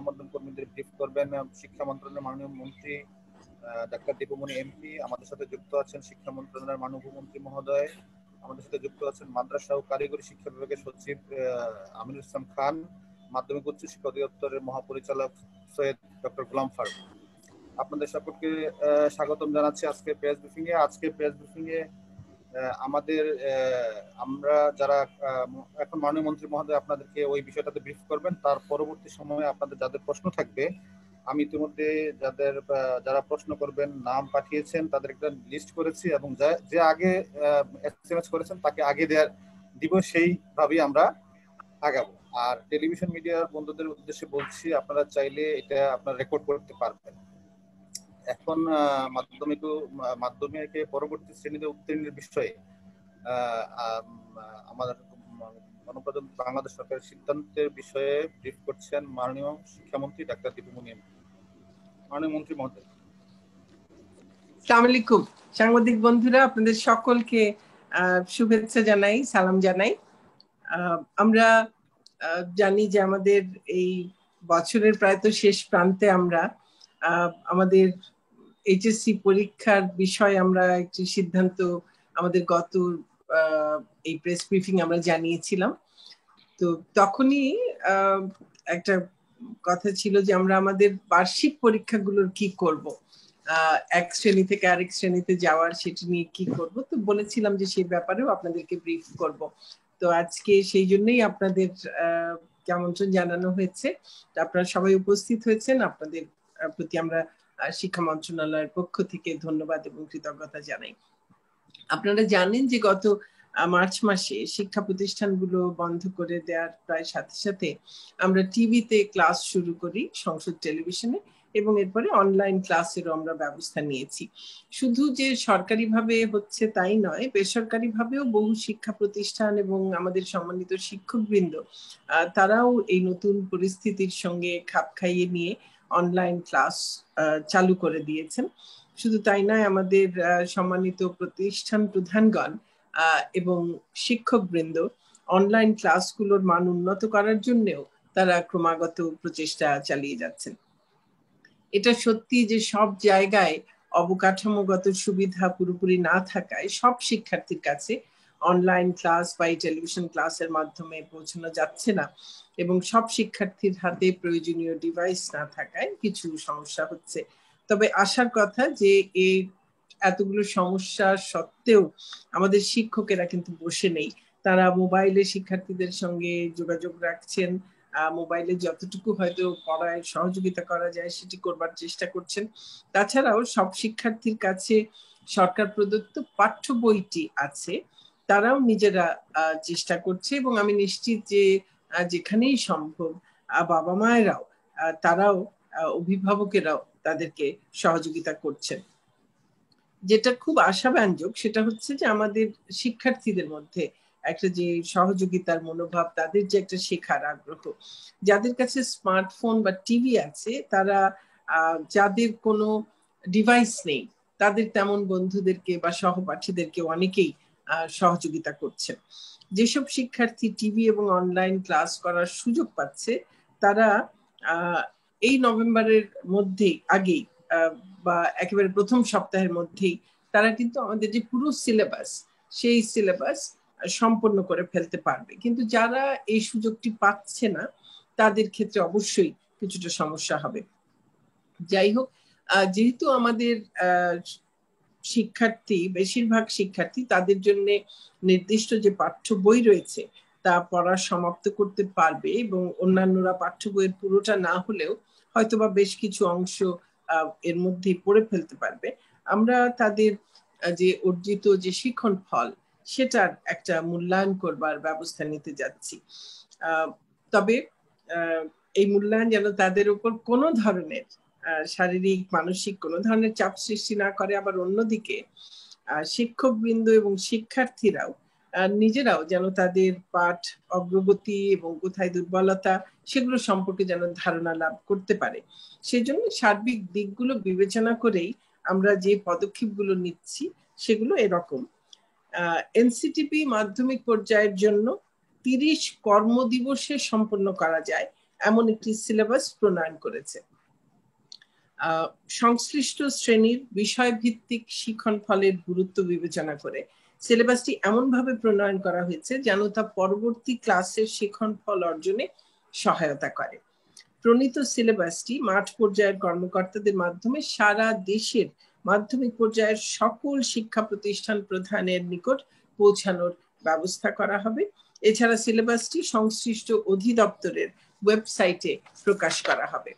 গণমাধ্যম কর্মীদের ব্রিফ করবেন শিক্ষা মন্ত্রণালয়ের মাননীয় মন্ত্রী ডাক্তার দীপুমণি এমপি। আমাদের সাথে যুক্ত আছেন শিক্ষা মন্ত্রণালয়ের মাননীয় মন্ত্রী মহোদয়। আমাদের সাথে যুক্ত আছেন মাদ্রাসা ও কারিগরি শিক্ষা বিভাগের সচিব আমিনুল ইসলাম খান, মাধ্যমিক উচ্চ শিক্ষা অধিদপ্তরের মহাপরিচালক সৈয়দ ডক্টর গোলাম ফারুক। আপনাদের সকলকে স্বাগতম জানাচ্ছি আজকে প্রেস ব্রিফিং এ। আজকে প্রেস ব্রিফিং এ আমাদের আমরা যারা এখন মাননীয় মন্ত্রী মহোদয় আপনাদেরকে ওই বিষয়টাতে ব্রিফ করবেন। তার পরবর্তী সময়ে আপনাদের যাদের প্রশ্ন থাকবে, আমি ইতিমধ্যে যারা প্রশ্ন করবেন নাম পাঠিয়েছেন তাদের একটা লিস্ট করেছি, এবং যে আগে এসএমএস করেছেন তাকে আগে দিব, সেইভাবেই আমরা আগাবো। আর টেলিভিশন মিডিয়ার বন্ধুদের উদ্দেশ্যে বলছি, আপনারা চাইলে এটা আপনারা রেকর্ড করতে পারবেন। এখন মাধ্যমিকে পরবর্তী শ্রেণীতে উত্তীর্ণের বিষয়ে আমাদের গণপ্রজাতন্ত্রী বাংলাদেশ সরকারের সিদ্ধান্তের বিষয়ে ব্রিফ করছেন মাননীয় শিক্ষামন্ত্রী ডাক্তার দীপুমণি এমপি। মাননীয় মন্ত্রী মহোদয়। আসসালামু আলাইকুম সাংবাদিক বন্ধুরা, আপনাদের সকলকে শুভেচ্ছা জানাই, সালাম জানাই। আমরা জানি যে আমাদের এই বছরের প্রায় তো শেষ প্রান্তে আমরা আমাদের এইচএসসি পরীক্ষার বিষয়ে আমরা একটি সিদ্ধান্ত আমাদের গত এই প্রেস ব্রিফিং আমরা জানিয়েছিলাম। তো তখনই একটা কথা ছিল যে আমরা আমাদের বার্ষিক পরীক্ষাগুলোর কি করব, এক শ্রেণী থেকে আরেক শ্রেণীতে যাওয়ার সেটি নিয়ে কি করব। তো বলেছিলাম যে সেই ব্যাপারেও আপনাদেরকে ব্রিফ করব। তো আজকে সেই জন্যই আপনাদের আমন্ত্রণ জানানো হয়েছে। আপনারা সবাই উপস্থিত হয়েছেন, আপনাদের প্রতি আমরা শিক্ষা মন্ত্রণালয়ের পক্ষ থেকে ধন্যবাদ এবং কৃতজ্ঞতা জানাই। আপনারা জানেন যে গত মার্চ মাসে শিক্ষা প্রতিষ্ঠানগুলো বন্ধ করে দেওয়ার প্রায় সাথে সাথে আমরা টিভিতে ক্লাস শুরু করি, সংসদ টেলিভিশনে, এবং এরপরে অনলাইন ক্লাসেরও আমরা ব্যবস্থা নিয়েছি। শুধু যে সরকারিভাবে হচ্ছে তাই নয়, বেসরকারিভাবেও বহু শিক্ষা প্রতিষ্ঠান এবং আমাদের সম্মানিত শিক্ষকবৃন্দ তারাও এই নতুন পরিস্থিতির সঙ্গে খাপ খাইয়ে নিয়ে অনলাইন ক্লাস চালু করে দিয়েছেন। শুধু তাই নয়, আমাদের সম্মানিত প্রতিষ্ঠান প্রধানগণ এবং শিক্ষকবৃন্দ অনলাইন ক্লাসগুলোর মান উন্নত করার জন্যও তারা ক্রমাগত প্রচেষ্টা চালিয়ে যাচ্ছেন। এটা সত্যি যে সব জায়গায় অবকাঠামোগত সুবিধা পুরোপুরি না থাকায় সব শিক্ষার্থীর কাছে অনলাইন ক্লাস বা টেলিভিশন ক্লাসের মাধ্যমে পৌঁছানো যাচ্ছে না, এবং সব শিক্ষার্থীর হাতে প্রয়োজনীয় ডিভাইস না থাকায় কিছু সমস্যা হচ্ছে। তবে আশার কথা যে এই এতগুলো সমস্যা সত্ত্বেও আমাদের শিক্ষকেরা কিন্তু বসে নেই। তারা মোবাইলে শিক্ষার্থীদের সঙ্গে যোগাযোগ রাখছেন, মোবাইলে যতটুকু হয়তো পড়ায় সহযোগিতা করা যায় সেটি করবার চেষ্টা করছেন। তাছাড়াও সব শিক্ষার্থীর কাছে সরকার প্রদত্ত পাঠ্য বইটি আছে, তারাও নিজেরা চেষ্টা করছে, এবং আমি নিশ্চিত যে যেখানেই সম্ভব বাবা মায়েরাও তারাও অভিভাবকেরাও তাদেরকে সহযোগিতা করছেন। যেটা খুব আশাব্যঞ্জক সেটা হচ্ছে যে আমাদের শিক্ষার্থীদের মধ্যে একটা যে সহযোগিতার মনোভাব, তাদের যে একটা শেখার আগ্রহ, যাদের কাছে স্মার্টফোন বা টিভি আছে, তারা যাদের কোনো ডিভাইস নেই তাদের তেমন বন্ধুদেরকে বা সহপাঠীদেরকে অনেকেই সহযোগিতা করছে। যেসব শিক্ষার্থী টিভি এবং অনলাইন ক্লাস করার সুযোগ পাচ্ছে তারা এই নভেম্বরের মধ্যেই আগেই বা একেবারে প্রথম সপ্তাহের মধ্যেই তারা কিন্তু আমাদের যে পুরো সিলেবাস সেই সিলেবাস সম্পন্ন করে ফেলতে পারবে। কিন্তু যারা এই সুযোগটি পাচ্ছে না তাদের ক্ষেত্রে অবশ্যই কিছুটা সমস্যা হবে। যাই হোক, যেহেতু আমাদের শিক্ষার্থী বেশিরভাগ শিক্ষার্থী তাদের জন্য নির্দিষ্ট যে পাঠ্য বই রয়েছে তা পড়া সমাপ্ত করতে পারবে, এবং অন্যান্যরা পাঠ্য বইয়ের পুরোটা না হলেও হয়তোবা বেশ কিছু অংশ এর মধ্যে পড়ে ফেলতে পারবে। আমরা তাদের যে অর্জিত যে শিক্ষণ ফল সেটার একটা মূল্যায়ন করবার ব্যবস্থা নিতে যাচ্ছি। তবে এই মূল্যায়ন যেন তাদের উপর কোনো ধরনের শারীরিক মানসিক কোনো ধরনের চাপ সৃষ্টি না করে। আবার অন্যদিকে শিক্ষকবৃন্দ এবং শিক্ষার্থীরাও নিজেরাও যেন তাদের পাঠ অগ্রগতি এবং কোথায় দুর্বলতা সেগুলো সম্পর্কে যেন ধারণা লাভ করতে পারে। সেজন্য সার্বিক দিকগুলো বিবেচনা করেই আমরা যে পদক্ষেপগুলো নিচ্ছি সেগুলো এরকম। এনসিটিপি মাধ্যমিক পর্যায়ের জন্য 30 কর্মদিবসে সম্পন্ন করা যায় এমন একটি সিলেবাস প্রণয়ন করেছে। সংশ্লিষ্ট শ্রেণীর বিষয়ভিত্তিক শিক্ষণ ফলের গুরুত্ব বিবেচনা করে সিলেবাসটি এমনভাবে প্রণয়ন করা হয়েছে যেন তা পরবর্তী ক্লাসের শিক্ষণ ফল অর্জনে সহায়তা করে। প্রণীত সিলেবাসটি মাঠ পর্যায়ের কর্মকর্তাদের মাধ্যমে সারা দেশের মাধ্যমিক পর্যায়ের সকল শিক্ষা প্রতিষ্ঠান প্রধানের নিকট পৌঁছানোর ব্যবস্থা করা হবে। এছাড়া সিলেবাসটি সংশ্লিষ্ট অধিদপ্তরের ওয়েবসাইটে প্রকাশ করা হবে।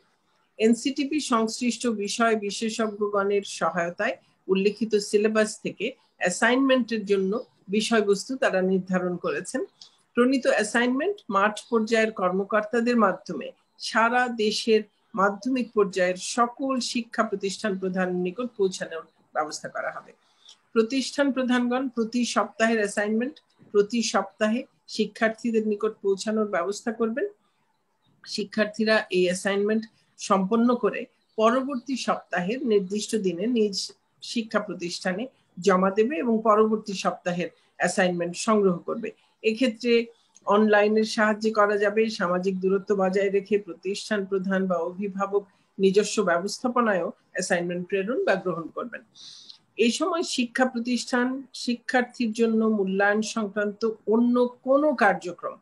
এনসিটিপি সংশ্লিষ্ট বিষয় বিশেষজ্ঞগণের সহায়তায় উল্লেখিত সিলেবাস থেকে অ্যাসাইনমেন্টের জন্য বিষয়বস্তু তারা নির্ধারণ করেছেন। প্রণীত অ্যাসাইনমেন্ট মাঠ পর্যায়ের কর্মকর্তাদের মাধ্যমে সারা দেশের মাধ্যমিক পর্যায়ের সকল শিক্ষা প্রতিষ্ঠান প্রধানের নিকট পৌঁছানোর ব্যবস্থা করা হবে। প্রতিষ্ঠান প্রধানগণ প্রতি সপ্তাহের অ্যাসাইনমেন্ট প্রতি সপ্তাহে শিক্ষার্থীদের নিকট পৌঁছানোর ব্যবস্থা করবেন। শিক্ষার্থীরা এই অ্যাসাইনমেন্ট সম্পন্ন করে পরবর্তী সপ্তাহের নির্দিষ্ট দিনে নিজ শিক্ষা প্রতিষ্ঠানে জমা দেবে এবং পরবর্তী সপ্তাহের অ্যাসাইনমেন্ট সংগ্রহ করবে। এক্ষেত্রে অনলাইনের সাহায্যে করা যাবে। সামাজিক দূরত্ব বজায় রেখে প্রতিষ্ঠান প্রধান বা অভিভাবক নিজস্ব ব্যবস্থাপনায়ও অ্যাসাইনমেন্ট প্রেরণ বা গ্রহণ করবেন। এই সময় শিক্ষা প্রতিষ্ঠান শিক্ষার্থীর জন্য মূল্যায়ন সংক্রান্ত অন্য কোনো কার্যক্রম,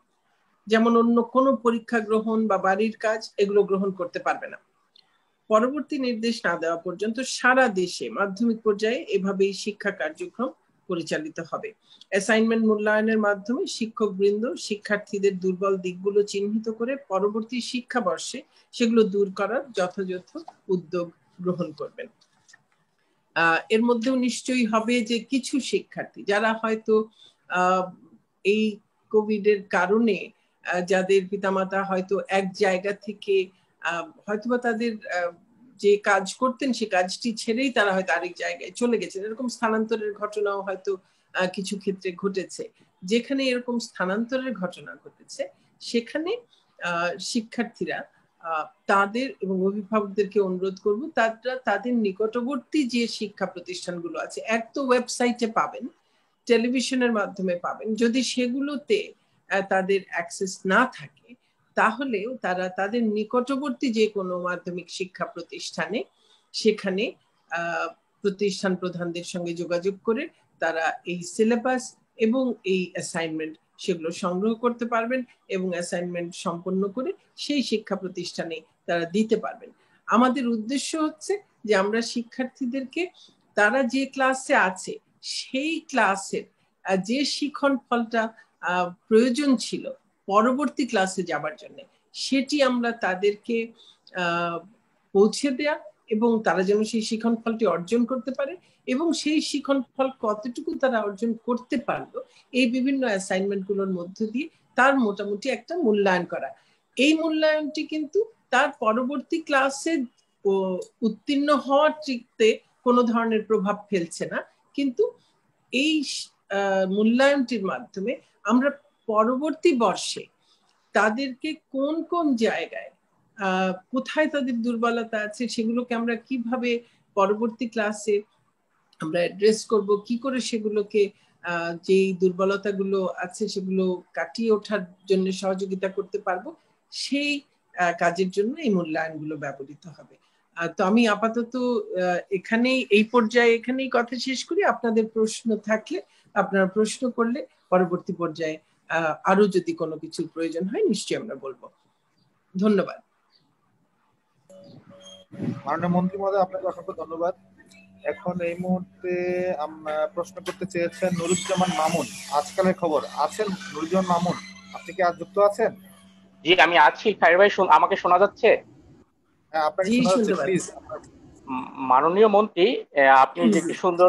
যেমন অন্য কোনো পরীক্ষা গ্রহণ বা বাড়ির কাজ, এগুলো গ্রহণ করতে পারবে না। পরবর্তী নির্দেশ না দেওয়া পর্যন্ত সারা দেশে মাধ্যমিক পর্যায়ে এভাবেই শিক্ষা কার্যক্রম পরিচালিত হবে। অ্যাসাইনমেন্ট মূল্যায়নের মাধ্যমে শিক্ষকবৃন্দ শিক্ষার্থীদের দুর্বল দিকগুলো চিহ্নিত করে পরবর্তী শিক্ষাবর্ষে সেগুলো দূর করার যথাযথ উদ্যোগ গ্রহণ করবেন। এর মধ্যেও নিশ্চয়ই হবে যে কিছু শিক্ষার্থী যারা হয়তো এই কোভিডের কারণে যাদের পিতামাতা হয়তো এক জায়গা থেকে হয়তোবা তাদের যে কাজ করতেন সে কাজটি ছেড়েই তারা হয়তো আরেক জায়গায় চলে গেছেন, এরকম স্থানান্তরের ঘটনাও হয়তো কিছু ক্ষেত্রে ঘটেছে। যেখানে এরকম স্থানান্তরের ঘটনা ঘটেছে সেখানে শিক্ষার্থীরা তাদের এবং অভিভাবকদেরকে অনুরোধ করব তারা তাদের নিকটবর্তী যে শিক্ষা প্রতিষ্ঠানগুলো আছে, এক তো ওয়েবসাইটে পাবেন, টেলিভিশনের মাধ্যমে পাবেন, যদি সেগুলোতে তাদের অ্যাক্সেস না থাকে তাহলেও তারা তাদের নিকটবর্তী যে কোনো মাধ্যমিক শিক্ষা প্রতিষ্ঠানে সেখানে প্রতিষ্ঠান প্রধানদের সঙ্গে যোগাযোগ করে তারা এই সিলেবাস এবং এই অ্যাসাইনমেন্ট সেগুলো সংগ্রহ করতে পারবেন এবং অ্যাসাইনমেন্ট সম্পন্ন করে সেই শিক্ষা প্রতিষ্ঠানে তারা দিতে পারবেন। আমাদের উদ্দেশ্য হচ্ছে যে আমরা শিক্ষার্থীদেরকে তারা যে ক্লাসে আছে সেই ক্লাসের যে শিক্ষণ ফলটা প্রয়োজন ছিল পরবর্তী ক্লাসে যাবার জন্য সেটি আমরা তাদেরকে পৌঁছে দেয়া এবং তারা যেন সেই শিক্ষণ ফলটি অর্জন করতে পারে এবং সেই শিক্ষণ ফল কতটুকু তারা অর্জন করতে পারলো এই বিভিন্ন অ্যাসাইনমেন্টগুলোর মধ্য দিয়ে তার মোটামুটি একটা মূল্যায়ন করা। এই মূল্যায়নটি কিন্তু তার পরবর্তী ক্লাসে উত্তীর্ণ হওয়ার দিকে কোনো ধরনের প্রভাব ফেলছে না, কিন্তু এই মূল্যায়নটির মাধ্যমে আমরা পরবর্তী বর্ষে তাদেরকে কোন কোন জায়গায় কোথায় তাদের দুর্বলতা আছে সেগুলোকে আমরা কিভাবে পরবর্তী ক্লাসে আমরা অ্যাড্রেস করব, কি করে সেগুলোকে যেই দুর্বলতাগুলো আছে সেগুলো কাটিয়ে ওঠার জন্য সহযোগিতা করতে পারবো, সেই কাজের জন্য এই মূল্যায়নগুলো ব্যবহৃত হবে। তো আমি আপাতত এখানেই এই পর্যায়ে এখানেই কথা শেষ করি। আপনাদের প্রশ্ন থাকলে আপনারা প্রশ্ন করলে পরবর্তী পর্যায়ে আরো যদি কোনো কিছুর প্রয়োজন হয় নিশ্চয়ই আমরা বলবো। ধন্যবাদ। মাননীয় মন্ত্রী মহোদয়, আপনাকে অসংখ্য ধন্যবাদ। এখন এই মুহূর্তে প্রশ্ন করতে চেয়েছেন নুরুজ্জামান মামুন। আজকালের খবর আছেন নুরুজ্জামান মামুন, আপনি কি আজ যুক্ত আছেন? জি আমি আছি। খায়র ভাই আমাকে শোনা যাচ্ছে? হ্যাঁ আপনাকে শোনা যাচ্ছে, প্লিজ। মাননীয় মন্ত্রী, আপনি যে কি সুন্দর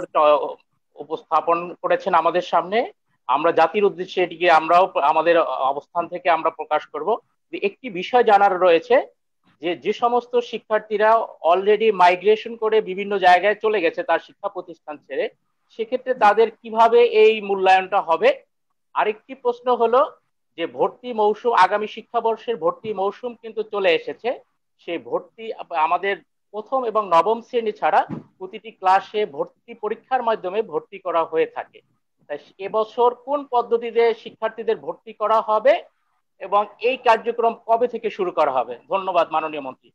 উপস্থাপন করেছেন আমাদের সামনে, আমরা জাতির উদ্দেশ্যে এটিকে আমরাও আমাদের অবস্থান থেকে আমরা প্রকাশ করব। একটি বিষয় জানার রয়েছে যে সমস্ত শিক্ষার্থীরা অলরেডি মাইগ্রেশন করে বিভিন্ন জায়গায় চলে গেছে তার শিক্ষা প্রতিষ্ঠান ছেড়ে, সেক্ষেত্রে তাদের কিভাবে এই মূল্যায়নটা হবে। আরেকটি প্রশ্ন হলো যে ভর্তি মৌসুম, আগামী শিক্ষাবর্ষের ভর্তি মৌসুম কিন্তু চলে এসেছে, সেই ভর্তি আমাদের প্রথম এবং নবম শ্রেণী ছাড়া প্রতিটি ক্লাসে ভর্তি পরীক্ষার মাধ্যমে ভর্তি করা হয়ে থাকে। তাই এবছর কোন পদ্ধতিতে শিক্ষার্থীদের ভর্তি করা হবে এবং এই কার্যক্রম কবে থেকে শুরু করা হবে? ধন্যবাদ মাননীয় মন্ত্রী।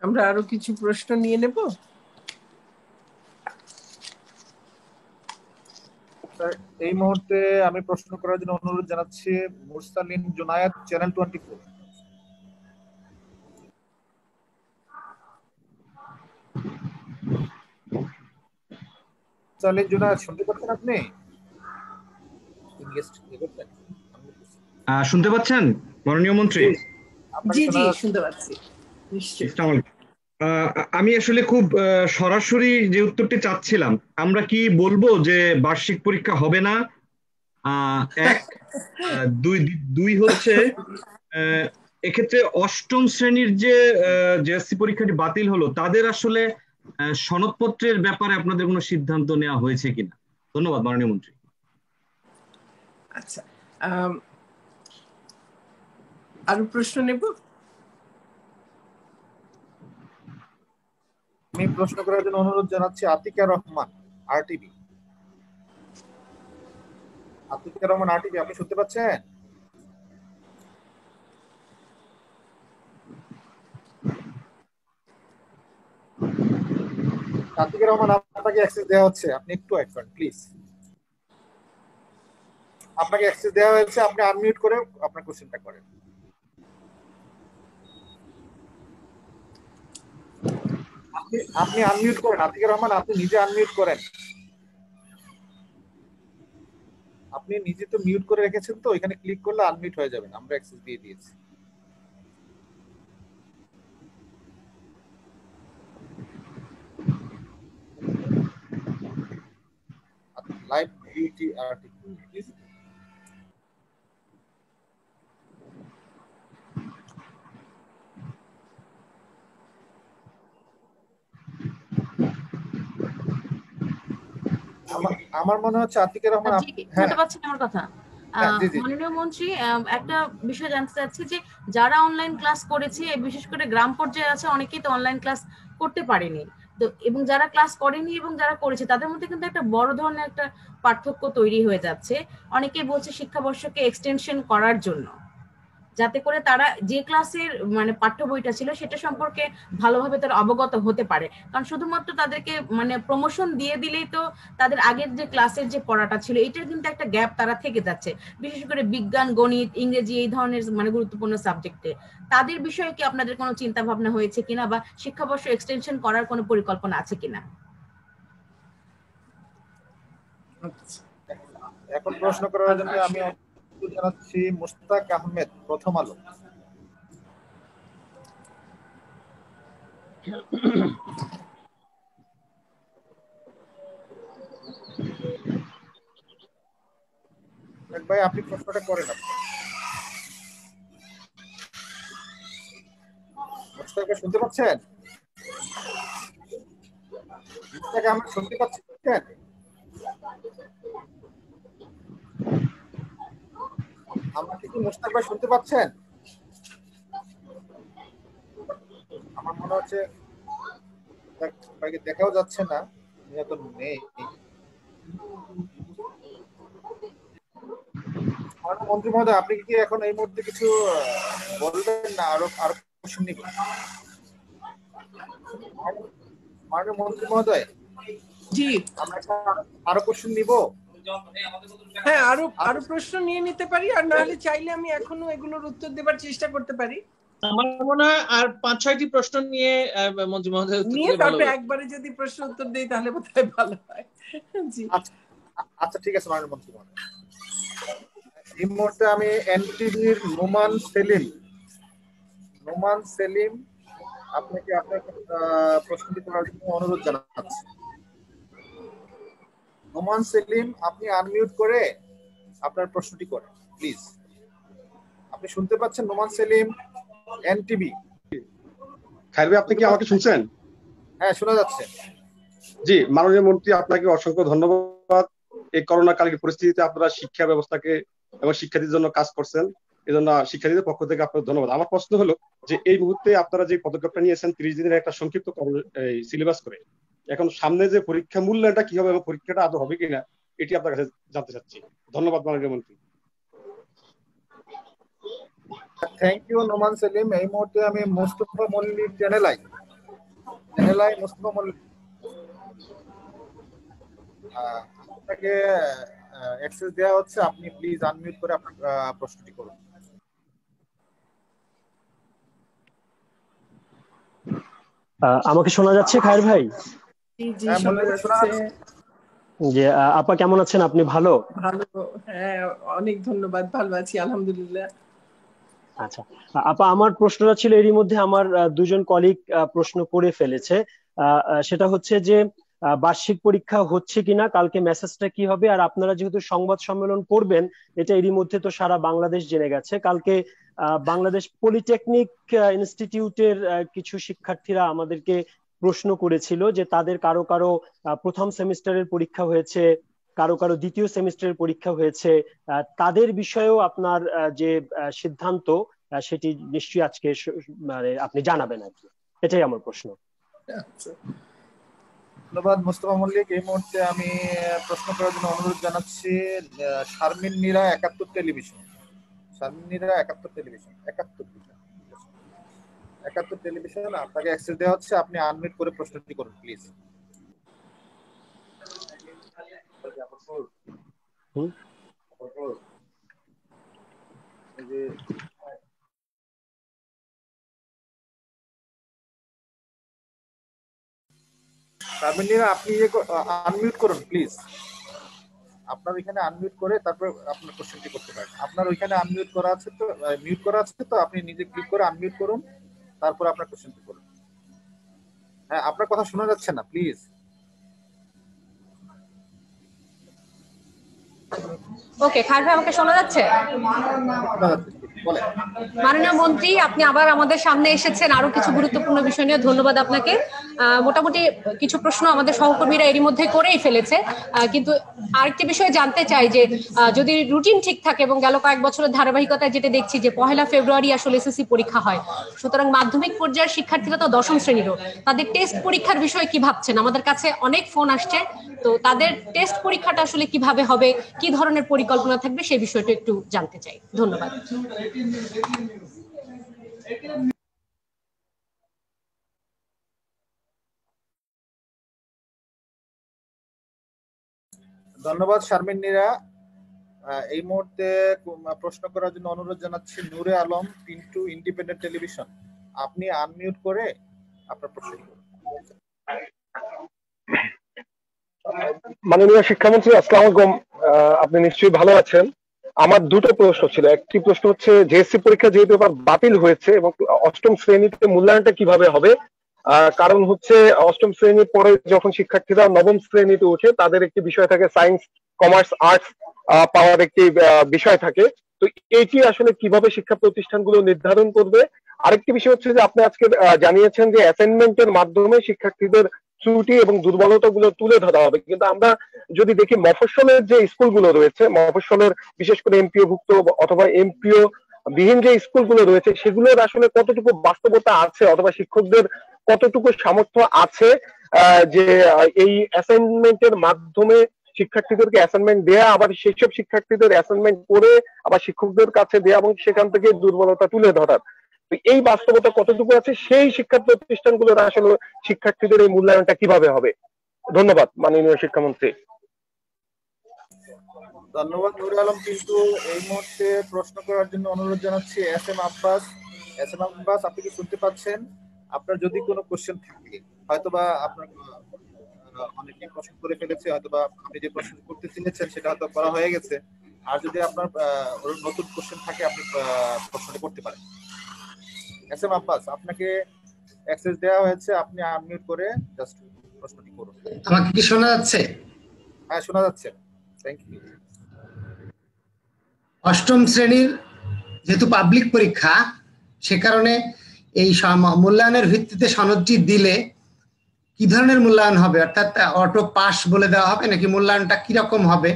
আমরা আরো কিছু প্রশ্ন নিয়ে নেব। এই মুহূর্তে আমি প্রশ্ন করার জন্য অনুরোধ জানাচ্ছি মুরসালিন জুনায়েদ, চ্যানেল 24। মুরসালিন জুনায়েদ, শুনতে পাচ্ছেন আপনি? শুনতে পাচ্ছেন মাননীয় মন্ত্রী? জি জি শুনতে পাচ্ছি, নিশ্চয়ই। আমি আসলে খুব সরাসরি যে উত্তরটি চাচ্ছিলাম, আমরা কি বলবো যে বার্ষিক পরীক্ষা হবে না? এক দুই হচ্ছে এক্ষেত্রে অষ্টম শ্রেণীর যে জেএসসি পরীক্ষাটি বাতিল হলো, তাদের আসলে সনদপত্রের ব্যাপারে আপনাদের কোনো সিদ্ধান্ত নেওয়া হয়েছে কিনা? ধন্যবাদ মাননীয় মন্ত্রী। আচ্ছা, আরো প্রশ্ন নেব। আমি প্রশ্ন করার জন্য অনুরোধ জানাচ্ছি আতিকা রহমান, আরটিভি। আতিকা রহমান, আরটিভি, আপনি শুনতে পাচ্ছেন? আতিকা রহমান, আপনাকে অ্যাক্সেস দেওয়া হচ্ছে, আপনি একটু ওয়েট করেন প্লিজ। আপনাকে অ্যাক্সেস দেওয়া হয়েছে, আপনি আনমিউট করে আপনার কোশ্চেনটা করেন। আপনি আনমিউট করেন আতিকা রহমান, আপনি নিজে আনমিউট করেন। আপনি নিজে তো মিউট করে রেখেছেন, তো এখানে ক্লিক করলে আনমিউট হয়ে যাবেন, আমরা অ্যাক্সেস দিয়ে দিয়েছি। Live beauty article please. আমার মনে হচ্ছে আতিকা রহমান, শুনতে পাচ্ছেন আমার কথা? মাননীয় মন্ত্রী, একটা বিষয় জানতে চাচ্ছি যে যারা অনলাইন ক্লাস করেছে, বিশেষ করে গ্রাম পর্যায়ে আছে, অনেকেই তো অনলাইন ক্লাস করতে পারেনি, তো এবং যারা ক্লাস করেনি এবং যারা করেছে তাদের মধ্যে কিন্তু একটা বড় ধরনের একটা পার্থক্য তৈরি হয়ে যাচ্ছে। অনেকেই বলছে শিক্ষাবর্ষকে এক্সটেনশন করার জন্য, যাতে করে তারা যে ক্লাসের মানে পাঠ্য বইটা ছিল সেটা সম্পর্কে ভালোভাবে তারা অবগত হতে পারে। কারণ শুধুমাত্র তাদেরকে মানে প্রমোশন দিয়ে দিলেই তো তাদের আগের যে ক্লাসের যে পড়াটা ছিল এটার কিন্তু একটা গ্যাপ তারা থেকে যাচ্ছে, বিশেষ করে বিজ্ঞান, গণিত, ইংরেজি এই ধরনের মানে গুরুত্বপূর্ণ সাবজেক্টে। তাদের বিষয়ে কি আপনাদের কোনো চিন্তা ভাবনা হয়েছে কিনা, বা শিক্ষাবর্ষ এক্সটেনশন করার কোনো পরিকল্পনা আছে কিনা? এখন প্রশ্ন করার জন্য আমি জানাচ্ছি মুস্তাক আহমেদ, প্রথম আলো। ভাই আপনি প্রশ্নটা করেন। মুস্তাক ভাই শুনতে পাচ্ছেন? মুস্তাক আহমেদ শুনতে পাচ্ছেন? আমাকে কি মুস্তাক ভাই শুনতে পাচ্ছেন? আমার মনে হচ্ছে ভাইকে দেখাও যাচ্ছে না, নিয়ন্ত্রণ নেই। মন্ত্রী মহোদয়, আপনি কি এখন এই মুহূর্তে কিছু বলবেন না? আরো কোশ্চেন নিব মাননীয় মন্ত্রী মহোদয়। জি, আমরা আরো কোশ্চেন নিব। হ্যাঁ, আরো প্রশ্ন নিয়ে নিতে পারি, আর নাহলে চাইলে আমি এখনো এগুলোর উত্তর দেবার চেষ্টা করতে পারি। আমার মনে হয় আর 5-6টি প্রশ্ন নিয়ে মন্ত্রী মহোদয় নিয়ে তারপরে একবারে যদি প্রশ্ন উত্তর দেই তাহলে বোধহয় ভালো হয়। জি, আচ্ছা ঠিক আছে মাননীয় মন্ত্রী মহোদয়। এই মুহূর্তে আমি এনটিভির নোমান সেলিম আপনাকে আপনার প্রশ্নটি করার জন্য অনুরোধ জানাচ্ছি। নোমান সেলিম, আপনি আনমিউট করে আপনার প্রশ্নটি করেন প্লিজ। আপনি শুনতে পাচ্ছেন নোমান সেলিম, এনটিভি? খায়র ভাই, আপনি কি আমাকে শুনছেন? হ্যাঁ, শোনা যাচ্ছে। জি, মাননীয় মন্ত্রী, আপনাকে অসংখ্য ধন্যবাদ। এই করোনাকালীন পরিস্থিতিতে আপনারা শিক্ষা ব্যবস্থাকে এবং শিক্ষার্থীদের জন্য কাজ করছেন, এজন্য শিক্ষার্থীদের পক্ষ থেকে আপনাকে ধন্যবাদ। আমার প্রশ্ন হলো যে এই মুহূর্তে আপনারা যে পদক্ষেপটা নিয়েছেন 30 দিনের একটা সংক্ষিপ্ত সিলেবাস করে, এখন সামনে যে পরীক্ষা মূল্যায়নটা কি হবে এবং পরীক্ষাটা আদৌ হবে কিনা এটি আপনার কাছে জানতে চাচ্ছি। ধন্যবাদ মাননীয় মন্ত্রী। Thank you Noman Selim. এই মুহূর্তে আমি মুস্তফা মল্লিক চ্যানেলাই মুস্তফা মল্লিক আপনাকে অ্যাক্সেস দেওয়া হচ্ছে, আপনি প্লিজ আনমিউট করে আপনার প্রশ্নটি করুন। আমাকে শোনা যাচ্ছে খায়ের ভাই? জি শোনা যাচ্ছে। যে আপা কেমন আছেন? আপনি ভালো? ভালো, হ্যাঁ অনেক ধন্যবাদ, ভালো আছি আলহামদুলিল্লাহ। আচ্ছা আপা, আমার প্রশ্নটা ছিল, এরই মধ্যে আমার দুজন কলিগ প্রশ্ন করে ফেলেছে। সেটা হচ্ছে যে বার্ষিক পরীক্ষা হচ্ছে কিনা, কালকে মেসেজটা কি হবে, আর আপনারা যেহেতু সংবাদ সম্মেলন করবেন, এটা এরই মধ্যে তো সারা বাংলাদেশ জেনে গেছে। কালকে বাংলাদেশ পলিটেকনিক ইনস্টিটিউটের কিছু শিক্ষার্থীরা আমাদেরকে প্রশ্ন করেছিল যে তাদের কারো কারো প্রথম সেমিস্টারের পরীক্ষা হয়েছে, কারো কারো দ্বিতীয় সেমিস্টারের পরীক্ষা হয়েছে। তাদের বিষয়েও আপনার যে সিদ্ধান্ত সেটি নিশ্চয়ই আজকে মানে আপনি জানাবেন আর কি, এটাই আমার প্রশ্ন। ধন্যবাদ মুস্তফা মল্লিক। এই মুহূর্তে আমি প্রশ্ন করার জন্য অনুরোধ জানাচ্ছি Sharmin Nira 71 television. Sharmin Nira 71 television, 71 television আপনাকে অ্যাক্সেস দেওয়া হচ্ছে, আপনি আনমিউট করে প্রশ্নটি করুন প্লিজ। শারমিন নীরা আপনি আনমিউট করুন প্লিজ। আপনার ওইখানে আনমিউট করে তারপর আপনার কোশ্চেনটি করতে পারেন। আপনার ওইখানে আনমিউট করা আছে তো, মিউট করা আছে তো, আপনি নিজে ক্লিক করে আনমিউট করুন, তারপর আপনার কোশ্চেনটি করুন। হ্যাঁ, আপনার কথা শোনা যাচ্ছে না, প্লিজ। ওকে, খায়ের ভাই আমাকে শোনা যাচ্ছে? মাননীয় মন্ত্রী, আপনি আবার আমাদের সামনে এসেছেন আরো কিছু গুরুত্বপূর্ণ বিষয় নিয়ে, ধন্যবাদ আপনাকে। মোটামুটি কিছু প্রশ্ন আমাদের সহকর্মীরা এরই মধ্যে করেই ফেলেছে, কিন্তু আরেকটি বিষয় জানতে চাই যে যদি রুটিন ঠিক থাকে, এবং গেল কয়েক বছরের ধারাবাহিকতায় যেটা দেখছি যে 1 ফেব্রুয়ারি আসলে এসএসসি পরীক্ষা হয়, সুতরাং মাধ্যমিক পর্যায়ের শিক্ষার্থীরা তো 10ম শ্রেণীরও, তাদের টেস্ট পরীক্ষার বিষয়ে কি ভাবছেন? আমাদের কাছে অনেক ফোন আসছে, তো তাদের টেস্ট পরীক্ষাটা আসলে কিভাবে হবে, কি ধরনের পরিকল্পনা থাকবে, সেই বিষয়টা একটু জানতে চাই। ধন্যবাদ। ধন্যবাদ শারমিন নীরা। এই মুহূর্তে প্রশ্ন করার জন্য অনুরোধ জানাচ্ছি নূরে আলম, পিন্টু, ইন্ডিপেন্ডেন্ট টেলিভিশন। আপনি আনমিউট করে আপনার প্রশ্ন করুন। মাননীয় শিক্ষামন্ত্রী, আসসালামু আলাইকুম। আপনি নিশ্চয়ই ভালো আছেন। আমার দুটো প্রশ্ন ছিল। একটি প্রশ্ন হচ্ছে জেএসসি পরীক্ষা যেহেতু এবার বাতিল হয়েছে, এবং 8ম শ্রেণীতে মূল্যায়নটা কিভাবে হবে? কারণ হচ্ছে 8ম শ্রেণীর পরে যখন শিক্ষার্থীরা 9ম শ্রেণীতে ওঠে, তাদের একটি বিষয় থাকে সায়েন্স, কমার্স, আর্টস পাওয়ার একটি বিষয় থাকে। তো এইটি আসলে কিভাবে শিক্ষা প্রতিষ্ঠানগুলো নির্ধারণ করবে? আরেকটি বিষয় হচ্ছে যে আপনি আজকে জানিয়েছেন যে অ্যাসাইনমেন্টের মাধ্যমে শিক্ষার্থীদের ত্রুটি এবং দুর্বলতা গুলো তুলে ধরা হবে, কিন্তু আমরা যদি দেখি মফস্বলের যে স্কুলগুলো রয়েছে, মফস্বলের বিশেষ করে এমপিও ভুক্ত অথবা এমপিও বিহীন যে স্কুলগুলো রয়েছে, সেগুলোর আসলে কতটুকু বাস্তবতা আছে, অথবা শিক্ষকদের কতটুকু সামর্থ্য আছে যে এই অ্যাসাইনমেন্টের মাধ্যমে শিক্ষার্থীদেরকে অ্যাসাইনমেন্ট দেয়া, আবার সেই সব শিক্ষার্থীদের অ্যাসাইনমেন্ট করে আবার শিক্ষকদের কাছে দেয়া এবং সেখান থেকে দুর্বলতা তুলে ধরার, এই বাস্তবতা কতটুকু আছে, সেই শিক্ষা প্রতিষ্ঠানগুলোর আসলে শিক্ষার্থীদের এই মূল্যায়নটা কিভাবে হবে? ধন্যবাদ মাননীয় শিক্ষামন্ত্রী। ধন্যবাদ নুরে আলম। কিন্তু এই মুহূর্তে প্রশ্ন করার জন্য অনুরোধ জানাচ্ছি S M Abbas. S M Abbas, আপনি কি শুনতে পাচ্ছেন? আপনার যদি কোনো কোশ্চেন থাকে, হয়তোবা আপনার অনেকে প্রশ্ন করে ফেলেছে, হয়তোবা আপনি যে প্রশ্ন করতে চেয়েছেন সেটা হয়তো করা হয়ে গেছে, আর যদি আপনার নতুন কোশ্চেন থাকে আপনি প্রশ্নটা করতে পারেন। এস এম আব্বাস, আপনাকে অ্যাক্সেস দেওয়া হয়েছে, আপনি আনমিউট করে জাস্ট প্রশ্নটি করুন। আমাকে কি শোনা যাচ্ছে? হ্যাঁ, শোনা যাচ্ছে। Thank you. 8ম শ্রেণীর যেহেতু পাবলিক পরীক্ষা, সে কারণে এই মূল্যায়নের ভিত্তিতে সনদটি দিলে কি ধরনের মূল্যায়ন হবে? অর্থাৎ অটো পাস বলে দেওয়া হবে, নাকি মূল্যায়নটা কিরকম হবে?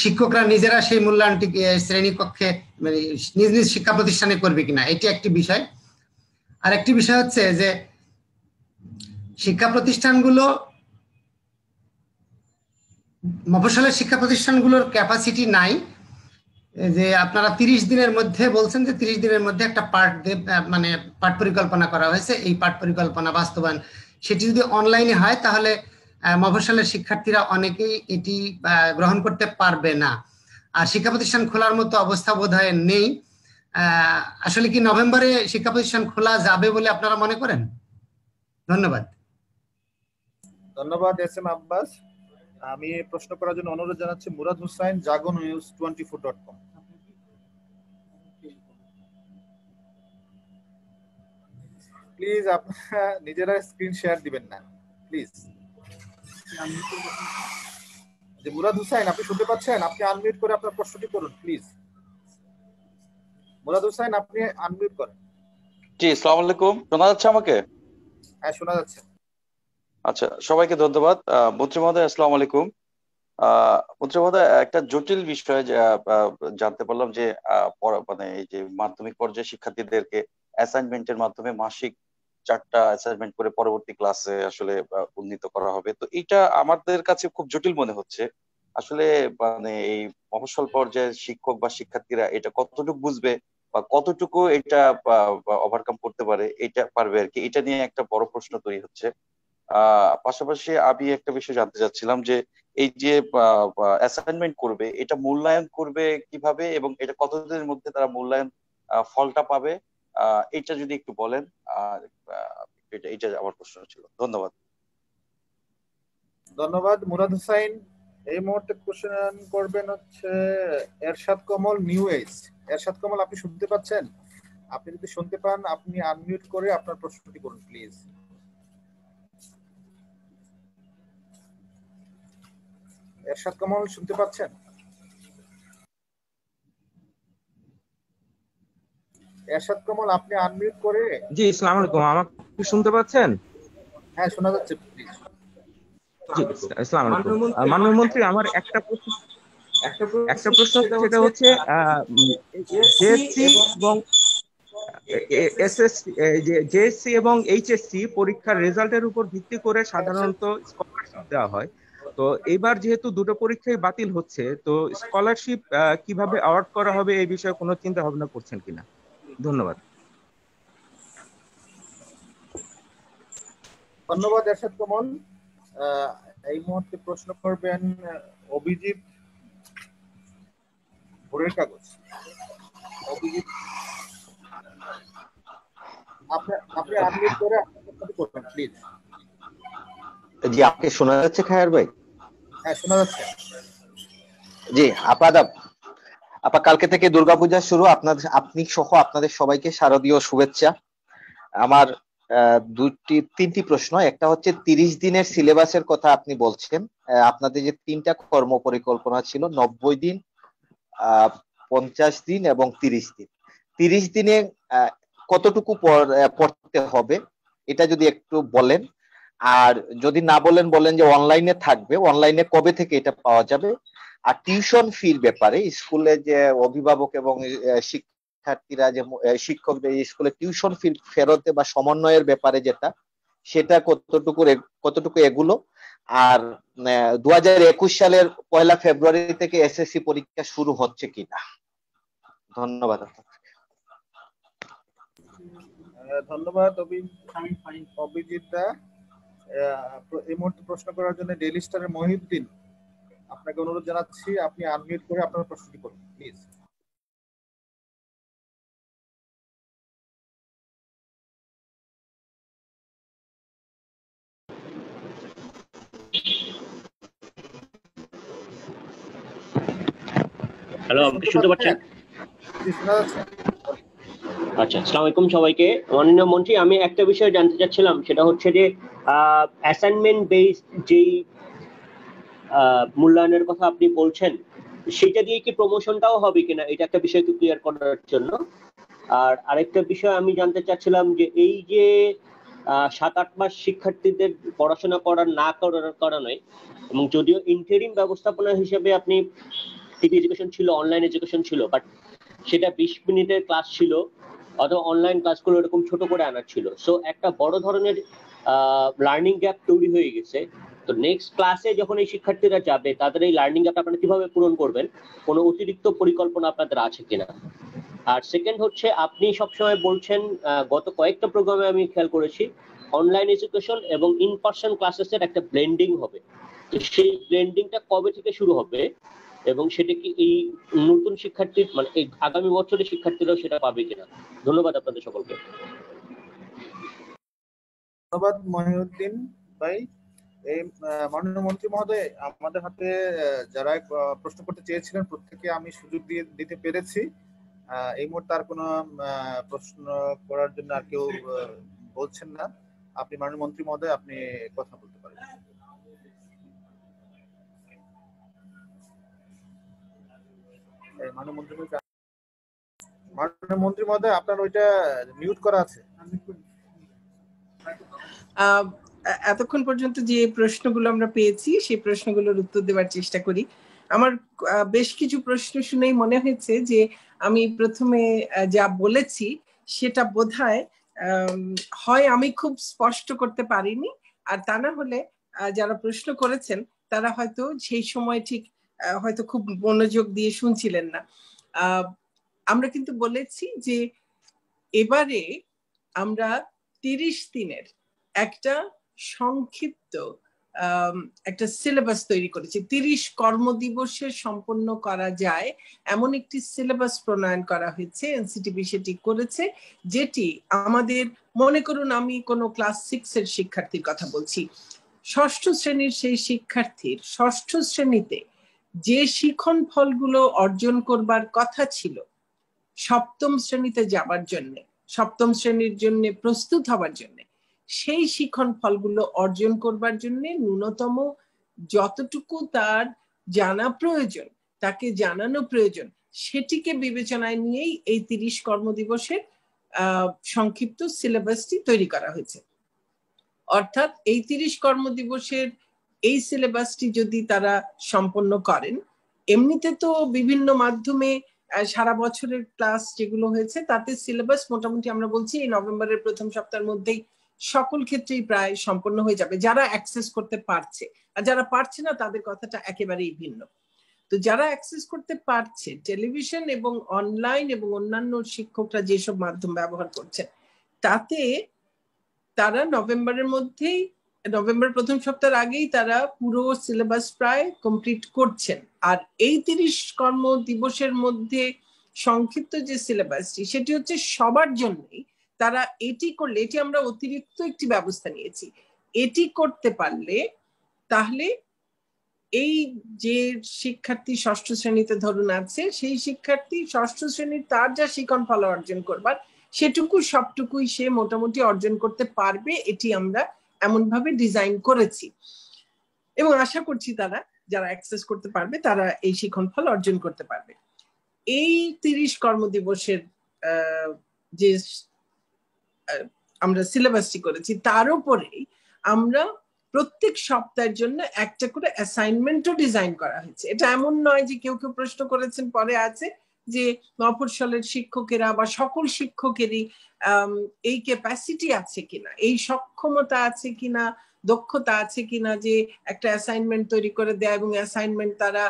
শিক্ষকরা নিজেরা সেই মূল্যায়নটি শ্রেণীকক্ষে মানে নিজ নিজ শিক্ষা প্রতিষ্ঠানে করবে কিনা, এটি একটি বিষয়। আর একটি বিষয় হচ্ছে যে শিক্ষা প্রতিষ্ঠানগুলো, মফস্বলের শিক্ষা প্রতিষ্ঠানগুলোর ক্যাপাসিটি নাই, যে আপনারা 30 দিনের মধ্যে বলছেন যে 30 দিনের মধ্যে একটা মানে পাঠ পরিকল্পনা করা হয়েছে, এই পাঠ পরিকল্পনা বাস্তবায়ন সেটি যদি অনলাইনে হয় তাহলে মফস্বলের শিক্ষার্থীরা অনেকেই এটি গ্রহণ করতে পারবে না। আর শিক্ষা প্রতিষ্ঠান খোলার মতো অবস্থা বোধহয় নেই। আসলে কি নভেম্বরে শিক্ষা প্রতিষ্ঠান খোলা যাবে বলে আপনারা মনে করেন? ধন্যবাদ। ধন্যবাদ এস এম আব্বাস। আমি প্রশ্ন করার জন্য অনুরোধ জানাচ্ছি মুরাদ হুসাইন, জাগো নিউজ 24.com। প্লিজ আপনারা নিজেরা স্ক্রিন শেয়ার দিবেন না প্লিজ। যে মুরাদ হুসাইন, আপনি শুনতে পাচ্ছেন? আপনি আনমিউট করে আপনার প্রশ্নটি করুন প্লিজ। মুরাদ হুসাইন, আপনি আনমিউট করেন। জি, আসসালামু আলাইকুম। শোনা যাচ্ছে আমাকে? হ্যাঁ, শোনা যাচ্ছে। আচ্ছা, সবাইকে ধন্যবাদ। মন্ত্রী মহোদয়, আসসালামু আলাইকুম। মন্ত্রী মহোদয়, একটা জটিল বিষয় জানতে পারলাম যে মানে এই যে মাধ্যমিক পর্যায়ে শিক্ষার্থীদেরকে অ্যাসাইনমেন্টের মাধ্যমে মাসিক 4টা অ্যাসাইনমেন্ট করে পরবর্তী ক্লাসে আসলে উন্নীত করা হবে। তো এটা আমাদের কাছে খুব জটিল মনে হচ্ছে। আসলে মানে এই মফস্বল পর্যায়ে শিক্ষক বা শিক্ষার্থীরা এটা কতটুকু বুঝবে বা কতটুকু এটা ওভারকাম করতে পারবে আর কি, এটা নিয়ে একটা বড় প্রশ্ন তৈরি হচ্ছে। পাশাপাশি আমি একটা বিষয় জানতে চাচ্ছিলাম যে এই যে অ্যাসাইনমেন্ট করবে, এটা মূল্যায়ন করবে কিভাবে এবং এটা কতদিনের মধ্যে তারা মূল্যায়ন ফলটা পাবে, এটা যদি একটু বলেন। এটা আমার প্রশ্ন ছিল। ধন্যবাদ। ধন্যবাদ মুরাদ হুসাইন। এই মুহূর্তে কোশ্চেন করবেন হচ্ছে এরশাদ কমল, নিউ এজ। এরশাদ কমল, আপনি শুনতে পাচ্ছেন? আপনি যদি শুনতে পান আপনি আনমিউট করে আপনার প্রশ্নটি করুন প্লিজ। এরশাদ কমল, শুনতে পাচ্ছেন? এরশাদ কমল, আপনি আনমিউট করে। জি, আসসালামু আলাইকুম। আমাকে শুনতে পাচ্ছেন? হ্যাঁ, শোনা যাচ্ছে প্লিজ। জি, আসসালামু আলাইকুম। মাননীয় মন্ত্রী, আমার একটা প্রশ্ন সেটা হচ্ছে জেএসসি এবং জেএসসি এবং এইচএসসি পরীক্ষার রেজাল্টের উপর ভিত্তি করে সাধারণত স্কলারশিপ দেওয়া হয়। তো এবার যেহেতু দুটো পরীক্ষাই বাতিল হচ্ছে, তো স্কলারশিপ কিভাবে অ্যাওয়ার্ড করা হবে এই বিষয়ে কোনো চিন্তা ভাবনা করছেন কিনা? ধন্যবাদ। ধন্যবাদ এরশাদ কমল। এই মুহূর্তে প্রশ্ন করবেন অভিজিৎ, ভোরের কাগজ। অভিজিৎ, আপনি আনমিউট করে আপনার প্রশ্নটি করবেন প্লিজ। জি, আপনি শোনা যাচ্ছে খায়ের ভাই? হ্যাঁ, শোনা যাচ্ছে। জি, আপা কালকে থেকে দুর্গাপূজা শুরু। আপনি সহ আপনাদের সবাইকে শারদীয় শুভেচ্ছা। আমার তিনটি প্রশ্ন। একটা হচ্ছে 30 দিনের সিলেবাসের কথা আপনি বলছেন। আপনাদের যে 3টা কর্ম পরিকল্পনা ছিল, 90 দিন, 50 দিন এবং 30 দিন। 30 দিনে কতটুকু পড়তে হবে এটা যদি একটু বলেন। আর যদি না বলেন যে অনলাইনে থাকবে, অনলাইনে কবে থেকে এটা পাওয়া যাবে। আর টিউশন ফির ব্যাপারে স্কুলে যে অভিভাবক এবং শিক্ষার্থীরা যে শিক্ষকদের স্কুলে টিউশন ফি ফেরতে বা সমন্বয়ের ব্যাপারে সেটা কতটুকু এগুলো। আর 2021 সালের 1 ফেব্রুয়ারি থেকে এসএসসি পরীক্ষা শুরু হচ্ছে কিনা। ধন্যবাদ। ধন্যবাদ অভিজিৎ দা। এই মুহূর্তে প্রশ্ন করার জন্য ডেইলি স্টারের মহিউদ্দিন, আপনাকে অনুরোধ জানাচ্ছি আপনি আনমিউট করে আপনার প্রশ্নটি করুন প্লিজ। হ্যালো, আমাকে শুনতে পাচ্ছেন? আচ্ছা, আসসালামু আলাইকুম সবাইকে। মাননীয় মন্ত্রী, আমি একটা বিষয় জানতে চাচ্ছিলাম, সেটা হচ্ছে যে অ্যাসাইনমেন্ট বেসড যেই মূল্যায়নের কথা আপনি বলছেন, সেটা দিয়ে কি প্রমোশনটাও হবে কিনা, এটা একটা বিষয় একটু ক্লিয়ার করার জন্য। আর আরেকটা বিষয় আমি জানতে চাচ্ছিলাম যে এই যে 7-8 মাস শিক্ষার্থীদের পড়াশোনা না করার কারণে, এবং যদিও ইন্টারিম ব্যবস্থাপনা হিসেবে আপনি এডুকেশন ছিল, অনলাইন এডুকেশন ছিল, বাট সেটা 20 মিনিটের ক্লাস ছিল, অথবা অনলাইন ক্লাসগুলো এরকম ছোট করে আনা ছিল। সো একটা বড় ধরনের লার্নিং গ্যাপ তৈরি হয়ে গেছে। তো নেক্সট ক্লাসে যখন এই শিক্ষার্থীরা যাবে তাদের এই লার্নিং গ্যাপ আপনারা কিভাবে পূরণ করবেন, কোনো অতিরিক্ত পরিকল্পনা আপনাদের আছে কিনা? আর সেকেন্ড হচ্ছে, আপনি সবসময় বলছেন, গত কয়েকটা প্রোগ্রামে আমি খেয়াল করেছি, অনলাইন এডুকেশন এবং ইন পারসন ক্লাসেসের একটা ব্লেন্ডিং হবে। তো সেই ব্লেন্ডিংটা কবে থেকে শুরু হবে এবং সেটা কি এই নতুন শিক্ষার্থী মানে এই আগামী বছরের শিক্ষার্থীরাও সেটা পাবে কিনা? ধন্যবাদ আপনাদের সকলকে। ধন্যবাদ মহিউদ্দিন ভাই। এই মাননীয় মন্ত্রী মহোদয়, আমাদের হাতে যারা প্রশ্ন করতে চেয়েছিলেন প্রত্যেকে আমি সুযোগ দিতে পেরেছি। এই মুহূর্তে আর কোনো প্রশ্ন করার জন্য আর কেউ বলছেন না। আপনি মাননীয় মন্ত্রী মহোদয়, আপনি কথা বলতে পারেন। মাননীয় মন্ত্রী মহোদয়, আপনার ওইটা মিউট করা আছে। এতক্ষণ পর্যন্ত যে প্রশ্নগুলো আমরা পেয়েছি সেই প্রশ্নগুলোর উত্তর দেওয়ার চেষ্টা করি। আমার বেশ কিছু প্রশ্ন শুনেই মনে হয়েছে যে আমি প্রথমে যা বলেছি সেটা বোধহয় হয় আমি খুব স্পষ্ট করতে পারিনি, আর তা না হলে যারা প্রশ্ন করেছেন তারা হয়তো সেই সময় ঠিক হয়তো খুব মনোযোগ দিয়ে শুনছিলেন না। আমরা কিন্তু বলেছি যে এবারে আমরা 30 দিনের একটা সংক্ষিপ্ত একটা সিলেবাস তৈরি করেছি। 30 কর্মদিবসে সম্পন্ন করা যায় এমন একটি সিলেবাস প্রণয়ন করা হয়েছে। এনসিটিবি সেটি করেছে, যেটি আমাদের, মনে করুন আমি কোনো ক্লাস 6 এর শিক্ষার্থীর কথা বলছি, ষষ্ঠ শ্রেণীর সেই শিক্ষার্থীর ষষ্ঠ শ্রেণীতে যে শিখন ফলগুলো অর্জন করবার কথা ছিল সপ্তম শ্রেণীতে যাবার জন্য, সপ্তম শ্রেণীর জন্য প্রস্তুত হবার জন্য, সেই শিখন ফলগুলো অর্জন করবার জন্য ন্যূনতম যতটুকু তার জানা প্রয়োজন, তাকে জানানো প্রয়োজন, সেটিকে বিবেচনায় নিয়েই এই 30 কর্মদিবসের সংক্ষিপ্ত সিলেবাসটি তৈরি করা হয়েছে। অর্থাৎ এই 30 কর্মদিবসের এই সিলেবাসটি যদি তারা সম্পন্ন করেন, এমনিতে তো বিভিন্ন মাধ্যমে সারা বছরের ক্লাস যেগুলো হয়েছে তাতে সিলেবাস মোটামুটি আমরা বলছি এই নভেম্বরের প্রথম সপ্তাহের মধ্যেই সকল ক্ষেত্রেই প্রায় সম্পন্ন হয়ে যাবে, যারা অ্যাক্সেস করতে পারছে। আর যারা পারছে না তাদের কথাটা একেবারেই ভিন্ন। তো যারা অ্যাক্সেস করতে পারছে, টেলিভিশন এবং অনলাইন এবং অন্যান্য শিক্ষকরা যেসব মাধ্যম ব্যবহার করছেন, তাতে তারা নভেম্বরের মধ্যেই, নভেম্বর প্রথম সপ্তাহের আগেই তারা পুরো সিলেবাস প্রায় কমপ্লিট করছেন। আর এই 30 কর্মদিবসের মধ্যে সংক্ষিপ্ত যে সিলেবাসটি সেটি হচ্ছে সবার জন্যই। তারা এটি করলে, এটি আমরা অতিরিক্ত একটি ব্যবস্থা নিয়েছি, এটি করতে পারলে তাহলে এই যে শিক্ষার্থী ষষ্ঠ শ্রেণীতে ধরুন আছে, সেই শিক্ষার্থী ষষ্ঠ শ্রেণীর তার যা শিখন ফল অর্জন করবার সেটুকু সবটুকুই সে মোটামুটি অর্জন করতে পারবে। এটি আমরা এমন ভাবে ডিজাইন করেছি এবং আশা করছি তারা যারা অ্যাক্সেস করতে পারবে তারা এই শিখন ফল অর্জন করতে পারবে। এই 30 কর্মদিবসের যে আমরা সিলেবাসটি করেছি তার উপরেই আমরা প্রত্যেক সপ্তাহের জন্য একটা করে অ্যাসাইনমেন্টও ডিজাইন করা হয়েছে। এটা এমন নয় যে কেউ কেউ প্রশ্ন করেছেন পরে আছে যে মফস্বলের শিক্ষকেরা বা সকল শিক্ষকেরই এই ক্যাপাসিটি আছে কিনা, এই সক্ষমতা আছে কিনা, দক্ষতা আছে কিনা যে একটা অ্যাসাইনমেন্ট তৈরি করে দেয় এবং অ্যাসাইনমেন্ট তারা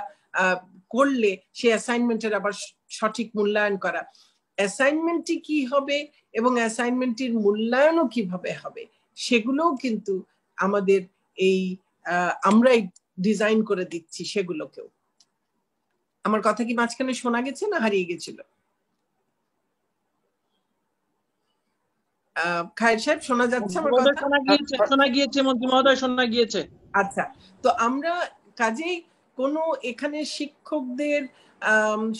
করলে সেই অ্যাসাইনমেন্টের আবার সঠিক মূল্যায়ন করা। অ্যাসাইনমেন্টটি কি হবে এবং অ্যাসাইনমেন্টের মূল্যায়নও কিভাবে হবে সেগুলোও কিন্তু আমাদের এই আমরাই ডিজাইন করে দিচ্ছি সেগুলোকেও। আমার কথা কি মাঝখানে শোনা গেছে না হারিয়ে গেছিল? খায়ের সাহেব শোনা যাচ্ছে আমার কথা? শোনা গিয়েছে মন্ত্রী মহোদয়, শোনা গিয়েছে। আচ্ছা, তো আমরা কাজেই কোনো এখানে শিক্ষকদের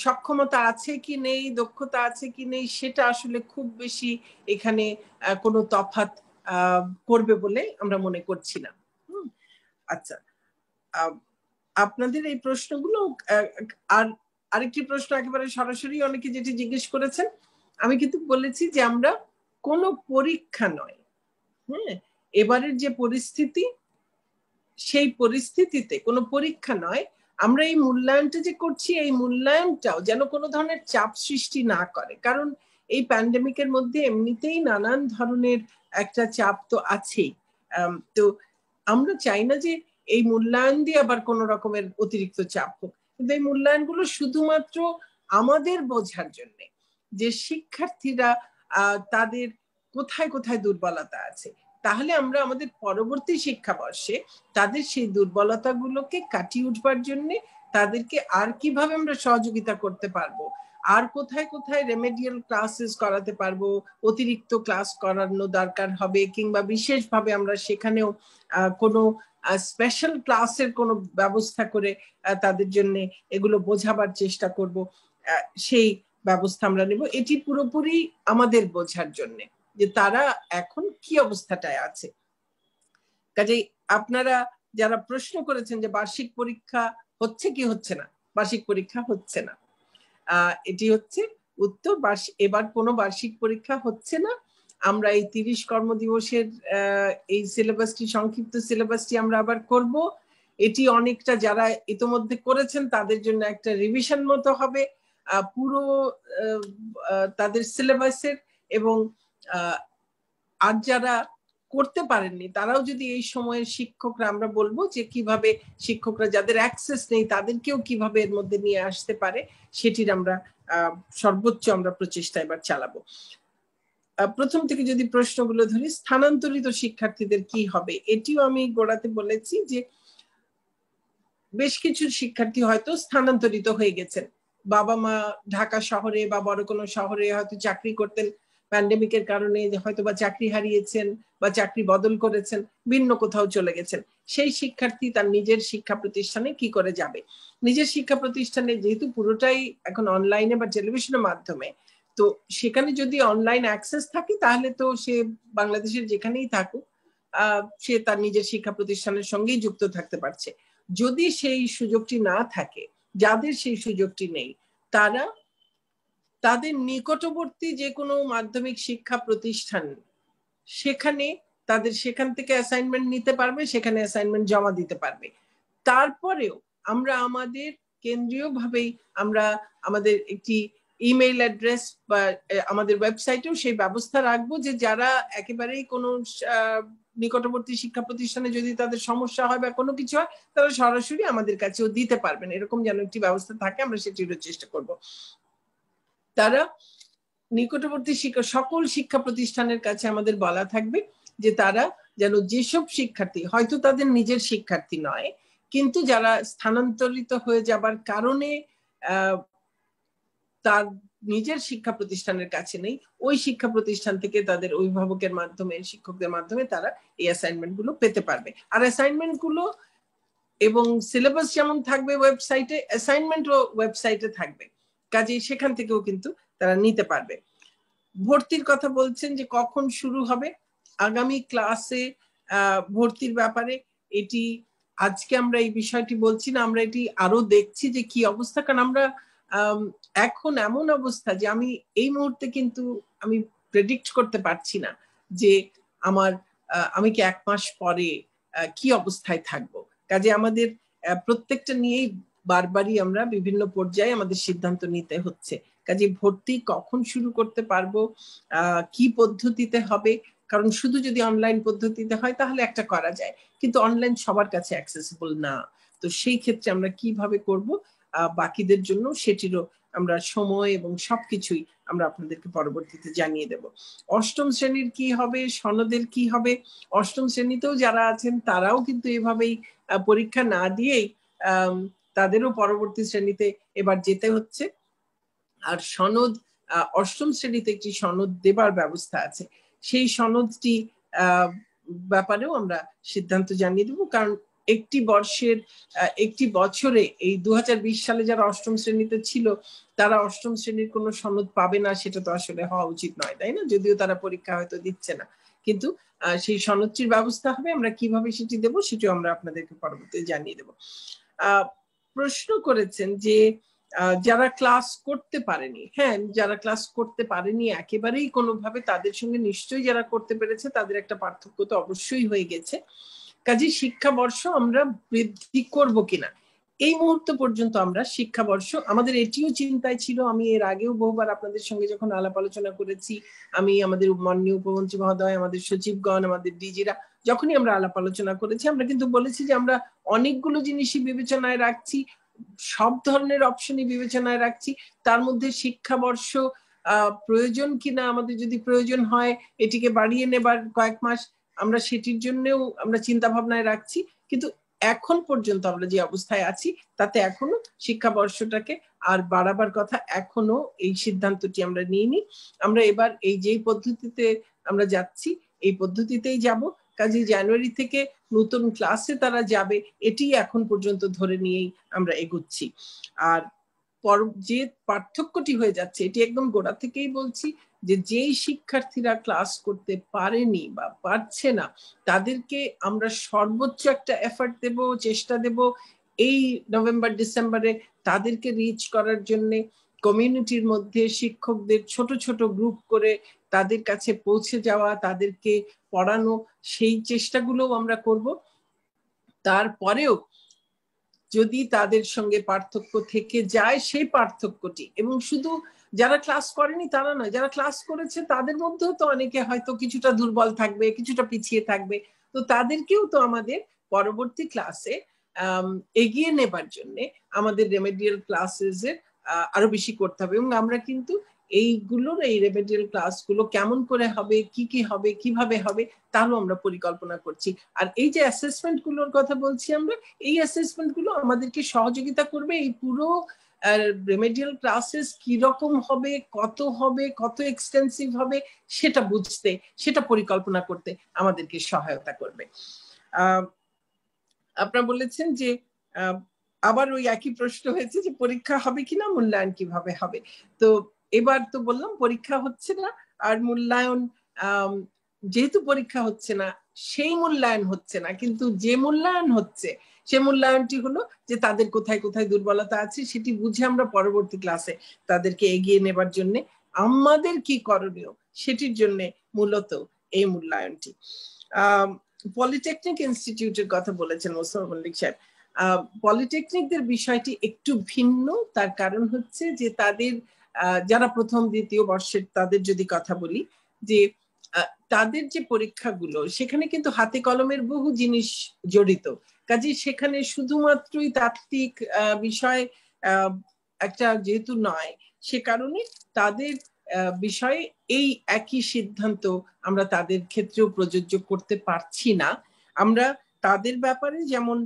সক্ষমতা আছে কি নেই, দক্ষতা আছে কি নেই সেটা আসলে খুব বেশি এখানে কোনো তফাৎ করবে বলে আমরা মনে করছি না। আচ্ছা, আপনাদের এই প্রশ্নগুলো, আর আরেকটি প্রশ্ন একেবারে সরাসরি অনেকে যেটি জিজ্ঞেস করেছেন, আমি কিন্তু বলেছি যে আমরা কোনো পরীক্ষা নয়, এবারের যে পরিস্থিতি সেই পরিস্থিতিতে কোনো পরীক্ষা নয়, আমরা এই মূল্যায়নটা যে করছি এই মূল্যায়নটাও যেন কোনো ধরনের চাপ সৃষ্টি না করে। কারণ এই প্যান্ডেমিকের মধ্যে এমনিতেই নানান ধরনের একটা চাপ তো আছেই। তো আমরা চাই না যে এই মূল্যায়ন দিয়ে আবার কোন রকমের অতিরিক্ত চাপ হোক। কিন্তু এই মূল্যায়নগুলো শুধুমাত্র আমাদের বোঝার জন্য যে শিক্ষার্থীরা তাদের কোথায় কোথায় দুর্বলতা আছে, তাহলে আমরা আমাদের পরবর্তী শিক্ষাবর্ষে তাদের সেই দুর্বলতাগুলোকে কাটিয়ে উঠবার জন্য তাদেরকে আর কিভাবে আমরা সহযোগিতা করতে পারবো, আর কোথায় কোথায় রেমেডিয়াল ক্লাসেস করাতে পারবো, অতিরিক্ত ক্লাস করানো দরকার হবে, কিংবা বিশেষভাবে আমরা সেখানেও কোনো স্পেশাল ক্লাসের কোনো ব্যবস্থা করে তাদের জন্য এগুলো বোঝাবার চেষ্টা করব, সেই ব্যবস্থা আমরা নেব। এটি পুরোপুরি আমাদের বোঝার জন্য যে তারা এখন কি অবস্থাটায় আছে। কাজেই আপনারা যারা প্রশ্ন করেছেন যে বার্ষিক পরীক্ষা হচ্ছে কি হচ্ছে না, বার্ষিক পরীক্ষা হচ্ছে না, এটি হচ্ছে উত্তর। এবার কোনো বার্ষিক পরীক্ষা হচ্ছে না। আমরা এই 30 কর্মদিবসের এই সিলেবাসটি, সংক্ষিপ্ত সিলেবাসটি আমরা আবার করব। এটি অনেকটা যারা ইতোমধ্যে করেছেন তাদের জন্য একটা রিভিশন মতো হবে পুরো তাদের সিলেবাসের, এবং আর যারা করতে পারেননি তারাও যদি এই সময়ের শিক্ষকরা, আমরা বলবো যে কিভাবে শিক্ষকরা যাদের অ্যাক্সেস নেই তাদেরকেও কিভাবে এর মধ্যে নিয়ে আসতে পারে, সেটির আমরা সর্বোচ্চ আমরা প্রচেষ্টা এবার চালাবো। প্রথম থেকে যদি প্রশ্নগুলো ধরি, স্থানান্তরিত শিক্ষার্থীদের কি হবে, এটিও আমি গোড়াতে বলেছি যে বেশ কিছু শিক্ষার্থী হয়তো স্থানান্তরিত হয়ে গেছেন, বাবা মা ঢাকা শহরে বা বড় কোনো শহরে হয়তো চাকরি করতেন, প্যান্ডেমিকের কারণে হয়তো বা চাকরি হারিয়েছেন বা চাকরি বদল করেছেন, ভিন্ন কোথাও চলে গেছেন। সেই শিক্ষার্থী তার নিজের শিক্ষা প্রতিষ্ঠানে কি করে যাবে? নিজের শিক্ষা প্রতিষ্ঠানে যেহেতু পুরোটাই এখন অনলাইনে বা টেলিভিশনের মাধ্যমে, তো সেখানে যদি অনলাইন অ্যাক্সেস থাকে তাহলে তো সে বাংলাদেশের যেখানেই থাকুক সে তার নিজের শিক্ষা প্রতিষ্ঠানের সঙ্গেই যুক্ত থাকতে পারছে। যদি সেই সুযোগটি না থাকে, যাদের সেই সুযোগটি নেই, তারা তাদের নিকটবর্তী যে কোনো মাধ্যমিক শিক্ষা প্রতিষ্ঠান সেখানে সেখান থেকে অ্যাসাইনমেন্ট নিতে পারবে, সেখানে অ্যাসাইনমেন্ট জমা দিতে পারবে। তারপরেও আমরা আমাদের কেন্দ্রীয়ভাবেই আমরা আমাদের একটি ইমেইল অ্যাড্রেস বা আমাদের ওয়েবসাইটেও সেই ব্যবস্থা রাখবো যে যারা একেবারেই কোনো নিকটবর্তী শিক্ষা প্রতিষ্ঠানে যদি তাদের সমস্যা হয় বা কোনো কিছু হয়, তারা সরাসরি আমাদের কাছেও দিতে পারবেন, এরকম যেন একটি ব্যবস্থা থাকে আমরা সেটিরও চেষ্টা করব। তারা নিকটবর্তী সকল শিক্ষা প্রতিষ্ঠানের কাছে আমাদের বলা থাকবে যে তারা যেন যেসব শিক্ষার্থী হয়তো তাদের নিজের শিক্ষার্থী নয়, কিন্তু যারা স্থানান্তরিত হয়ে যাবার কারণে তার নিজের শিক্ষা প্রতিষ্ঠানের কাছে নেই, ওই শিক্ষা প্রতিষ্ঠান থেকে তাদের অভিভাবকের মাধ্যমে, শিক্ষকদের মাধ্যমে তারা এই অ্যাসাইনমেন্ট গুলো পেতে পারবে। আর অ্যাসাইনমেন্ট গুলো এবং সিলেবাস যেমন থাকবে ওয়েবসাইটে, অ্যাসাইনমেন্টও ওয়েবসাইটে থাকবে, কাজেই সেখান থেকেও কিন্তু তারা নিতে পারবে। ভর্তির কথা বলছেন যে কখন শুরু হবে, আগামী ক্লাসে ভর্তির ব্যাপারে এটি আজকে আমরা এই বিষয়টি বলছি না, আমরা এটি আরো দেখছি যে কি অবস্থা। কারণ আমরা এখন এমন অবস্থা যে এই মুহূর্তে কিন্তু আমি প্রেডিক্ট করতে পারছি না যে আমি কি 1 মাস পরে কি অবস্থায় থাকবো। কাজে আমাদের প্রত্যেকটা নিয়েই বারবারই আমরা বিভিন্ন পর্যায়ে আমাদের সিদ্ধান্ত নিতে হচ্ছে। কাজে ভর্তি কখন শুরু করতে পারবো, কি পদ্ধতিতে হবে, কারণ শুধু যদি অনলাইন পদ্ধতিতে হয় তাহলে একটা করা যায়, কিন্তু অনলাইন সবার কাছে অ্যাক্সেসিবল না। তো সেই ক্ষেত্রে আমরা কিভাবে করব বাকিদের জন্য সেটিরও আমরা সময় এবং সবকিছুই আমরা আপনাদেরকে পরবর্তীতে জানিয়ে দেব। অষ্টম শ্রেণীর কি হবে, সনদের কি হবে, অষ্টম শ্রেণীতেও যারা আছেন তারাও কিন্তু এভাবেই পরীক্ষা না দিয়েই তাদেরও পরবর্তী শ্রেণীতে এবার যেতে হচ্ছে। আর সনদ, অষ্টম শ্রেণীতে একটি সনদ দেবার ব্যবস্থা আছে, সেই সনদটি ব্যাপারেও আমরা সিদ্ধান্ত জানিয়ে দেব। কারণ একটি বছরে এই 2020 সালে যারা অষ্টম শ্রেণীতে ছিল তারা অষ্টম শ্রেণীর কোনো সনদ পাবে না, সেটা তো আসলে হওয়া উচিত নয়, তাই না? যদিও তারা পরীক্ষা হয়তো দিচ্ছে না, কিন্তু সেই সনদটির ব্যবস্থা হবে। আমরা কিভাবে সেটি দেব সেটিও আমরা আপনাদেরকে পরবর্তীতে জানিয়ে দেব। প্রশ্ন করেছেন যে যারা ক্লাস করতে পারেনি, হ্যাঁ, যারা ক্লাস করতে পারেনি একেবারেই কোনোভাবে, তাদের সঙ্গে নিশ্চয়ই যারা করতে পেরেছে তাদের একটা পার্থক্য তো অবশ্যই হয়ে গেছে। কাজে শিক্ষাবর্ষ আমরা বৃদ্ধি করব কিনা এই মুহূর্ত পর্যন্ত আমরা শিক্ষাবর্ষ, আমাদের এটিও চিন্তায় ছিল, আমি এর আগেও বহুবার আপনাদের সঙ্গে যখন আলাপ আলোচনা করেছি, আমি আমাদের মাননীয় উপমন্ত্রী মহোদয়, আমাদের সচিবগণ, আমাদের ডিজিরা, যখনই আমরা আলাপ আলোচনা করেছি, আমরা কিন্তু বলেছি যে আমরা অনেকগুলো জিনিসই বিবেচনায় রাখছি, সব ধরনের অপশনই বিবেচনায় রাখছি। তার মধ্যে শিক্ষাবর্ষ প্রয়োজন কিনা, আমাদের যদি প্রয়োজন হয় এটিকে বাড়িয়ে নেবার কয়েক মাস, আমরা সেটির জন্যও আমরা চিন্তা ভাবনায় রাখছি। কিন্তু এখন পর্যন্ত আমরা যে অবস্থায় আছি তাতে এখনো শিক্ষাবর্ষটাকে আর বাড়াবার কথা এখনো এই সিদ্ধান্তটি আমরা নিইনি। আমরা এবার এই যেই পদ্ধতিতে আমরা যাচ্ছি এই পদ্ধতিতেই যাব। কাজে জানুয়ারি থেকে নতুন ক্লাসে তারা যাবে এটি এখন পর্যন্ত ধরে নিয়েই আমরা এগোচ্ছি। আর যে পার্থক্যটি হয়ে যাচ্ছে এটি একদম গোড়া থেকেই বলছি, যে যেই শিক্ষার্থীরা ক্লাস করতে পারেনি বা পারছে না তাদেরকে আমরা সর্বোচ্চ একটা এফর্ট দেব, চেষ্টা দেব এই নভেম্বর ডিসেম্বরে তাদেরকে রিচ করার জন্য। কমিউনিটির মধ্যে শিক্ষকদের ছোট ছোট গ্রুপ করে তাদের কাছে পৌঁছে যাওয়া, তাদেরকে পড়ানো, সেই চেষ্টাগুলোও আমরা করব। তারপরেও যদি তাদের সঙ্গে পার্থক্য থেকে যায় সেই পার্থক্যটি, এবং শুধু যারা ক্লাস করেনি তারা নয়, যারা ক্লাস করেছে তাদের মধ্যেও তো অনেকে হয়তো কিছুটা দুর্বল থাকবে, কিছুটা পিছিয়ে থাকবে, তো তাদেরকেও তো আমাদের পরবর্তী ক্লাসে এগিয়ে নেবার জন্য আমাদের রেমেডিয়াল ক্লাসেসের আরো বেশি করতে হবে। এবং আমরা কিন্তু এইগুলোর, এই রেমেডিয়াল ক্লাসগুলো কেমন করে হবে, কি কি হবে, কিভাবে হবে তারও আমরা পরিকল্পনা করছি। আর এই যে অ্যাসেসমেন্ট গুলোর কথা বলছি আমরা, এই অ্যাসেসমেন্ট গুলো আমাদেরকে সহযোগিতা করবে এই পুরো রেমেডিয়াল ক্লাসেস কিরকম হবে, কত এক্সটেন্সিভ হবে সেটা বুঝতে, সেটা পরিকল্পনা করতে আমাদেরকে সহায়তা করবে। আপনারা বলেছেন যে আবার ওই একই প্রশ্ন হয়েছে যে পরীক্ষা হবে কিনা, মূল্যায়ন কিভাবে হবে। তো এবার তো বললাম পরীক্ষা হচ্ছে না, আর মূল্যায়ন যেহেতু পরীক্ষা হচ্ছে না সেই মূল্যায়ন হচ্ছে না, কিন্তু যে মূল্যায়ন হচ্ছে সে মূল্যায়নটি হলো যে তাদের কোথায় কোথায় দুর্বলতা আছে সেটি বুঝে আমরা পরবর্তী ক্লাসে তাদেরকে এগিয়ে নেবার জন্য আমাদের কি করণীয় সেটির জন্য মূলত এই মূল্যায়নটি। পলিটেকনিক ইনস্টিটিউটের কথা বলেছেন মোস্তফা মল্লিক সাহেব। পলিটেকনিকদের বিষয়টি একটু ভিন্ন, তার কারণ হচ্ছে যে তাদের যারা প্রথম দ্বিতীয় বর্ষের তাদের যদি কথা বলি, যে তাদের যে পরীক্ষাগুলো সেখানে কিন্তু হাতে কলমের বহু জিনিস জড়িত, কাজে সেখানে শুধুমাত্রই তাত্ত্বিক বিষয় একটা যেহেতু নয়, সে কারণে তাদের বিষয়ে এই একই সিদ্ধান্ত আমরা তাদের ক্ষেত্রেও প্রযোজ্য করতে পারছি না। আমরা তাদের ব্যাপারে যেমন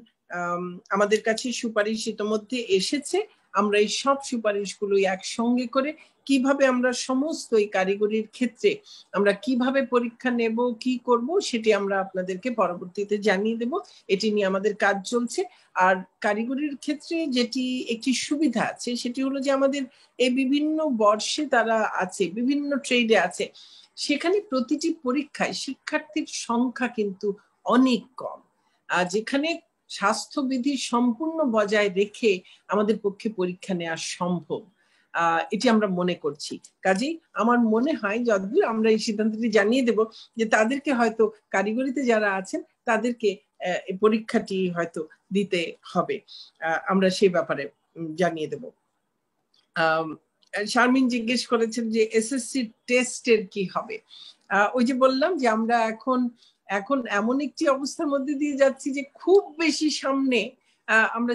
আমাদের কাছে সুপারিশ ইতোমধ্যে এসেছে, আমরা এই সব সুপারিশগুলো একসঙ্গে করে কিভাবে আমরা সমস্ত এই কারিগরির ক্ষেত্রে আমরা কিভাবে পরীক্ষা নেব, কি করব সেটি আমরা আপনাদেরকে পরবর্তীতে জানিয়ে দেব। এটি নিয়ে আমাদের কাজ চলছে। আর কারিগরির ক্ষেত্রে যেটি একটি সুবিধা আছে সেটি হলো যে আমাদের এই বিভিন্ন বর্ষে তারা আছে, বিভিন্ন ট্রেডে আছে, সেখানে প্রতিটি পরীক্ষায় শিক্ষার্থীর সংখ্যা কিন্তু অনেক কম, আর যেখানে স্বাস্থ্যবিধি সম্পূর্ণ বজায় রেখে আমাদের পক্ষে পরীক্ষা নেওয়া সম্ভব, এটি আমরা মনে করছি। কাজেই আমার মনে হয় যতদূর আমরা এই সিদ্ধান্তটি জানিয়ে দেব যে তাদেরকে হয়তো কারিগরিতে যারা আছেন তাদেরকে পরীক্ষাটি হয়তো দিতে হবে, আমরা সেই ব্যাপারে জানিয়ে দেব। শারমিন জিজ্ঞেস করেছেন যে এসএসসি টেস্টের কি হবে। ওই যে বললাম যে আমরা এখন এমন একটি অবস্থার মধ্যে দিয়ে যাচ্ছি যে খুব বেশি সামনে আমরা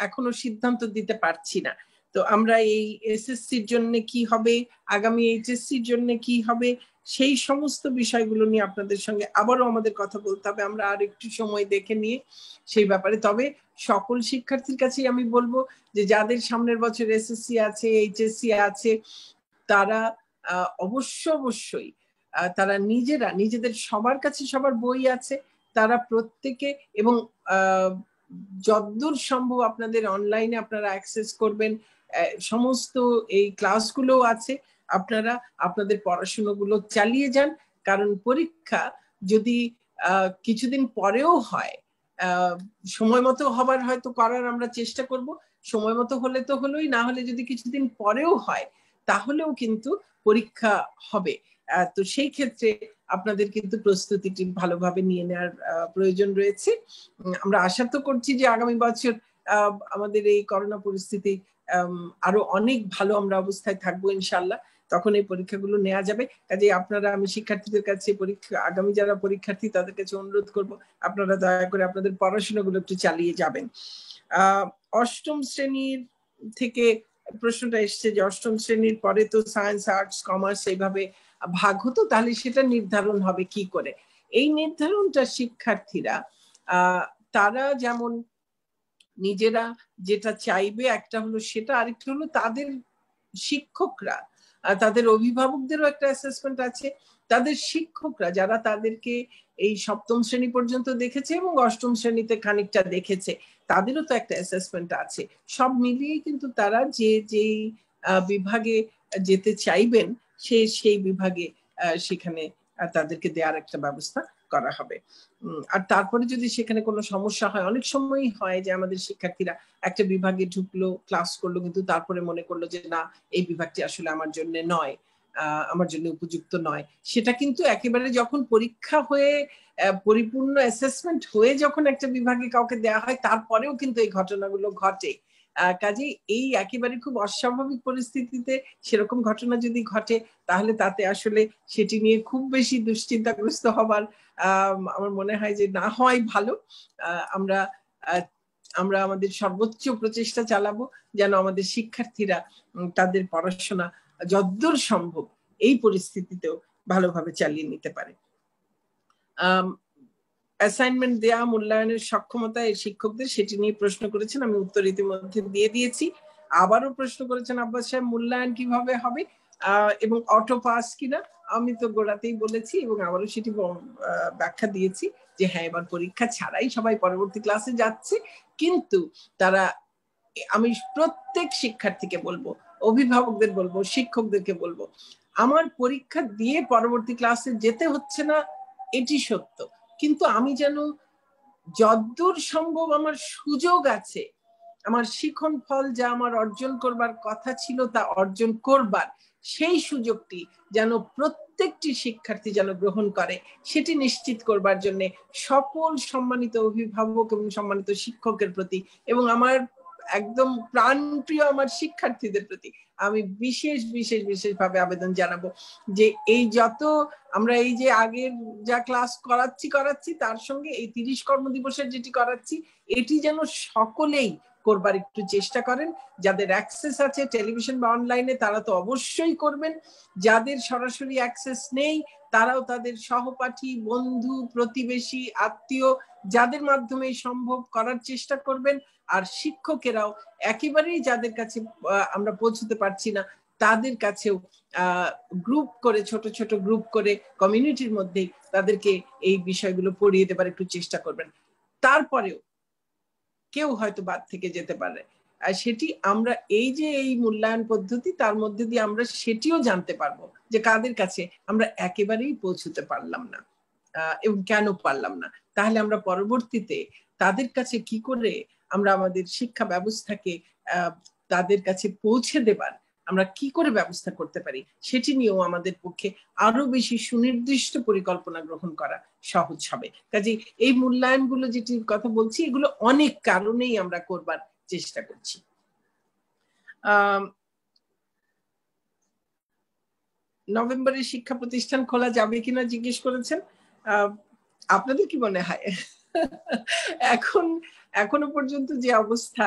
এখনো সিদ্ধান্ত দিতে পারছি না। তো আমরা এই এসএসসির জন্য কি হবে, আগামী এইচএসসির জন্য কি হবে, সেই সমস্ত বিষয়গুলো নিয়ে আপনাদের সঙ্গে আবারও আমাদের কথা বলতে হবে, আমরা আর একটু সময় দেখে নিয়ে সেই ব্যাপারে। তবে সকল শিক্ষার্থীর কাছেই আমি বলবো যে যাদের সামনের বছর এসএসসি আছে, এইচএসসি আছে, তারা অবশ্যই তারা নিজেদের সবার কাছে সবার বই আছে, তারা প্রত্যেকে, এবং যতদূর সম্ভব আপনাদের অনলাইনে আপনারা অ্যাক্সেস করবেন, সমস্ত এই ক্লাসগুলো আছে, আপনারা আপনাদের পড়াশোনাগুলো চালিয়ে যান। কারণ পরীক্ষা যদি কিছুদিন পরেও হয়, সময় মতো হবার হয়তো করার আমরা চেষ্টা করব, সময় মতো হলে তো হলোই, না হলে যদি কিছুদিন পরেও হয় তাহলেও কিন্তু পরীক্ষা হবে। তো সেই ক্ষেত্রে আপনাদের কিন্তু প্রস্তুতিটি ভালোভাবে নিয়ে নেওয়ার প্রয়োজন রয়েছে। আমরা আশা তো করছি যে আগামী বছর আমাদের এই করোনা পরিস্থিতি আরো অনেক ভালো আমরা অবস্থায় থাকবো ইনশাল্লাহ, তখন এই পরীক্ষাগুলো নেওয়া যাবে। কাজে আপনারা, আমি শিক্ষার্থীদের কাছে আগামী যারা পরীক্ষার্থী তাদের কাছে অনুরোধ করব, আপনারা দয়া করে আপনাদের পড়াশোনাগুলো একটু চালিয়ে যাবেন। অষ্টম শ্রেণীর থেকে প্রশ্নটা এসছে যে অষ্টম শ্রেণীর পরে তো সায়েন্স, আর্টস, কমার্স এইভাবে ভাগ হতো, তাহলে সেটা নির্ধারণ হবে কি করে? এই নির্ধারণটা শিক্ষার্থীরা তারা যেমন নিজেরা যেটা চাইবে একটা হলো সেটা, আরেকটা হলো তাদের শিক্ষকরা, তাদের অভিভাবকদেরও একটা অ্যাসেসমেন্ট আছে, তাদের শিক্ষকরা যারা তাদেরকে এই সপ্তম শ্রেণী পর্যন্ত দেখেছে এবং অষ্টম শ্রেণীতে খানিকটা দেখেছে, তাদেরও তো একটা অ্যাসেসমেন্ট আছে। সব মিলিয়ে কিন্তু তারা যেই বিভাগে যেতে চাইবেন সেই বিভাগে সেখানে তাদেরকে দেওয়ার একটা ব্যবস্থা করা হবে। আর তারপরে যদি সেখানে কোনো সমস্যা হয়, অনেক সময়ই হয় যে আমাদের শিক্ষার্থীরা একটা বিভাগে ঢুকলো, ক্লাস করলো, কিন্তু তারপরে মনে করলো যে না, এই বিভাগটি আসলে আমার জন্য নয়, আমার জন্য উপযুক্ত নয়। সেটা কিন্তু একেবারে যখন পরীক্ষা হয়ে পরিপূর্ণ অ্যাসেসমেন্ট হয়ে যখন একটা বিভাগে কাউকে দেওয়া হয়, তারপরেও কিন্তু এই ঘটনাগুলো ঘটে। কাজেই এই একেবারে খুব অস্বাভাবিক পরিস্থিতিতে সেরকম ঘটনা যদি ঘটে, তাহলে তাতে আসলে সেটি নিয়ে খুব বেশি দুশ্চিন্তাগ্রস্ত হবার আমার মনে হয় যে না হয় ভালো। আমরা আমাদের সর্বোচ্চ প্রচেষ্টা চালাবো যেন আমাদের শিক্ষার্থীরা তাদের পড়াশোনা যদ্দূর সম্ভব এই পরিস্থিতিতেও ভালোভাবে চালিয়ে নিতে পারে। অ্যাসাইনমেন্ট দেয়া, মূল্যায়নের সক্ষমতা এই শিক্ষকদের, সেটি নিয়ে প্রশ্ন করেছেন, আমি উত্তর ইতিমধ্যে দিয়ে দিয়েছি। আবারও প্রশ্ন করেছেন আব্বাস সাহেব, মূল্যায়ন কিভাবে হবে এবং অটো পাস কিনা। আমি তো গোড়াতেই বলেছি এবং আবারও সেটি ব্যাখ্যা দিয়েছি যে হ্যাঁ, এবার পরীক্ষা ছাড়াই সবাই পরবর্তী ক্লাসে যাচ্ছে, কিন্তু তারা, আমি প্রত্যেক শিক্ষার্থীকে বলবো, অভিভাবকদের বলবো, শিক্ষকদেরকে বলবো, আমার পরীক্ষা দিয়ে পরবর্তী ক্লাসে যেতে হচ্ছে না এটি সত্য, কিন্তু আমি যেন যদ্দূর সম্ভব আমার সুযোগ আছে, আমার শিখন ফল যা আমার অর্জন করবার কথা ছিল তা অর্জন করবার সেই সুযোগটি যেন প্রত্যেকটি শিক্ষার্থী যেন গ্রহণ করে, সেটি নিশ্চিত করবার জন্য সকল সম্মানিত অভিভাবক এবং সম্মানিত শিক্ষকের প্রতি এবং আমার একদম প্রাণপ্রিয় আমার শিক্ষার্থীদের প্রতি আমি বিশেষভাবে আবেদন জানাবো যে এই যত আমরা এই যে আগের যা ক্লাস করাচ্ছি তার সঙ্গে এই 30 কর্মদিবসের যেটি করাচ্ছি, এটি যেন সকলেই করবার একটু চেষ্টা করেন। যাদের অ্যাক্সেস আছে টেলিভিশন বা অনলাইনে তারা তো অবশ্যই করবেন, যাদের সরাসরি অ্যাক্সেস নেই তারাও তাদের সহপাঠী, বন্ধু, প্রতিবেশী, আত্মীয় যাদের মাধ্যমে সম্ভব করার চেষ্টা করবেন। আর শিক্ষকেরাও একেবারেই যাদের কাছে আমরা পৌঁছতে পারছি না তাদের কাছেও গ্রুপ করে, ছোট ছোট গ্রুপ করে কমিউনিটির মধ্যেই তাদেরকে এই বিষয়গুলো পড়িয়ে দেবার একটু চেষ্টা করবেন। তারপরেও কেউ হয়তো বাদ থেকে যেতে পারে, আর সেটি আমরা এই যে এই মূল্যায়ন পদ্ধতি তার মধ্যে দিয়ে আমরা সেটিও জানতে পারবো যে কাদের কাছে আমরা একেবারেই পৌঁছতে পারলাম না এবং কেন পারলাম না। তাহলে আমরা পরবর্তীতে তাদের কাছে কি করে আমরা আমাদের শিক্ষা ব্যবস্থাকে তাদের কাছে পৌঁছে দেবার আমরা কি করে ব্যবস্থা করতে পারি সেটি নিয়েও আমাদের পক্ষে আরো বেশি সুনির্দিষ্ট পরিকল্পনা গ্রহণ করা সহজ হবে। কাজে এই মূল্যায়নগুলো যেটির কথা বলছি এগুলো অনেক কারণেই আমরা করবার চেষ্টা করছি। নভেম্বরে শিক্ষা প্রতিষ্ঠান খোলা যাবে কিনা জিজ্ঞেস করেছেন, আপনাদের কি মনে হয়? এখনো পর্যন্ত যে অবস্থা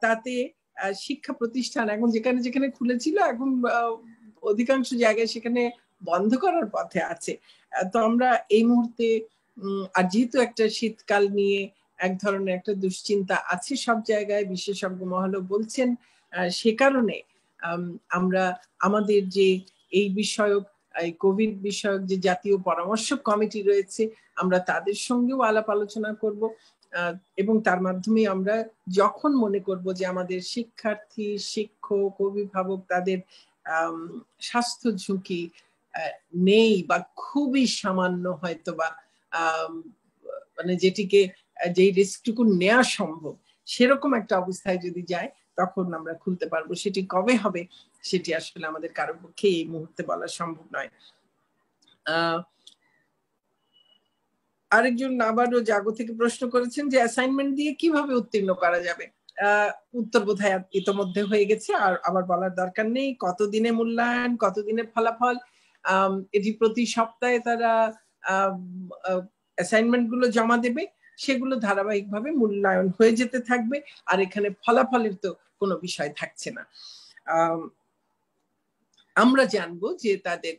তাতে শিক্ষা প্রতিষ্ঠান এখন যেখানে যেখানে খুলেছিল এখন অধিকাংশ জায়গায় সেখানে বন্ধ করার পথে আছে। তো আমরা এই মুহূর্তে আর যেহেতু একটা শীতকাল নিয়ে এক ধরনের একটা দুশ্চিন্তা আছে সব জায়গায়, বিশেষজ্ঞ মহলও বলছেন, সে কারণে আমরা আমাদের যে এই বিষয়ক এই কোভিড বিষয়ক যে জাতীয় পরামর্শক কমিটি রয়েছে আমরা তাদের সঙ্গেও আলাপ আলোচনা করব এবং তার মাধ্যমে আমরা যখন মনে করব যে আমাদের শিক্ষার্থী, শিক্ষক, অভিভাবক তাদের স্বাস্থ্য ঝুঁকি নেই বা খুবই সামান্য হয়তো বা মানে যেটিকে যেই রিস্কটুকু নেওয়া সম্ভব সেরকম একটা অবস্থায় যদি যায় তখন আমরা খুলতে পারবো। সেটি কবে হবে সেটি আসলে আমাদের কারো পক্ষে এই মুহূর্তে বলা সম্ভব নয়। আরেকজন আবারও জাগো থেকে প্রশ্ন করেছেন যে অ্যাসাইনমেন্ট দিয়ে কিভাবে উত্তীর্ণ করা যাবে। উত্তর বোধহয় ইতোমধ্যে হয়ে গেছে, আর আবার বলার দরকার নেই। কতদিনে মূল্যায়ন, কতদিনে ফলাফল, এটি প্রতি সপ্তাহে তারা অ্যাসাইনমেন্ট গুলো জমা দেবে, সেগুলো ধারাবাহিকভাবে মূল্যায়ন হয়ে যেতে থাকবে, আর এখানে ফলাফলের তো কোনো বিষয় থাকছে না। আমরা জানবো যে তাদের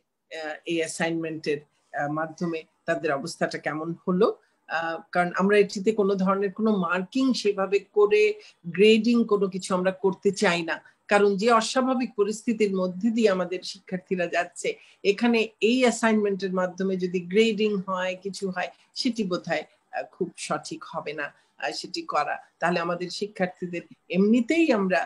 এই অ্যাসাইনমেন্টের মাধ্যমে তাদের অবস্থাটা কেমন হলো, কারণ আমরা এটিতে কোনো ধরনের কোনো মার্কিং সেভাবে করে গ্রেডিং কোনো কিছু আমরা করতে চাই না, কারণ যে অস্বাভাবিক পরিস্থিতির মধ্যে দিয়ে আমাদের শিক্ষার্থীরা যাচ্ছে, এখানে এই অ্যাসাইনমেন্টের মাধ্যমে যদি গ্রেডিং হয়, কিছু হয়, সেটি বোধহয় খুব সঠিক হবে না সেটি করা। তাহলে আমাদের শিক্ষার্থীদের এমনিতেই আমরা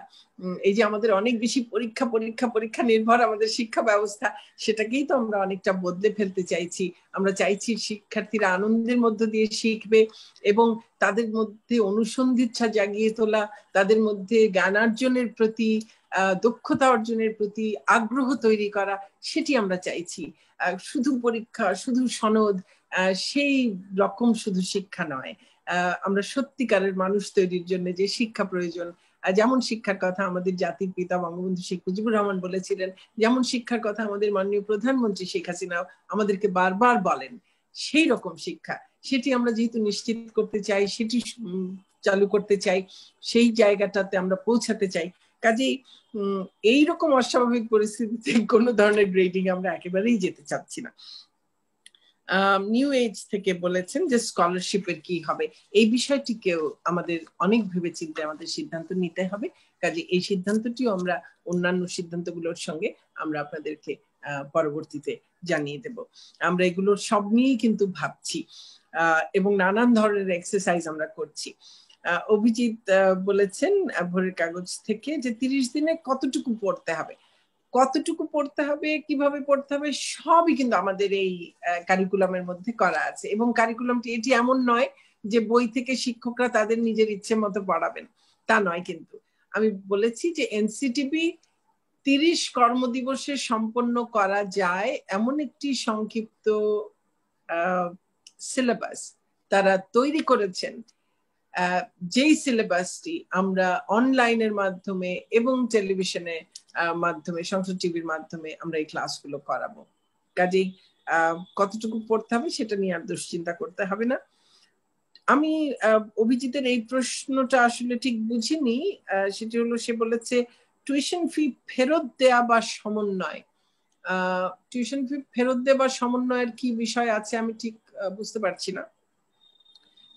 এই যে আমাদের অনেক বেশি পরীক্ষা পরীক্ষা পরীক্ষা নির্ভর আমাদের শিক্ষা ব্যবস্থা, সেটাকেই তো আমরা অনেকটা বদলে ফেলতে চাইছি। আমরা চাইছি শিক্ষার্থীরা আনন্দের মধ্য দিয়ে শিখবে এবং তাদের মধ্যে অনুসন্ধিৎসা জাগিয়ে তোলা, তাদের মধ্যে জ্ঞানার্জনের প্রতি, দক্ষতা অর্জনের প্রতি আগ্রহ তৈরি করা, সেটি আমরা চাইছি। শুধু পরীক্ষা, শুধু সনদ, সেই রকম শুধু শিক্ষা নয়। আমরা সত্যিকারের মানুষ তৈরির জন্য যে শিক্ষা প্রয়োজন, যেমন শিক্ষার কথা আমাদের জাতির পিতা বঙ্গবন্ধু শেখ মুজিবুর রহমান বলেছিলেন, যেমন শিক্ষার কথা আমাদের মাননীয় প্রধানমন্ত্রী শেখ হাসিনাও আমাদেরকে বারবার বলেন, সেই রকম শিক্ষা, সেটি আমরা যেহেতু নিশ্চিত করতে চাই, সেটি চালু করতে চাই, সেই জায়গাটাতে আমরা পৌঁছাতে চাই। কাজেই এইরকম অস্বাভাবিক পরিস্থিতিতে কোনো ধরনের গ্রেডিং আমরা একেবারেই যেতে চাচ্ছি না। নিউ এজ থেকে বলেছেন যে স্কলারশিপের কি হবে, এই বিষয়টিকেও আমাদের অনেক ভেবেচিন্তে আমাদের সিদ্ধান্ত নিতে হবে। কাজে এই সিদ্ধান্তটিও আমরা অন্যান্য সিদ্ধান্তগুলোর সঙ্গে আমরা আপনাদেরকে পরবর্তীতে জানিয়ে দেব। আমরা এগুলোর সব নিয়েই কিন্তু ভাবছি এবং নানান ধরনের এক্সারসাইজ আমরা করছি। অভিজিৎ বলেছেন ভোরের কাগজ থেকে যে 30 দিনে কতটুকু পড়তে হবে, কতটুকু পড়তে হবে, কিভাবে পড়তে হবে, সবই কিন্তু আমাদের এই কারিকুলামের মধ্যে করা আছে। এবং কারিকুলামটি এটি এমন নয় যে বই থেকে শিক্ষকরা তাদের নিজের ইচ্ছে মতো পড়াবেন, তা নয়। কিন্তু আমি বলেছি যে এনসিটিবি 30 কর্মদিবসে সম্পন্ন করা যায় এমন একটি সংক্ষিপ্ত সিলেবাস তারা তৈরি করেছেন, যেই সিলেবাসটি আমরা অনলাইনের মাধ্যমে এবং টেলিভিশনে মাধ্যমে, সংসদ টিভির মাধ্যমে আমরা এই ক্লাসগুলো করাবো। কাজেই কতটুকু পড়তে হবে সেটা নিয়ে আর দুশ্চিন্তা করতে হবে না। আমি অভিজিতের এই প্রশ্নটা আসলে ঠিক বুঝিনি, সেটি হলো সে বলেছে টিউশন ফি ফেরত দেয়া বা সমন্বয়। টিউশন ফি ফেরত দেয়া বা সমন্বয়ের কি বিষয় আছে আমি ঠিক বুঝতে পারছি না।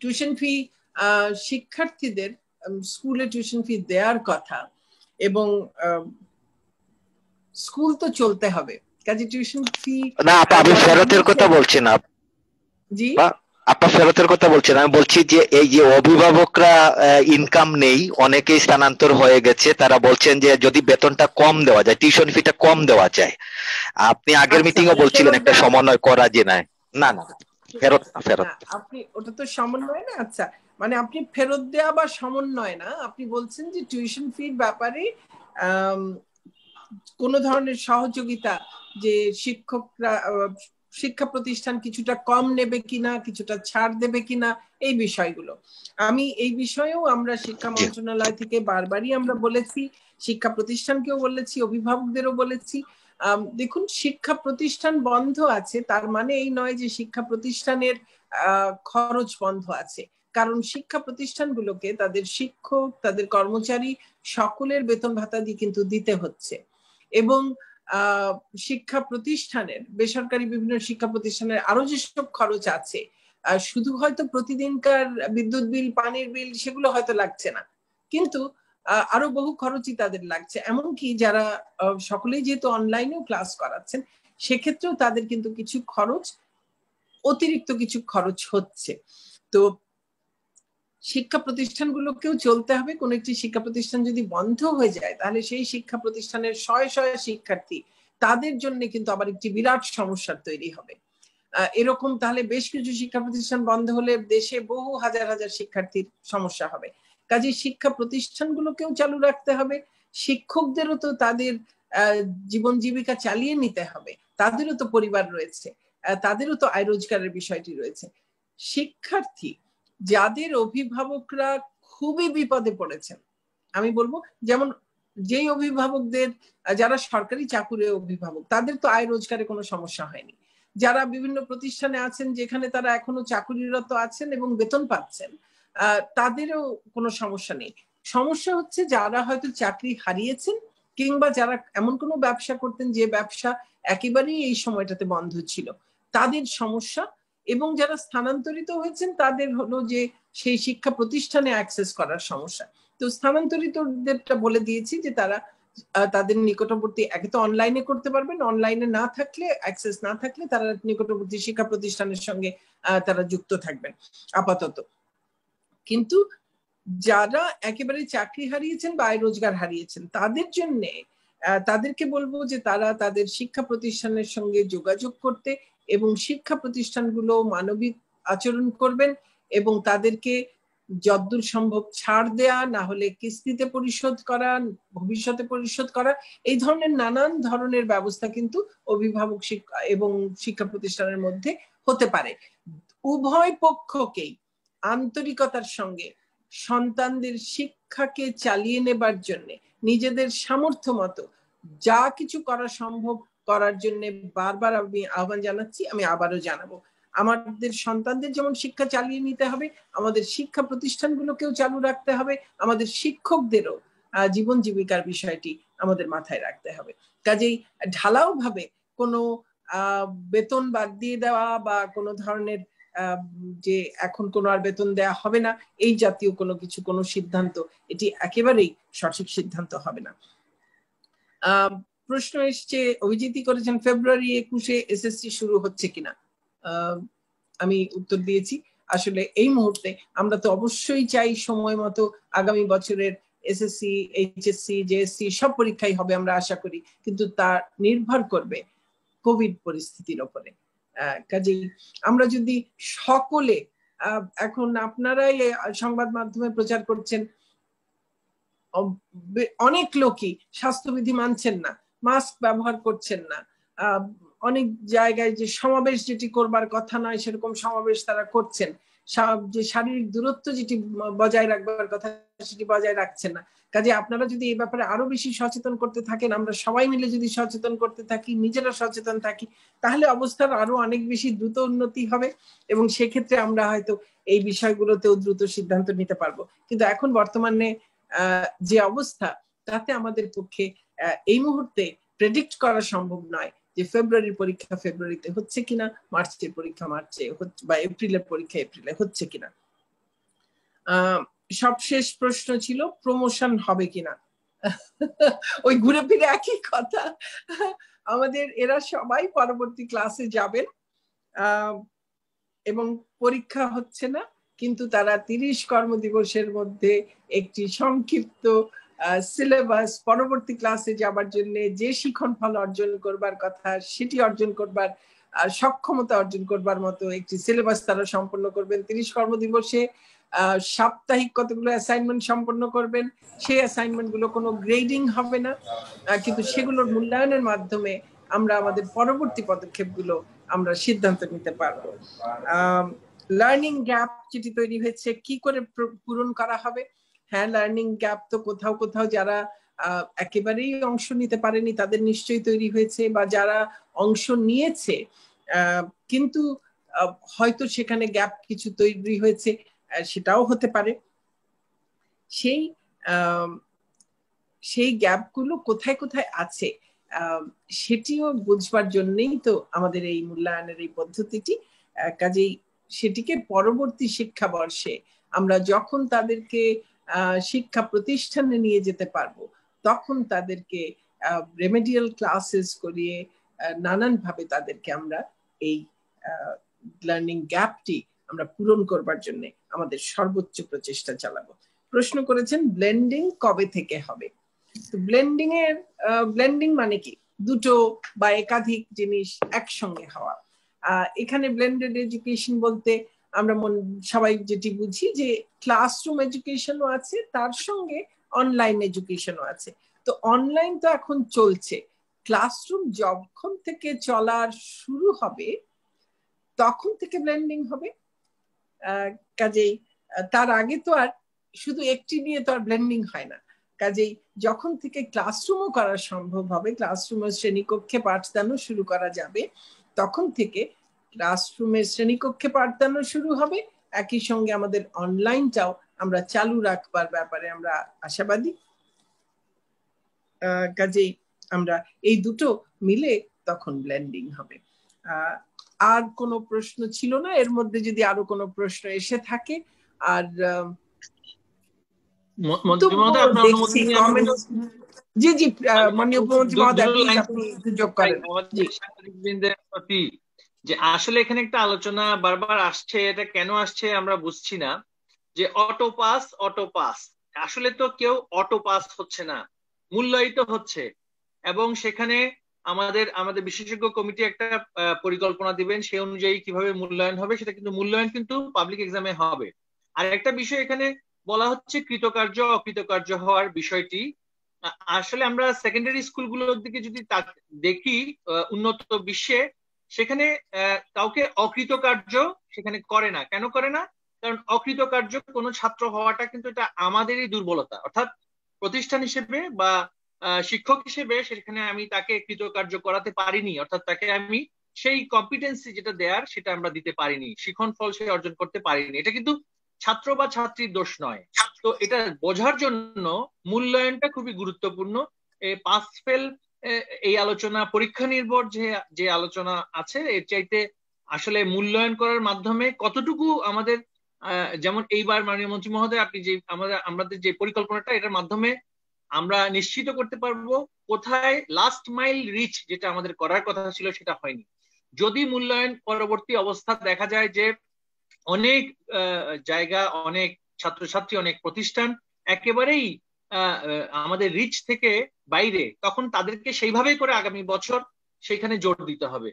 টিউশন ফি শিক্ষার্থীদের স্কুলে টিউশন ফি দেওয়ার কথা এবং স্কুল তো চলতে হবে, কাজে টিউশন ফি না আমি ফেরতের কথা বলছি না। জি আপা ফেরতের কথা বলছি না, আমি বলছি যে এই যে অভিভাবকরা ইনকাম নেই, অনেকেই স্থানান্তর হয়ে গেছে, তারা বলছেন যে যদি বেতনটা কম দেওয়া যায়, টিউশন ফিটা কম দেওয়া যায়। আপনি আগের মিটিং এ বলছিলেন একটা সমন্বয় করা যে নাই। না না ফেরত না, ফেরত আপনি ওটা তো সমন্বয় না। আচ্ছা, মানে আপনি ফেরত দেওয়া বা সমন্বয় না, আপনি বলছেন যে টিউশন ফির ব্যাপারে কোন ধরনের সহযোগিতা, যে শিক্ষকরা, শিক্ষা প্রতিষ্ঠান কিছুটা কম নেবে কিনা, কিছুটা ছাড় দেবে কিনা, এই বিষয়গুলো। আমি এই বিষয়েও আমরা শিক্ষা মন্ত্রণালয় থেকে বারবারই আমরা বলেছি, শিক্ষা প্রতিষ্ঠানকেও বলেছি, অভিভাবকদেরও বলেছি। দেখুন, শিক্ষা প্রতিষ্ঠান বন্ধ আছে তার মানে এই নয় যে শিক্ষা প্রতিষ্ঠানের খরচ বন্ধ আছে, কারণ শিক্ষা প্রতিষ্ঠানগুলোকে তাদের শিক্ষক, তাদের কর্মচারী সকলের বেতন ভাতা দিয়ে কিন্তু দিতে হচ্ছে। এবং শিক্ষা প্রতিষ্ঠানের, বেসরকারি বিভিন্ন শিক্ষা প্রতিষ্ঠানের আরো যেসব খরচ আছে, শুধু হয়তো প্রতিদিনকার বিদ্যুৎ বিল, পানির বিল, সেগুলো হয়তো লাগছে না, কিন্তু আরো বহু খরচই তাদের লাগছে। এমনকি যারা সকলেই যেহেতু অনলাইনেও ক্লাস করাচ্ছেন, সেক্ষেত্রেও তাদের কিন্তু কিছু খরচ, অতিরিক্ত কিছু খরচ হচ্ছে। তো শিক্ষা প্রতিষ্ঠানগুলোকেও চলতে হবে। কোন একটি শিক্ষা প্রতিষ্ঠান যদি বন্ধ হয়ে যায়, তাহলে সেই শিক্ষা প্রতিষ্ঠানের শয়ে শয়ে শিক্ষার্থী, তাদের জন্য কিন্তু আবার একটি বিরাট সমস্যার তৈরি হবে। এরকম তাহলে বেশ কিছু শিক্ষা প্রতিষ্ঠান বন্ধ হলে দেশে বহু হাজার হাজার শিক্ষার্থীর সমস্যা হবে। কাজে শিক্ষা প্রতিষ্ঠানগুলোকেও চালু রাখতে হবে, শিক্ষকদেরও তো তাদের জীবন জীবিকা চালিয়ে নিতে হবে, তাদেরও তো পরিবার রয়েছে, তাদেরও তো আয় রোজগারের বিষয়টি রয়েছে। শিক্ষার্থী যাদের অভিভাবকরা খুবই বিপদে পড়েছেন, আমি বলবো যেমন যেই অভিভাবকদের যারা সরকারি চাকুরে অভিভাবক, তাদের তো আয় রোজগারে কোনো সমস্যা হয়নি। যারা বিভিন্ন প্রতিষ্ঠানে আছেন যেখানে তারা এখনো চাকুরিরত আছেন এবং বেতন পাচ্ছেন, তাদেরও কোনো সমস্যা নেই। সমস্যা হচ্ছে যারা হয়তো চাকরি হারিয়েছেন কিংবা যারা এমন কোনো ব্যবসা করতেন যে ব্যবসা একেবারেই এই সময়টাতে বন্ধ ছিল, তাদের সমস্যা। এবং যারা স্থানান্তরিত হয়েছেন তাদের হলো যে সেই শিক্ষা প্রতিষ্ঠানে অ্যাক্সেস করার সমস্যা। তো স্থানান্তরিতদেরটা বলে দিয়েছি যে তারা তাদের নিকটবর্তী, একে তো অনলাইনে করতে পারবেন, অনলাইনে না থাকলে, অ্যাক্সেস না থাকলে তারা নিকটবর্তী শিক্ষা প্রতিষ্ঠানের সঙ্গে তারা যুক্ত থাকবেন আপাতত। কিন্তু যারা একেবারে চাকরি হারিয়েছেন বা আয় রোজগার হারিয়েছেন, তাদের জন্যে তাদেরকে বলবো যে তারা তাদের শিক্ষা প্রতিষ্ঠানের সঙ্গে যোগাযোগ করতে এবং শিক্ষা প্রতিষ্ঠানগুলো মানবিক আচরণ করবেন এবং তাদেরকে যতদূর সম্ভব ছাড় দেয়া, না হলে কিস্তিতে পরিশোধ করা, ভবিষ্যতে পরিশোধ করা, এই ধরনের নানান ধরনের ব্যবস্থা কিন্তু অভিভাবক শিক্ষা এবং শিক্ষা প্রতিষ্ঠানের মধ্যে হতে পারে। উভয় পক্ষকেই আন্তরিকতার সঙ্গে সন্তানদের শিক্ষাকে চালিয়ে নেবার জন্য নিজেদের সামর্থ্য মতো যা কিছু করা সম্ভব করার জন্য বারবার আমি আহ্বান জানাচ্ছি, আমি আবারও জানাবো। আমাদের সন্তানদের যেমন শিক্ষা চালিয়ে নিতে হবে, আমাদের শিক্ষা প্রতিষ্ঠানগুলোকেও চালু রাখতে হবে, আমাদের শিক্ষকদেরও জীবন জীবিকার বিষয়টি আমাদের মাথায় রাখতে হবে। কাজেই ঢালাও ভাবে কোনো বেতন বাদ দিয়ে দেওয়া বা কোনো ধরনের যে এখন কোনো আর বেতন দেয়া হবে না, এই জাতীয় কোনো কিছু, কোনো সিদ্ধান্ত, এটি একেবারেই সঠিক সিদ্ধান্ত হবে না। প্রশ্ন এসছে, অভিজিৎই করেছেন ফেব্রুয়ারি 21 এসএসসি শুরু হচ্ছে কিনা। আমি উত্তর দিয়েছি, আসলে এই মুহূর্তে আমরা তো অবশ্যই চাই সময় মতো আগামী বছরের এসএসসি, এইচএসসি, জেএসসি সব পরীক্ষাই হবে আমরা আশা করি, কিন্তু তা নির্ভর করবে কোভিড পরিস্থিতির উপরে। কাজেই আমরা যদি সকলে, এখন আপনারাই সংবাদ মাধ্যমে প্রচার করছেন, অনেক লোকই স্বাস্থ্যবিধি মানছেন না, মাস্ক ব্যবহার করছেন না, অনেক জায়গায় যে সমাবেশ যেটি করবার কথা নয় সেরকম সমাবেশ তারা করছেন, যে শারীরিক দূরত্ব যেটি বজায় রাখবার কথা সেটি বজায় রাখছেন না। কাজে আপনারা যদি এই ব্যাপারে আরো বেশি সচেতন করতে থাকেন, আমরা সবাই মিলে যদি সচেতন করতে থাকি, নিজেরা সচেতন থাকি, তাহলে অবস্থার আরো অনেক বেশি দ্রুত উন্নতি হবে এবং সেক্ষেত্রে আমরা হয়তো এই বিষয়গুলোতেও দ্রুত সিদ্ধান্ত নিতে পারবো। কিন্তু এখন বর্তমানে যে অবস্থা, তাতে আমাদের পক্ষে এই মুহূর্তে প্রেডিক্ট করা সম্ভব নয় যে ফেব্রুয়ারির পরীক্ষা ফেব্রুয়ারিতে হচ্ছে কিনা, মার্চের পরীক্ষা মার্চে বা এপ্রিলের পরীক্ষা এপ্রিলে হচ্ছে কিনা। সবশেষ প্রশ্ন ছিল প্রমোশন হবে কিনা। ওই ঘুরে ফিরে একই কথা, আমাদের এরা সবাই পরবর্তী ক্লাসে যাবেন এবং পরীক্ষা হচ্ছে না, কিন্তু তারা 30 কর্মদিবসের মধ্যে একটি সংক্ষিপ্ত সিলেবাস পরবর্তী ক্লাসে যাবার জন্য যে শিখন ফল অর্জন করবার কথা সেটি অর্জন করবার সক্ষমতা অর্জন করবার মতো একটি সিলেবাস তারা সম্পন্ন করবেন। 30 কর্মদিবসে সাপ্তাহিক কতগুলো অ্যাসাইনমেন্ট সম্পন্ন করবেন। সেই অ্যাসাইনমেন্ট গুলো কোনো গ্রেডিং হবে না, কিন্তু সেগুলোর মূল্যায়নের মাধ্যমে আমরা আমাদের পরবর্তী পদক্ষেপগুলো আমরা সিদ্ধান্ত নিতে পারবো। লার্নিং গ্যাপ যেটি তৈরি হয়েছে কি করে পূরণ করা হবে? হ্যাঁ, লার্নিং গ্যাপ তো কোথাও কোথাও যারা একেবারেই অংশ নিতে পারেনি তাদের নিশ্চয়ই তৈরি হয়েছে, বা যারা অংশ নিয়েছে কিন্তু হয়তো সেখানে গ্যাপ কিছু তৈরি হয়েছে, সেটাও হতে পারে। সেই গ্যাপগুলো কোথায় কোথায় আছে সেটিও বুঝবার জন্যই তো আমাদের এই মূল্যায়নের এই পদ্ধতিটি। কাজেই সেটিকে পরবর্তী শিক্ষাবর্ষে আমরা যখন তাদেরকে শিক্ষা প্রতিষ্ঠানে নিয়ে যেতে পারবো, তখন তাদেরকে রেমেডিয়াল ক্লাসেস করিয়ে নানানভাবে তাদেরকে আমরা এই লার্নিং গ্যাপটি আমরা পূরণ করবার জন্য আমাদের সর্বোচ্চ প্রচেষ্টা চালাবো। প্রশ্ন করেছেন ব্লেন্ডিং কবে থেকে হবে। তো ব্লেন্ডিং মানে কি? দুটো বা একাধিক জিনিস একসঙ্গে হওয়া। এখানে ব্লেন্ডেড এডুকেশন বলতে আমরা সবাই যেটি বুঝি যে ক্লাসরুম এডুকেশনও আছে, তার সঙ্গে অনলাইন এডুকেশনও আছে। তো অনলাইন তো এখন চলছে, ক্লাসরুম যখন থেকে চলার শুরু হবে তখন থেকে ব্লেন্ডিং হবে। কাজেই তার আগে তো আর শুধু একটি নিয়ে তো আর ব্লেন্ডিং হয় না। কাজেই যখন থেকে ক্লাসরুমও করা সম্ভব হবে, ক্লাসরুমের শ্রেণীকক্ষে পাঠদানও শুরু করা যাবে, তখন থেকে ক্লাসরুমের শ্রেণীকক্ষে পাঠদানও শুরু হবে, একই সঙ্গে আমাদের অনলাইনটাও আমরা চালু রাখবার ব্যাপারে আমরা আশাবাদী। কাজেই আমরা এই দুটো মিলে তখন ব্লেন্ডিং হবে। আর কোনো প্রশ্ন ছিল না, এর মধ্যে যদি আরো কোনো প্রশ্ন এসে থাকে। আর জি জি মাননীয় উপমন্ত্রী মহোদয় আপনি যোগ করেন। সাংবাদিকবৃন্দের প্রতি যে আসলে এখানে একটা আলোচনা বারবার আসছে, এটা কেন আসছে আমরা বুঝছি না, যে অটো পাস আসলে তো কেউ অটো পাস হচ্ছে না, মূল্যায়িত হচ্ছে। এবং সেখানে আমাদের বিশেষজ্ঞ কমিটি একটা পরিকল্পনা দিবেন, সেই অনুযায়ী কিভাবে মূল্যায়ন হবে সেটা, কিন্তু মূল্যায়ন কিন্তু পাবলিক এক্সামে হবে। আর একটা বিষয় এখানে বলা হচ্ছে কৃতকার্য অকৃতকার্য হওয়ার বিষয়টি। আসলে আমরা সেকেন্ডারি স্কুলগুলোর দিকে যদি দেখি উন্নত বিশ্বে, সেখানে কাউকে অকৃতকার্য সেখানে করে না। কেন করে না? কারণ অকৃতকার্য কোনো ছাত্র হওয়াটা কিন্তু এটা আমাদেরই দুর্বলতা। অর্থাৎ প্রতিষ্ঠান হিসেবে বা শিক্ষক হিসেবে সেখানে আমি তাকে কৃতকার্য করাতে পারিনি, অর্থাৎ তাকে আমি সেই কম্পিটেন্সি যেটা দেয়ার সেটা আমরা দিতে পারিনি, শিখন ফল সে অর্জন করতে পারিনি। এটা কিন্তু ছাত্র বা ছাত্রীর দোষ নয়। তো এটা বোঝার জন্য মূল্যায়নটা খুবই গুরুত্বপূর্ণ। পাস ফেল এই আলোচনা, পরীক্ষা নির্ভর যে আলোচনা আছে, এর চাইতে আসলে মূল্যায়ন করার মাধ্যমে কতটুকু আমাদের, যেমন এইবার মাননীয় মন্ত্রী মহোদয় আপনি যে আমাদের যে পরিকল্পনাটা, এটার মাধ্যমে আমরা নিশ্চিত করতে পারবো কোথায় লাস্ট মাইল রিচ যেটা আমাদের করার কথা ছিল সেটা হয়নি। যদি মূল্যায়ন পরবর্তী অবস্থা দেখা যায় যে অনেক জায়গা, অনেক ছাত্রছাত্রী, অনেক প্রতিষ্ঠান একেবারেই আমাদের রিচ থেকে বাইরে, তখন তাদেরকে সেইভাবে করে আগামী বছর সেখানে জোর দিতে হবে।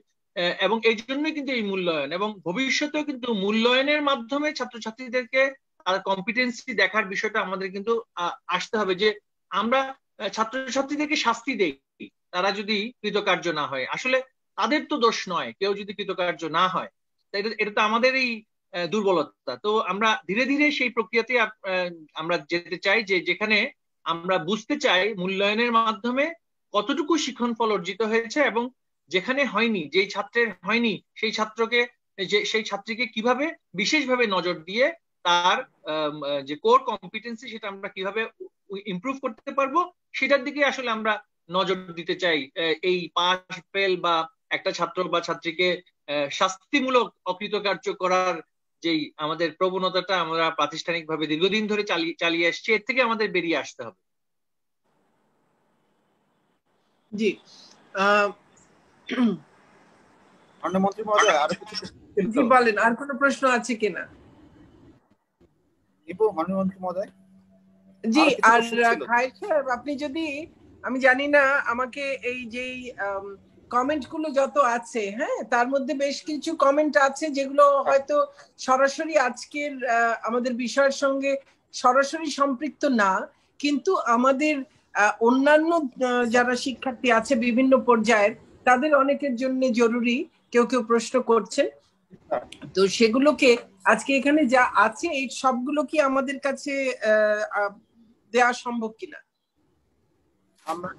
এবং এই জন্যই কিন্তু এই মূল্যায়ন, এবং ভবিষ্যতেও কিন্তু মূল্যায়নের মাধ্যমে ছাত্রছাত্রীদেরকে তার কম্পিটেন্সি দেখার বিষয়টা আমাদের কিন্তু আসতে হবে, যে আমরা ছাত্রছাত্রীদেরকে শাস্তি দেই তারা যদি কৃতকার্য না হয়। আসলে তাদের তো দোষ নয় কেউ যদি কৃতকার্য না হয়, এটা তো আমাদেরই দুর্বলতা। তো আমরা ধীরে ধীরে সেই প্রক্রিয়াতে আমরা যেতে চাই, যে যেখানে আমরা বুঝতে চাই মূল্যায়নের মাধ্যমে কতটুকু শিক্ষণ ফল অর্জিত হয়েছে, এবং যেখানে হয়নি, যেই ছাত্রের হয়নি সেই ছাত্রীকে কিভাবে বিশেষভাবে নজর দিয়ে তার যে কোর কম্পিটেন্সি সেটা আমরা কিভাবে ইমপ্রুভ করতে পারবো সেটার দিকে আসলে আমরা নজর দিতে চাই। এই পাস ফেল বা একটা ছাত্র বা ছাত্রীকে শাস্তিমূলক অকৃতকার্য করার যেই আমাদের প্রবণতাটা আমরা প্রাতিষ্ঠানিকভাবে দীর্ঘদিন ধরে চালিয়ে আসছি, এর থেকে আমাদের বেরিয়ে আসতে হবে। জি মন্ত্রী মহোদয় আরো কিছু বলেন, আর কোনো প্রশ্ন আছে কিনা? মাননীয় মন্ত্রী মহোদয় জি, আর খায়ের সাহেব আপনি যদি, আমি জানি না, আমাকে এই যেই কমেন্ট গুলো যত আছে, হ্যাঁ, তার মধ্যে বেশ কিছু কমেন্ট আছে যেগুলো হয়তো সরাসরি আজকের আমাদের বিষয়ের সঙ্গে সরাসরি সম্পৃক্ত না, কিন্তু আমাদের অন্যান্য যারা শিক্ষার্থী আছে বিভিন্ন পর্যায়ের, তাদের অনেকের জন্য জরুরি, কেউ কেউ প্রশ্ন করছেন। তো সেগুলোকে আজকে এখানে যা আছে এই সবগুলো কি আমাদের কাছে দেওয়া সম্ভব কিনা? আমরা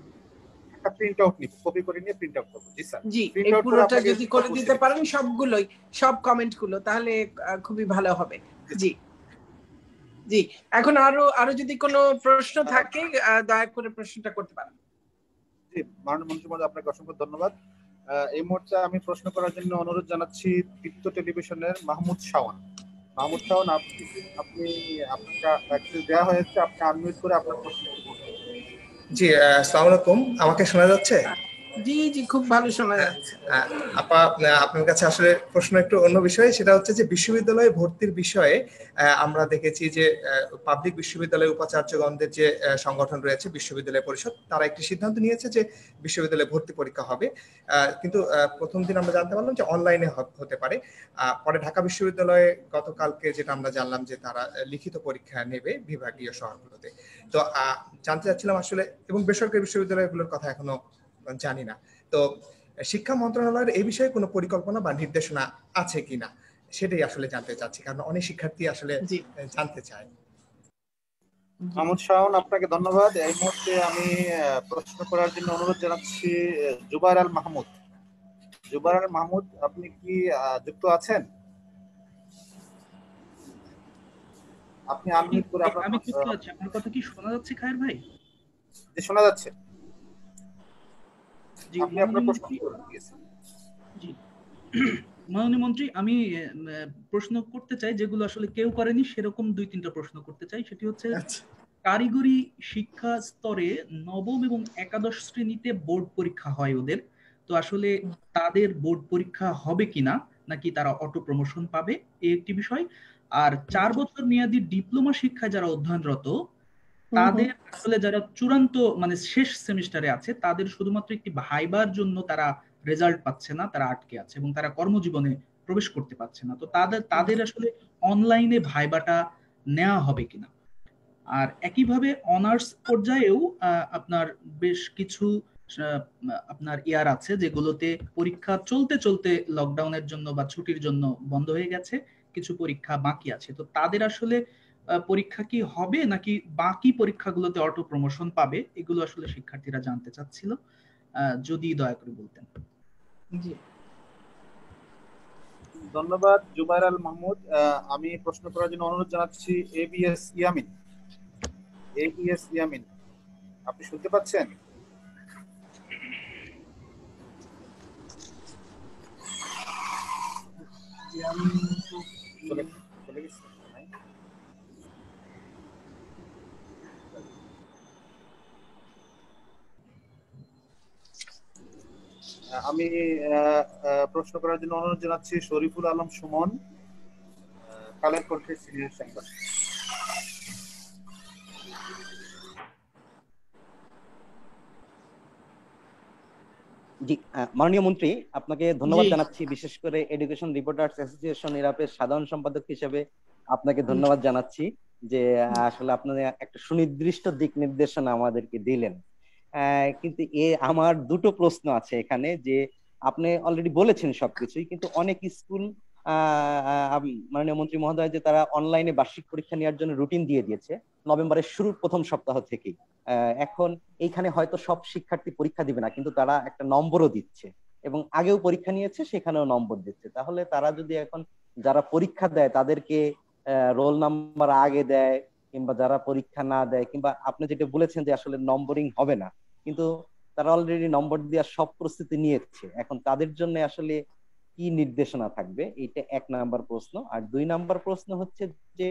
একটা প্রিন্ট আউট নিব, কপি করে নিয়ে প্রিন্ট আউট করব। জি স্যার, জি, এই পুরোটা যদি করে দিতে পারেন সবগুলোই, সব কমেন্ট গুলো, তাহলে খুবই ভালো হবে। জি জি, এখন আরো যদি কোনো প্রশ্ন থাকে দয়া করে প্রশ্নটা করতে পারেন। জি, মাননীয় মন্ত্রী মহোদয় আপনাকে অসংখ্য ধন্যবাদ। এই মুহূর্তে আমি প্রশ্ন করার জন্য অনুরোধ জানাচ্ছি দীপ্ত টেলিভিশনের মাহমুদ শাওন। আপনি আপনাকে দেওয়া হয়েছে, আপনি আনমিউট করে আপনার প্রশ্ন করুন। জি, আসসালামু আলাইকুম, আমাকে শোনা যাচ্ছে? জি জি, খুব ভালো শোনা যাচ্ছে। আপা, আপনার কাছে আসলে প্রশ্ন একটু অন্য বিষয়ে, সেটা হচ্ছে যে বিশ্ববিদ্যালয়ে ভর্তির বিষয়ে আমরা দেখেছি যে পাবলিক বিশ্ববিদ্যালয়ের উপাচার্যগণদের যে সংগঠন রয়েছে বিশ্ববিদ্যালয় পরিষদ, তারা একটি সিদ্ধান্ত নিয়েছে যে বিশ্ববিদ্যালয়ে ভর্তি পরীক্ষা হবে, কিন্তু প্রথম দিন আমরা জানতে পারলাম যে অনলাইনে হতে পারে। পরে ঢাকা বিশ্ববিদ্যালয়ে গতকালকে যেটা আমরা জানলাম যে তারা লিখিত পরীক্ষা নেবে বিভাগীয় শহরগুলোতে। তো জানতে চাচ্ছিলাম আসলে, এবং বেসরকারি বিশ্ববিদ্যালয়গুলোর কথা এখনো জানি না, তো শিক্ষা মন্ত্রণালয়ের এই বিষয়ে কোনো পরিকল্পনা বা নির্দেশনা আছে কিনা সেটাই আসলে জানতে চাচ্ছি, কারণ অনেক শিক্ষার্থী আসলে জানতে চায়। মাহমুদ শাওন, আপনাকে ধন্যবাদ। এই মুহূর্তে আমি প্রশ্ন করার জন্য অনুরোধ জানাচ্ছি জুবাইর আল মাহমুদ। জুবাইর আল মাহমুদ, আপনি কি যুক্ত আছেন? আপনি আনমিউট করে আপনার আমি যুক্ত আছি। আপনার কথা কি শোনা যাচ্ছে খায়ের ভাই? জি, শোনা যাচ্ছে। জি, আপনি আপনার প্রশ্ন করুন। জি, মাননীয় মন্ত্রী, আমি প্রশ্ন করতে চাই যেগুলো আসলে কেউ করেনি, সেরকম 2-3টা প্রশ্ন করতে চাই। সেটি হচ্ছে কারিগরি শিক্ষা স্তরে নবম এবং একাদশ শ্রেণীতে বোর্ড পরীক্ষা হয় ওদের, তো আসলে তাদের বোর্ড পরীক্ষা হবে কিনা, নাকি তারা অটো প্রমোশন পাবে, এই একটি বিষয়। আর 4 বছর মেয়াদী ডিপ্লোমা শিক্ষায় যারা অধ্যয়নরত তাদের আসলে যারা চূড়ান্ত মানে শেষ সেমিস্টারে আছে তাদের শুধুমাত্র একটি ভাইবার জন্য তারা রেজাল্ট পাচ্ছে না, তারা আটকে আছে এবং তারা কর্মজীবনে প্রবেশ করতে পারছে না। তো তাদের আসলে অনলাইনে ভাইবাটা নেওয়া হবে কিনা। আর একইভাবে অনার্স পর্যায়েও আপনার বেশ কিছু আপনার ইয়ার আছে যেগুলোতে পরীক্ষা চলতে চলতে লকডাউনের জন্য বা ছুটির জন্য বন্ধ হয়ে গেছে, কিছু পরীক্ষা বাকি আছে। তো তাদের আসলে পরীক্ষা কি হবে নাকি বাকি পরীক্ষাগুলোতে অটো প্রমোশন পাবে, এগুলো আসলে শিক্ষার্থীরা জানতে চাচ্ছিল, যদি দয়া করে বলতেন। জি, ধন্যবাদ জুবাইর আল মাহমুদ। আমি প্রশ্ন করার জন্য অনুরোধ জানাচ্ছি এবিএস ইয়ামিন। এবিএস ইয়ামিন, আপনি শুনতে পাচ্ছেন? চলে গেছে। আমি প্রশ্ন করার জন্য অনুরোধ জানাচ্ছি শরীফুল আলম সুমন, কালের কণ্ঠের সিনিয়র সাংবাদিক। জি, মাননীয় মন্ত্রী, আপনাকে ধন্যবাদ জানাচ্ছি, বিশেষ করে এডুকেশন রিপোর্টার্স অ্যাসোসিয়েশন ইরাপের সাধারণ সম্পাদক হিসেবে আপনাকে ধন্যবাদ জানাচ্ছি যে আসলে আপনারা একটা সুনির্দিষ্ট দিক নির্দেশনা আমাদেরকে দিলেন। কিন্তু আমার দুটো প্রশ্ন আছে এখানে, যে আপনি অলরেডি বলেছেন সবকিছুই, কিন্তু অনেক স্কুল মাননীয় মন্ত্রী মহোদয় যে তারা অনলাইনে বার্ষিক পরীক্ষা নেওয়ার জন্য রুটিন দিয়ে দিয়েছে নভেম্বরের শুরুর প্রথম সপ্তাহ থেকেই। এখন এইখানে হয়তো সব শিক্ষার্থী পরীক্ষা দিবে না, কিন্তু তারা একটা নম্বরও দিচ্ছে এবং আগেও পরীক্ষা নিয়েছে সেখানেও নম্বর দিচ্ছে। তাহলে তারা যদি এখন যারা পরীক্ষা দেয় তাদেরকে রোল নাম্বার আগে দেয়, কিংবা যারা পরীক্ষা না দেয়, কিংবা আপনি যেটা বলেছেন যে আসলে নম্বরিং হবে না, কিন্তু তারা অলরেডি নম্বর দেওয়ার সব প্রস্তুতি নিয়েছে, এখন তাদের জন্য আসলে কি নির্দেশনা থাকবে, এইটা 1 নাম্বার প্রশ্ন। আর 2 নাম্বার প্রশ্ন হচ্ছে যে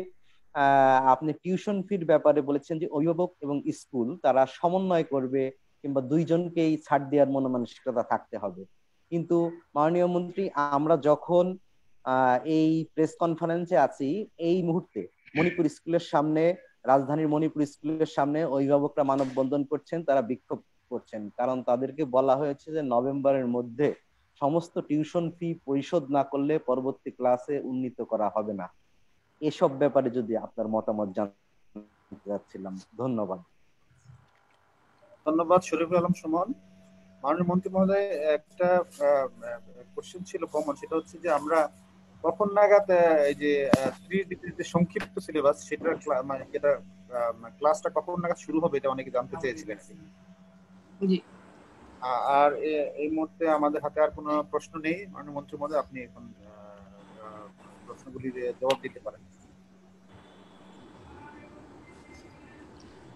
আপনি টিউশন ফির ব্যাপারে বলেছেন যে অভিভাবক এবং স্কুল তারা সমন্বয় করবে, কিংবা দুইজনকেই ছাড় দেওয়ার মনোমানসিকতা থাকতে হবে। কিন্তু মাননীয় মন্ত্রী, আমরা যখন এই প্রেস কনফারেন্সে আছি, এই মুহূর্তে মণিপুর স্কুলের সামনে, রাজধানীর মণিপুর স্কুলের সামনে অভিভাবকরা মানববন্ধন করছেন, তারা বিক্ষোভ করছেন, কারণ তাদেরকে বলা হয়েছে যে নভেম্বরের মধ্যে সমস্ত টিউশন ফি পরিশোধ না করলে পরবর্তী ক্লাসে উন্নীত করা হবে না। এসব ব্যাপারে যদি আপনার মতামত জানতে চাচ্ছিলাম। ধন্যবাদ। ধন্যবাদ শরীফুল আলম সুমন। মাননীয় মন্ত্রী মহোদয়, একটা কোশ্চেন ছিল কমন, সেটা হচ্ছে যে আমরা কখন নাগাদ এই যে 3 ডিগ্রির যে সংক্ষিপ্ত সিলেবাস সেটার মানে এটা ক্লাসটা কখন নাগাদ শুরু হবে, এটা অনেকে জানতে চেয়েছিলেন। জি, আর এই মুহূর্তে আমাদের হাতে আর কোনো প্রশ্ন নেই। মাননীয় মন্ত্রী মহোদয়, আপনি এখন প্রশ্নগুলির জবাব দিতে পারেন।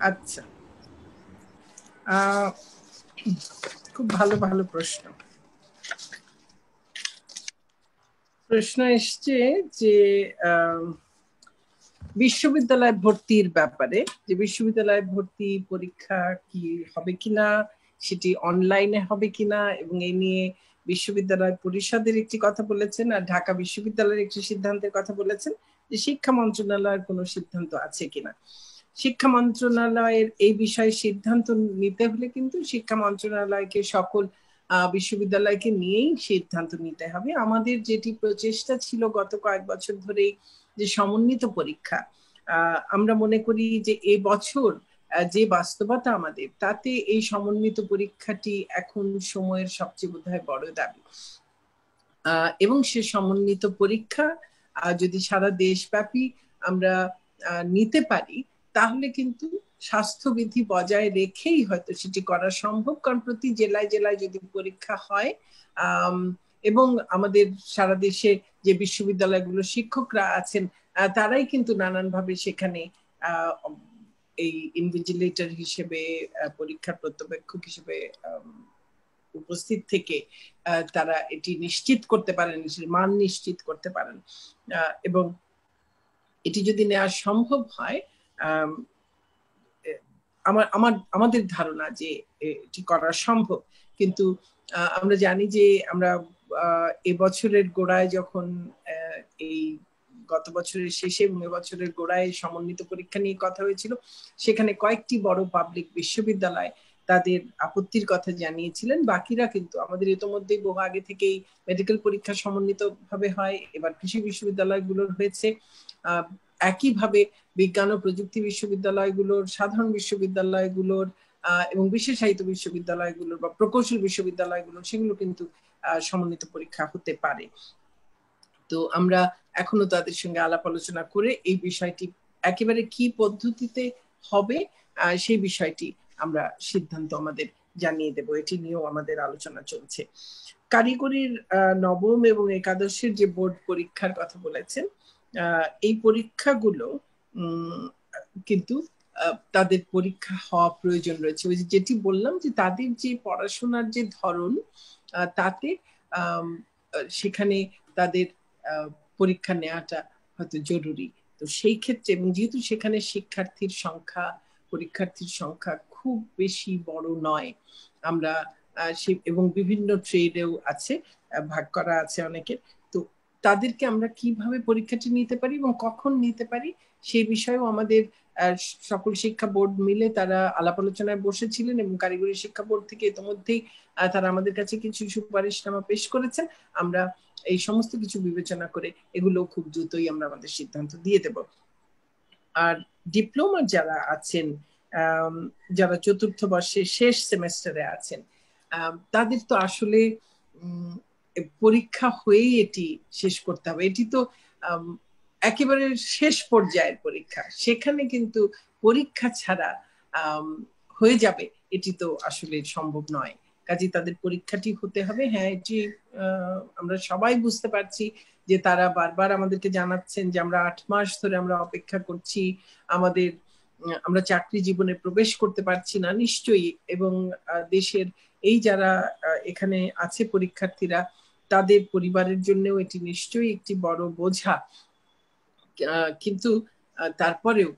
আচ্ছা, খুব ভালো ভালো প্রশ্ন এসছে যে বিশ্ববিদ্যালয় ভর্তির ব্যাপারে, যে বিশ্ববিদ্যালয় ভর্তি পরীক্ষা কি হবে কিনা, সেটি অনলাইনে হবে কিনা, এবং এই নিয়ে বিশ্ববিদ্যালয় পরিষদের একটি কথা বলেছেন আর ঢাকা বিশ্ববিদ্যালয়ের একটি সিদ্ধান্তের কথা বলেছেন, যে শিক্ষা মন্ত্রণালয়ের কোনো সিদ্ধান্ত আছে কিনা। শিক্ষা মন্ত্রণালয়ের এই বিষয়ে সিদ্ধান্ত নিতে হলে কিন্তু শিক্ষা মন্ত্রণালয়কে সকল বিশ্ববিদ্যালয়কে নিয়েই সিদ্ধান্ত নিতে হবে। আমাদের যেটি প্রচেষ্টা ছিল গত কয়েক বছর ধরেই, যে সমন্বিত পরীক্ষা, আমরা মনে করি যে এই বছর যে বাস্তবতা আমাদের, তাতে এই সমন্বিত পরীক্ষাটি এখন সময়ের সবচেয়ে বোধহয় বড় দাবি। এবং সে সমন্বিত পরীক্ষা যদি সারা দেশব্যাপী আমরা নিতে পারি তাহলে কিন্তু স্বাস্থ্যবিধি বজায় রেখেই হয়তো সেটি করা সম্ভব। কারণ প্রতি জেলায় জেলায় যদি পরীক্ষা হয় এবং আমাদের সারা দেশে যে বিশ্ববিদ্যালয়গুলো শিক্ষকরা আছেন তারাই কিন্তু নানানভাবে সেখানে এই ইনভিজিলেটর হিসেবে, পরীক্ষার পর্যবেক্ষক হিসেবে উপস্থিত থেকে তারা এটি নিশ্চিত করতে পারেন, মান নিশ্চিত করতে পারেন। এবং এটি যদি নেওয়া সম্ভব হয়, আমাদের ধারণা যে এটি করা সম্ভব। কিন্তু আমরা জানি যে আমরা এবছরের গোড়ায় যখন এই গত বছরের শেষে এবং এবছরের গোড়ায় সমন্বিত পরীক্ষা নিয়ে কথা হয়েছিল, সেখানে কয়েকটি বড় পাবলিক বিশ্ববিদ্যালয় তাদের আপত্তির কথা জানিয়েছিলেন। বাকিরা কিন্তু আমাদের ইতোমধ্যেই বহু আগে থেকেই মেডিকেল পরীক্ষা সমন্বিত ভাবে হয়, এবার কৃষি বিশ্ববিদ্যালয়গুলোর হয়েছে, একইভাবে বিজ্ঞান ও প্রযুক্তি বিশ্ববিদ্যালয়গুলোর, সাধারণ বিশ্ববিদ্যালয়গুলোর এবং বিশেষায়িত বিশ্ববিদ্যালয়গুলোর বা প্রকৌশল বিশ্ববিদ্যালয়গুলোর, সেগুলো কিন্তু সমন্বিত পরীক্ষা হতে পারে। তো আমরা এখনো তাদের সঙ্গে আলাপ আলোচনা করে এই বিষয়টি একেবারে কি পদ্ধতিতে হবে সেই বিষয়টি আমরা সিদ্ধান্ত আমাদের জানিয়ে দেব। এটি নিয়েও আমাদের আলোচনা চলছে। কারিগরির নবম এবং একাদশের যে বোর্ড পরীক্ষার কথা বলেছেন, এই পরীক্ষাগুলো কিন্তু তাদের পরীক্ষা হওয়া প্রয়োজন রয়েছে। ওই যেটি বললাম যে তাদের যে পড়াশোনার যে ধরন, তাতে সেখানে তাদের পরীক্ষা নেওয়াটা হয়তো জরুরি। তো সেই ক্ষেত্রে, এবং যেহেতু সেখানে পরীক্ষার্থীর সংখ্যা খুব বেশি বড় নয়, আমরা এবং বিভিন্ন ট্রেডেও আছে, ভাগ করা আছে অনেকের, তো তাদেরকে আমরা কিভাবে পরীক্ষাটি নিতে পারি এবং কখন নিতে পারি সেই বিষয়েও আমাদের সকল শিক্ষা বোর্ড মিলে তারা আলাপ আলোচনায় বসেছিলেন এবং কারিগরি শিক্ষা বোর্ড থেকে ইতিমধ্যেই তারা আমাদের কাছে কিছু সুপারিশনামা পেশ করেছেন। আমরা এই সমস্ত কিছু বিবেচনা করে এগুলো খুব দ্রুতই আমরা আমাদের সিদ্ধান্ত দিয়ে দেব। আর ডিপ্লোমা যারা আছেন, যারা চতুর্থ বর্ষের শেষ সেমেস্টারে আছেন, তাদের তো আসলে পরীক্ষা হয়েই এটি শেষ করতে হবে। এটি তো একেবারে শেষ পর্যায়ের পরীক্ষা, সেখানে কিন্তু পরীক্ষা ছাড়া হয়ে যাবে এটি তো আসলে সম্ভব নয়। কাজে তাদের পরীক্ষাটি হতে হবে। হ্যাঁ, এটি আমরা সবাই বুঝতে পারছি যে তারা বারবার আমাদেরকে জানাচ্ছেন যে আমরা 8 মাস ধরে আমরা অপেক্ষা করছি, আমরা চাকরি জীবনে প্রবেশ করতে পারছি না। নিশ্চয়ই, এবং দেশের এই যারা এখানে আছে পরীক্ষার্থীরা, তাদের পরিবারের জন্যও এটি নিশ্চয়ই একটি বড় বোঝা। কিন্তু তারপরেও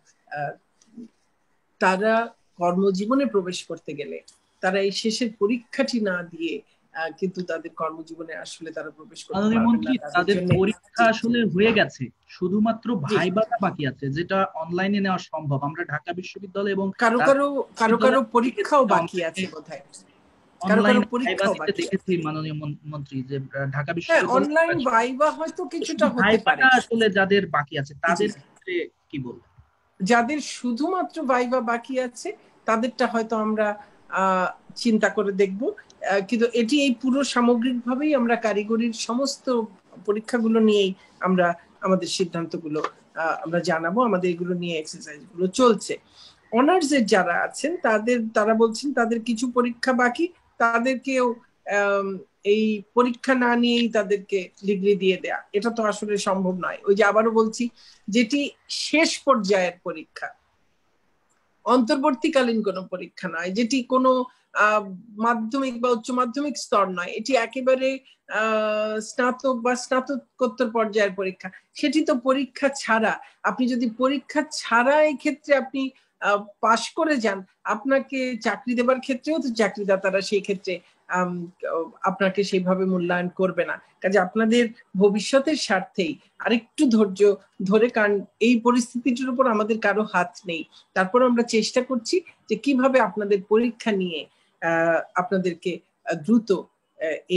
তারা কর্মজীবনে প্রবেশ করতে গেলে তারা এই শেষের পরীক্ষাটি না দিয়ে কিন্তু তাদের কর্মজীবনে আসলে তারা প্রবেশ করতে পারবে না। তাদের পরীক্ষা আসলে হয়ে গেছে, শুধুমাত্র ভাইবাটা বাকি আছে, যেটা অনলাইনে নেওয়া সম্ভব। আমরা ঢাকা বিশ্ববিদ্যালয় এবং কারো পরীক্ষাও বাকি আছে বোধহয়, অনলাইন পরীক্ষাও দেখেছি মাননীয় মন্ত্রী যে ঢাকা বিশ্ববিদ্যালয় অনলাইন ভাইবা হয়তো কিছুটা হতে পারে। আসলে যাদের বাকি আছে তাদের ক্ষেত্রে কি বলবেন? যাদের শুধুমাত্র ভাইবা বাকি আছে তাদেরটা হয়তো আমরা চিন্তা করে দেখব, কিন্তু এটি এই পুরো সামগ্রিকভাবেই আমরা কারিগরির সমস্ত পরীক্ষাগুলো নিয়েই আমরা আমাদের সিদ্ধান্তগুলো আমরা জানাবো। আমাদের এগুলো নিয়ে এক্সারসাইজ গুলো চলছে। অনার্সের যারা আছেন তারা বলছেন তাদের কিছু পরীক্ষা বাকি, তাদেরকেও এই পরীক্ষা না নিয়েই তাদেরকে ডিগ্রি দিয়ে দেয়া, এটা তো আসলে সম্ভব নয়। ওই যে আবারও বলছি, যেটি শেষ পর্যায়ের পরীক্ষা, অন্তর্বর্তীকালীন কোনো পরীক্ষা নয়, যেটি কোনো মাধ্যমিক বা উচ্চ মাধ্যমিক স্তর নয়, এটি একেবারে স্নাতক বা স্নাতকোত্তর পর্যায়ের পরীক্ষা। সেটি তো পরীক্ষা ছাড়া, আপনি যদি পরীক্ষা ছাড়া এই ক্ষেত্রে আপনি পাশ করে যান, আপনাকে চাকরি দেবার ক্ষেত্রেও তো চাকরিদাতারা সেই ক্ষেত্রে আপনাকে সেইভাবে মূল্যায়ন করবে না। কাজে আপনাদের ভবিষ্যতের স্বার্থেই আরেকটু ধৈর্য ধরে, কারণ এই পরিস্থিতিটির উপর আমাদের কারো হাত নেই, তারপর আমরা চেষ্টা করছি যে কিভাবে আপনাদের পরীক্ষা নিয়ে আপনাদেরকে দ্রুত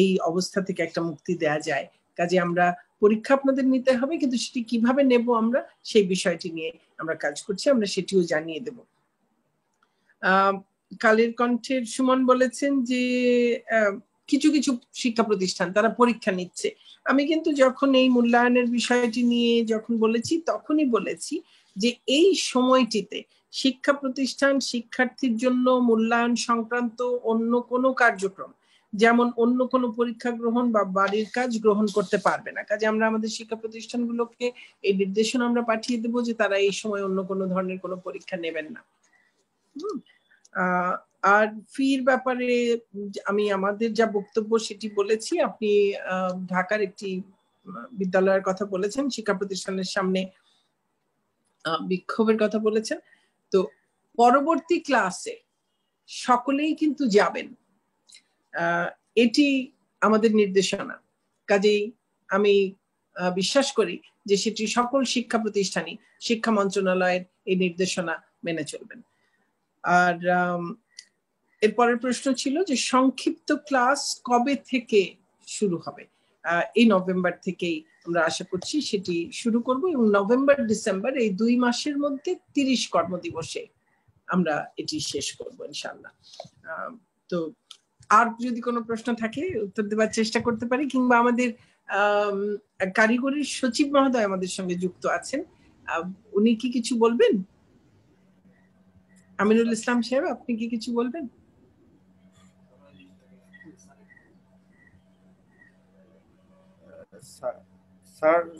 এই অবস্থা থেকে একটা মুক্তি দেয়া যায়। কাজে আমরা পরীক্ষা আপনাদের নিতে হবে, কিন্তু সেটি কিভাবে নেব আমরা সেই বিষয়টি নিয়ে আমরা কাজ করছি, আমরা সেটিও জানিয়ে দেব। কালের কণ্ঠের সুমন বলেছেন যে কিছু কিছু শিক্ষা প্রতিষ্ঠান তারা পরীক্ষা নিচ্ছে। আমি কিন্তু যখন এই মূল্যায়নের বিষয়টি নিয়ে যখন বলেছি তখনই বলেছি যে এই সময়টিতে শিক্ষা প্রতিষ্ঠান শিক্ষার্থীর জন্য মূল্যায়ন সংক্রান্ত অন্য কোনো কার্যক্রম, যেমন অন্য কোনো পরীক্ষা গ্রহণ বা বাড়ির কাজ গ্রহণ করতে পারবে না। কাজে আমরা আমাদের শিক্ষা প্রতিষ্ঠানগুলোকে এই নির্দেশনা আমরা পাঠিয়ে দেবো যে তারা এই সময় অন্য কোনো ধরনের কোনো পরীক্ষা নেবেন না। আর ফির ব্যাপারে আমি আমাদের যা বক্তব্য সেটি বলেছি। আপনি ঢাকার একটি বিদ্যালয়ের কথা বলেছেন, শিক্ষা প্রতিষ্ঠানের সামনে বিক্ষোভের কথা বলেছেন। তো পরবর্তী ক্লাসে সকলেই কিন্তু যাবেন, এটি আমাদের নির্দেশনা। কাজেই আমি বিশ্বাস করি যে সেটি সকল শিক্ষা প্রতিষ্ঠানই শিক্ষা মন্ত্রণালয়ের এই নির্দেশনা মেনে চলবেন। আর এরপরের প্রশ্ন ছিল যে সংক্ষিপ্ত ক্লাস কবে থেকে শুরু হবে। এই নভেম্বর থেকেই আমরা আশা করছি সেটি শুরু করব এবং নভেম্বর ডিসেম্বর এই 2 মাসের মধ্যে 30 কর্মদিবসে আমরা এটি শেষ করব ইনশাআল্লাহ। তো আর যদি কোনো প্রশ্ন থাকে উত্তর দেওয়ার চেষ্টা করতে পারি, কিংবা আমাদের কারিগরি সচিব মহোদয় আমাদের সঙ্গে যুক্ত আছেন, উনি কি কিছু বলবেন? আমিনুল ইসলাম সাহেব, আপনি কি কিছু বলবেন?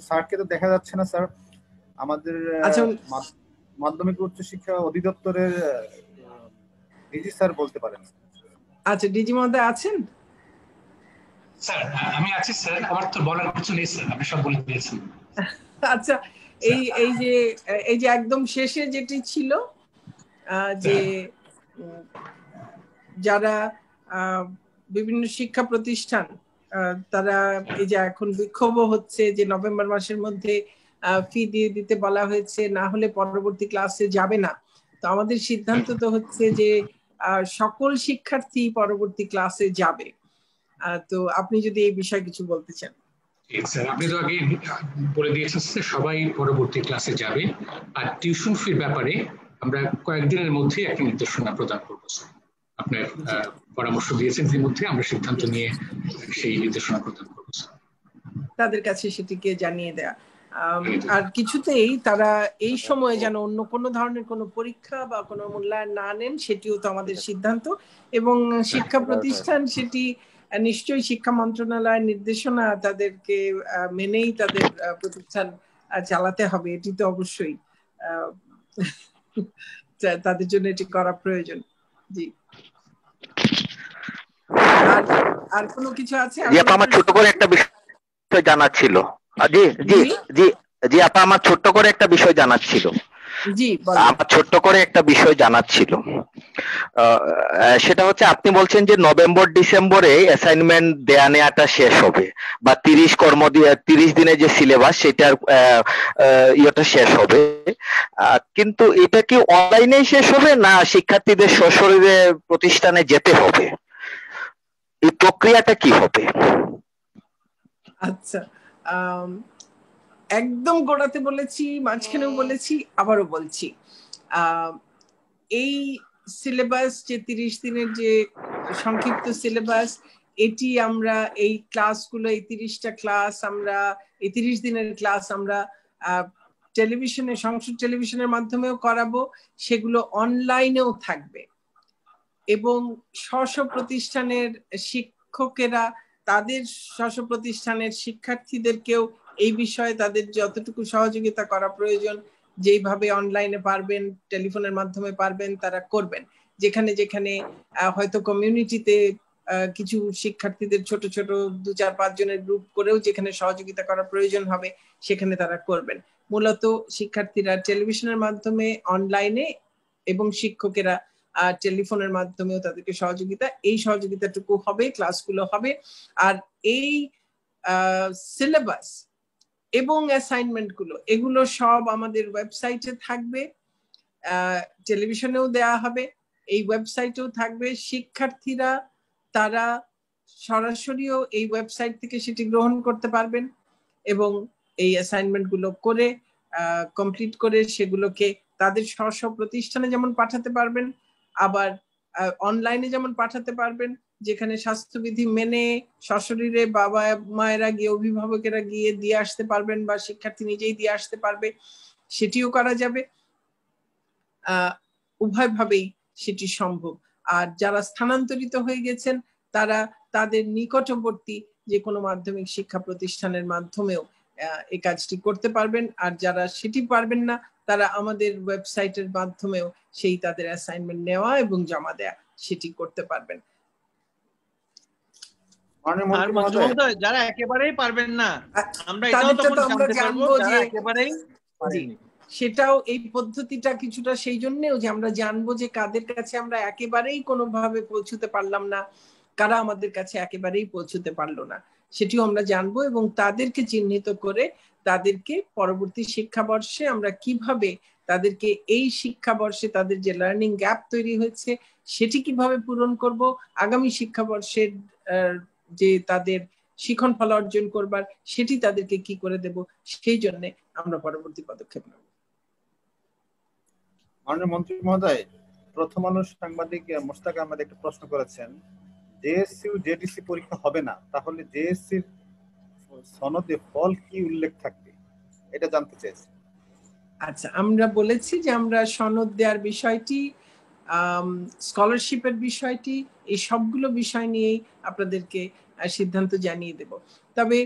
স্যারকে তো দেখা যাচ্ছে না স্যার। আমাদের মাধ্যমিক উচ্চ শিক্ষা অধিদপ্তরের ডিজি স্যার বলতে পারেন। আচ্ছা, ডিজি মহোদয় আছেন? স্যার আমি আছি স্যার, আমার তো বলার কিছু নেই স্যার, আপনি সব বলে দিয়েছেন। আচ্ছা, এই যে একদম শেষে যেটি ছিল যে যারা বিভিন্ন শিক্ষা প্রতিষ্ঠান তারা এই যে এখন বিক্ষোভ হচ্ছে যে নভেম্বর মাসের মধ্যে ফি দিয়ে দিতে বলা হয়েছে, না হলে পরবর্তী ক্লাসে যাবে না। তো আমাদের সিদ্ধান্ত তো হচ্ছে যে সকল শিক্ষার্থী পরবর্তী ক্লাসে যাবে। তো আপনি যদি এই বিষয়ে কিছু বলতে চান। স্যার আপনি তো আগে বলে দিয়েছেন সবাই পরবর্তী ক্লাসে যাবে। আর টিউশন ফির ব্যাপারে আমরা কয়েকদিনের মধ্যে একটা নির্দেশনা প্রদান করবো স্যার। আপনার পরামর্শ দিয়েছেন, এর মধ্যে আমরা সিদ্ধান্ত নিয়ে সেই নির্দেশনা প্রদান করবো স্যার। তাদের কাছে সেটিকে জানিয়ে দেয়া। আর কিছুতেই তারা এই সময়ে যেন অন্য কোনো ধরনের কোনো পরীক্ষা বা কোনো মূল্যায়ন না নেন, সেটিও তো আমাদের সিদ্ধান্ত। এবং শিক্ষা প্রতিষ্ঠান সেটি নিশ্চয়ই শিক্ষা মন্ত্রণালয়ের নির্দেশনা তাদেরকে মেনেই তাদের প্রতিষ্ঠান চালাতে হবে, এটি তো অবশ্যই তাদের জন্য এটি করা প্রয়োজন। জি, আর কোনো কিছু আছে? আমার ছোট করে একটা বিষয় জানার ছিল। জি জি জি জি আপা, আমার ছোট্ট করে একটা বিষয় জানার ছিল। আমার ছোট্ট করে একটা বিষয় জানার ছিল, সেটা হচ্ছে আপনি বলছেন যে নভেম্বর ডিসেম্বরে অ্যাসাইনমেন্ট দেয়া নেওয়াটা শেষ হবে, বা 30 দিনের যে সিলেবাস সেটার ইয়েটা শেষ হবে, কিন্তু এটা কি অনলাইনে শেষ হবে না শিক্ষার্থীদের সশরীরে প্রতিষ্ঠানে যেতে হবে? এই প্রক্রিয়াটা কি হবে? আচ্ছা, একদম গোড়াতে বলেছি, মাঝখানেও বলেছি, আবারও বলছি, এই সিলেবাস যে 30 দিনের যে সংক্ষিপ্ত সিলেবাস, এটি আমরা এই ক্লাসগুলো, এই 30টা ক্লাস আমরা, এই 30 দিনের ক্লাস আমরা টেলিভিশনে, সংসদ টেলিভিশনের মাধ্যমেও করাবো, সেগুলো অনলাইনেও থাকবে। এবং স্ব প্রতিষ্ঠানের শিক্ষকেরা তাদের স্ব প্রতিষ্ঠানের শিক্ষার্থীদেরকেও এই বিষয়ে তাদের যতটুকু সহযোগিতা করা প্রয়োজন, যেইভাবে অনলাইনে পারবেন, টেলিফোনের মাধ্যমে পারবেন, তারা করবেন। যেখানে যেখানে হয়তো কমিউনিটিতে কিছু শিক্ষার্থীদের ছোট ছোট 2-4-5 জনের গ্রুপ করেও যেখানে সহযোগিতা করা প্রয়োজন হবে সেখানে তারা করবেন। মূলত শিক্ষার্থীরা টেলিভিশনের মাধ্যমে, অনলাইনে এবং শিক্ষকেরা টেলিফোনের মাধ্যমেও তাদেরকে সহযোগিতা, এই সহযোগিতাটুকু হবে, ক্লাসগুলো হবে। আর এই সিলেবাস এবং অ্যাসাইনমেন্ট গুলো, এগুলো সব আমাদের ওয়েবসাইটে থাকবে, টেলিভিশনেও দেয়া হবে, এই ওয়েবসাইটেও থাকবে। শিক্ষার্থীরা তারা সরাসরিও এই ওয়েবসাইট থেকে সেটি গ্রহণ করতে পারবেন এবং এই অ্যাসাইনমেন্ট গুলো করে কমপ্লিট করে সেগুলোকে তাদের স্ব প্রতিষ্ঠানে যেমন পাঠাতে পারবেন, আবার অনলাইনে যেমন পাঠাতে পারবেন, যেখানে স্বাস্থ্যবিধি মেনে সশরীরে বাবা মায়েরা গিয়ে, অভিভাবকেরা গিয়ে দিয়ে আসতে পারবেন বা শিক্ষার্থী নিজেই দিয়ে আসতে পারবে, সেটিও করা যাবে। উভয়ভাবেই সেটি সম্ভব। আর যারা স্থানান্তরিত হয়ে গেছেন তারা তাদের নিকটবর্তী যে কোনো মাধ্যমিক শিক্ষা প্রতিষ্ঠানের মাধ্যমেও এই কাজটি করতে পারবেন। আর যারা সেটি পারবেন না তারা আমাদের ওয়েবসাইটের মাধ্যমেও সেই তাদের অ্যাসাইনমেন্ট নেওয়া এবং জমা দেয়া সেটি করতে পারবেন। যারা একেবারেই পারবেন না, আমরা এটাও তখন জানতে পারবো যারা একেবারেই পারেননি। সেটাও এই পদ্ধতিটা কিছুটা সেই জন্যও যে আমরা জানবো যে কাদের কাছে আমরা একেবারেই কোনোভাবে পৌঁছতে পারলাম না, কারা আমাদের কাছে একেবারেই পৌঁছতে পারলো না, সেটিও আমরা জানবো এবং তাদেরকে চিহ্নিত করে তাদেরকে পরবর্তী শিক্ষাবর্ষে আমরা কিভাবে তাদেরকে এই শিক্ষাবর্ষে তাদের যে লার্নিং গ্যাপ তৈরি হয়েছে সেটি কিভাবে পূরণ করব, আগামী শিক্ষাবর্ষের যে তাদের শিখন ফল অর্জন করবার সেটি তাদেরকে কি করে দেব, সেই জন্য আমরা পরবর্তী পদক্ষেপ নেব। মাননীয় মন্ত্রী মহোদয়, প্রথম আলো সাংবাদিক মোস্তাক আহমেদ একটা প্রশ্ন করেছেন, জেএসসি ও জেডিসি পরীক্ষা হবে না, তাহলে জেএসসির সনদে ফল কি উল্লেখ থাকবে, এটা জানতে চাইছি। আচ্ছা, আমরা বলেছি যে আমরা সনদ দেওয়ার বিষয়টি, স্কলারশিপের বিষয়টি, এই সবগুলো বিষয় নিয়েই আপনাদেরকে সিদ্ধান্ত জানিয়ে দেব। তবে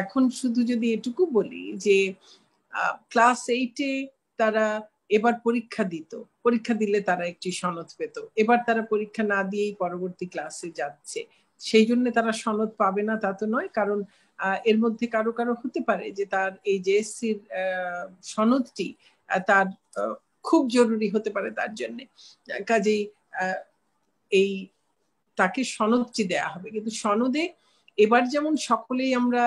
এখন শুধু যদি এটুকু বলি যে ক্লাস 8-এ তারা এবার পরীক্ষা দিত, পরীক্ষা দিলে তারা একটি সনদ পেত, এবার তারা পরীক্ষা না দিয়েই পরবর্তী ক্লাসে যাচ্ছে, সেই জন্য তারা সনদ পাবে না তা তো নয়। কারণ এর মধ্যে কারো কারো হতে পারে যে তার এই জেএসসির সনদটি তার খুব জরুরি হতে পারে তার জন্য, কাজেই এই তাকে সনদটি দেয়া হবে। কিন্তু সনদে এবার যেমন সকলেই আমরা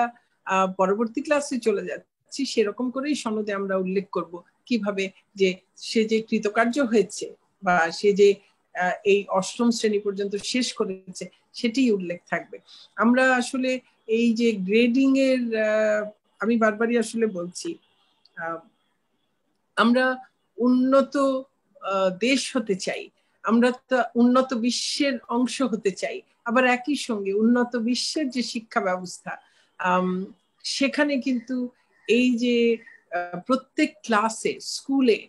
পরবর্তী ক্লাসে চলে যাচ্ছি সেরকম করেই সনদে আমরা উল্লেখ করব কিভাবে যে সে যে কৃতকার্য হয়েছে বা সে যে এই 8ম শ্রেণী পর্যন্ত শেষ করেছে সেটি উল্লেখ থাকবে। আমরা আসলে এই যে গ্রেডিং এর, আমি বারবারই আসলে বলছি, আমরা উন্নত দেশ হতে চাই, আমরা উন্নত বিশ্বের অংশ হতে চাই, আবার একই সঙ্গে উন্নত বিশ্বের যে শিক্ষা ব্যবস্থা সেখানে কিন্তু এই যে প্রত্যেক ক্লাসে স্কুলে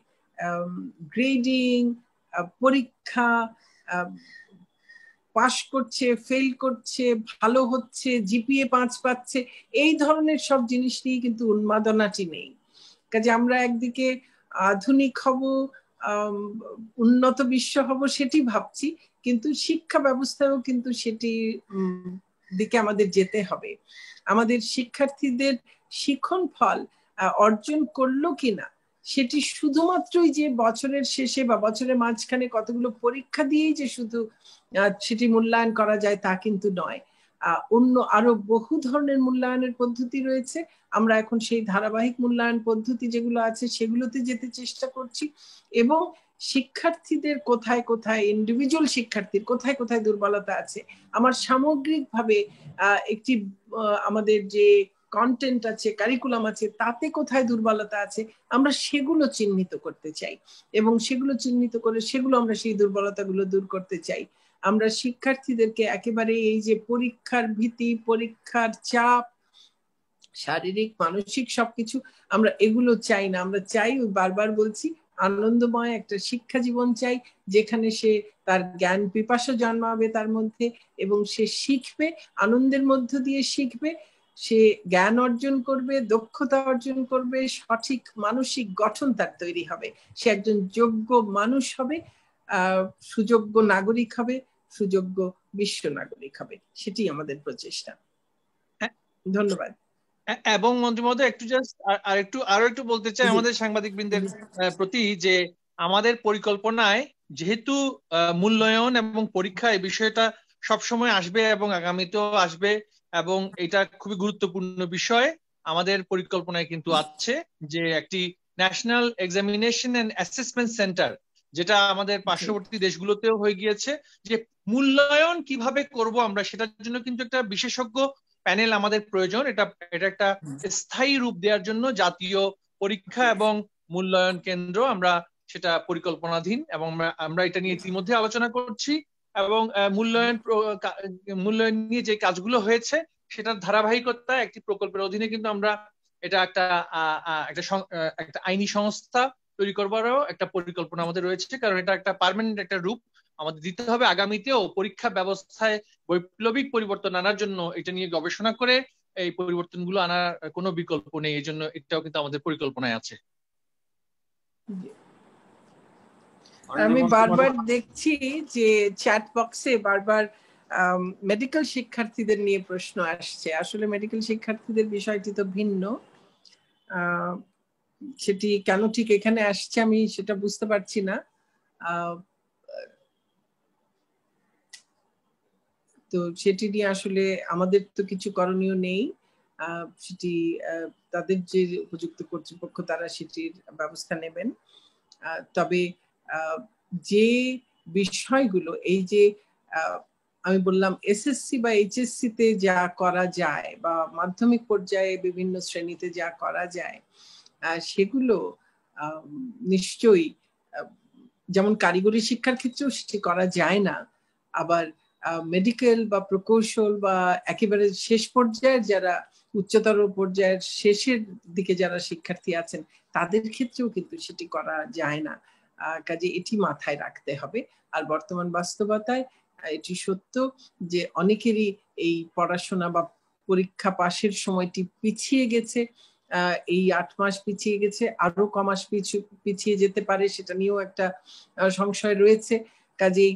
গ্রেডিং, পরীক্ষা, পাস করছে, ফেল করছে, ভালো হচ্ছে, জিপিএ 5 পাচ্ছে, এই ধরনের সব জিনিস নিয়ে কিন্তু উন্মাদনাটি নেই। কাজে আমরা একদিকে আধুনিক হব, উন্নত বিশ্ব হব সেটি ভাবছি, কিন্তু শিক্ষা ব্যবস্থায়ও কিন্তু সেটি দিকে আমাদের যেতে হবে। আমাদের শিক্ষার্থীদের শিখন ফল অর্জন করলো কিনা সেটি শুধুমাত্রই যে বছরের শেষে বা বছরের মাঝখানে কতগুলো পরীক্ষা দিয়েই যে শুধু সেটি মূল্যায়ন করা যায় তা কিন্তু নয়। অন্য আরো বহু ধরনের মূল্যায়নের পদ্ধতি রয়েছে, আমরা এখন সেই ধারাবাহিক মূল্যায়ন পদ্ধতি যেগুলো আছে সেগুলোতে যেতে চেষ্টা করছি এবং শিক্ষার্থীদের কোথায় কোথায়, ইন্ডিভিজুয়াল শিক্ষার্থীর কোথায় কোথায় দুর্বলতা আছে, আমার সামগ্রিকভাবে একটি আমাদের যে কন্টেন্ট আছে, কারিকুলাম আছে, তাতে কোথায় দুর্বলতা আছে আমরা সেগুলো চিহ্নিত করতে চাই এবং সেগুলো চিহ্নিত করে সেগুলো আমরা সেই দুর্বলতাগুলো দূর করতে চাই। আমরা শিক্ষার্থীদেরকে একেবারে এই যে পরীক্ষার ভীতি, পরীক্ষার চাপ, শারীরিক মানসিক সবকিছু আমরা এগুলো চাই না। আমরা চাই, বারবার বলছি, আনন্দময় একটা শিক্ষা জীবন চাই যেখানে সে তার জ্ঞান পিপাসা জন্মাবে তার মধ্যে এবং সে শিখবে, আনন্দের মধ্য দিয়ে শিখবে, সে জ্ঞান অর্জন করবে, দক্ষতা অর্জন করবে, সঠিক মানসিক গঠন তার তৈরি হবে, সে একজন যোগ্য মানুষ হবে, সুযোগ্য নাগরিক হবে, সুযোগ্য বিশ্ব নাগরিক হবে। সেটি আমাদের প্রচেষ্টা। ধন্যবাদ। এবং মন্ত্রী মহোদয় একটু জাস্ট আরো একটু বলতে চাই আমাদের সাংবাদিক বৃন্দের প্রতি যে আমাদের পরিকল্পনায় যেহেতু মূল্যায়ন এবং পরীক্ষা এই বিষয়টা সবসময় আসবে এবং আগামীতেও আসবে এবং এটা খুবই গুরুত্বপূর্ণ বিষয়, আমাদের পরিকল্পনায় কিন্তু আছে যে একটি national examination and assessment centre, যেটা আমাদের পার্শ্ববর্তী দেশগুলোতেও হয়ে গিয়েছে, যে মূল্যায়ন কিভাবে করব আমরা সেটার জন্য কিন্তু একটা বিশেষজ্ঞ প্যানেল আমাদের প্রয়োজন। এটা একটা স্থায়ী রূপ দেওয়ার জন্য জাতীয় পরীক্ষা এবং মূল্যায়ন কেন্দ্র আমরা সেটা পরিকল্পনাধীন এবং আমরা এটা নিয়ে ইতিমধ্যে আলোচনা করছি এবং মূল্যায়ন নিয়ে যে কাজগুলো হয়েছে সেটার ধারাবাহিকতা একটি প্রকল্পের অধীনে কিন্তু আমরা এটা একটা আইনি সংস্থা তৈরি করবারও একটা পরিকল্পনা আমাদের রয়েছে, কারণ এটা একটা পার্মানেন্ট একটা রূপ আমাদের দিতে হবে। আগামীতেও পরীক্ষা ব্যবস্থায় বৈপ্লবিক পরিবর্তন আনার জন্য এটা নিয়ে গবেষণা করে এই পরিবর্তনগুলো আনার কোনো বিকল্প নেই, এই জন্য এটাও কিন্তু আমাদের পরিকল্পনায় আছে। আমি বারবার দেখছি যে চ্যাট বক্সে বারবার মেডিকেল শিক্ষার্থীদের নিয়ে প্রশ্ন আসছে। আসলে মেডিকেল শিক্ষার্থীদের বিষয়টি তো ভিন্ন, সেটি কেন ঠিক এখানে আসছে আমি সেটা বুঝতে পারছি না। তো সেটি নিয়ে আসলে আমাদের তো কিছু করণীয় নেই, সেটি তাদের যে উপযুক্ত কর্তৃপক্ষ তারা সেটির ব্যবস্থা নেবেন। তবে যে বিষয়গুলো এই যে আমি বললাম এসএসসি বা এইচএসসি তে যা করা যায় বা মাধ্যমিক পর্যায়ে বিভিন্ন শ্রেণীতে যা করা যায় সেগুলো নিশ্চয়ই যেমন কারিগরি শিক্ষার ক্ষেত্রেও সেটি করা যায় না, আবার মেডিকেল বা প্রকৌশল বা একেবারে শেষ পর্যায়ের যারা উচ্চতর পর্যায়ের শেষের দিকে যারা শিক্ষার্থী আছেন তাদের ক্ষেত্রেও কিন্তু সেটি করা যায় না। কাজে এটি মাথায় রাখতে হবে। আর বর্তমান বাস্তবতায় এটি সত্য যে অনেকেরই এই পড়াশোনা বা পরীক্ষা পাশের সময়টি পিছিয়ে গেছে, এই 8 মাস পিছিয়ে গেছে, আরো কমাস পিছিয়ে যেতে পারে, সেটা নিয়েও একটা সংশয় রয়েছে। কাজেই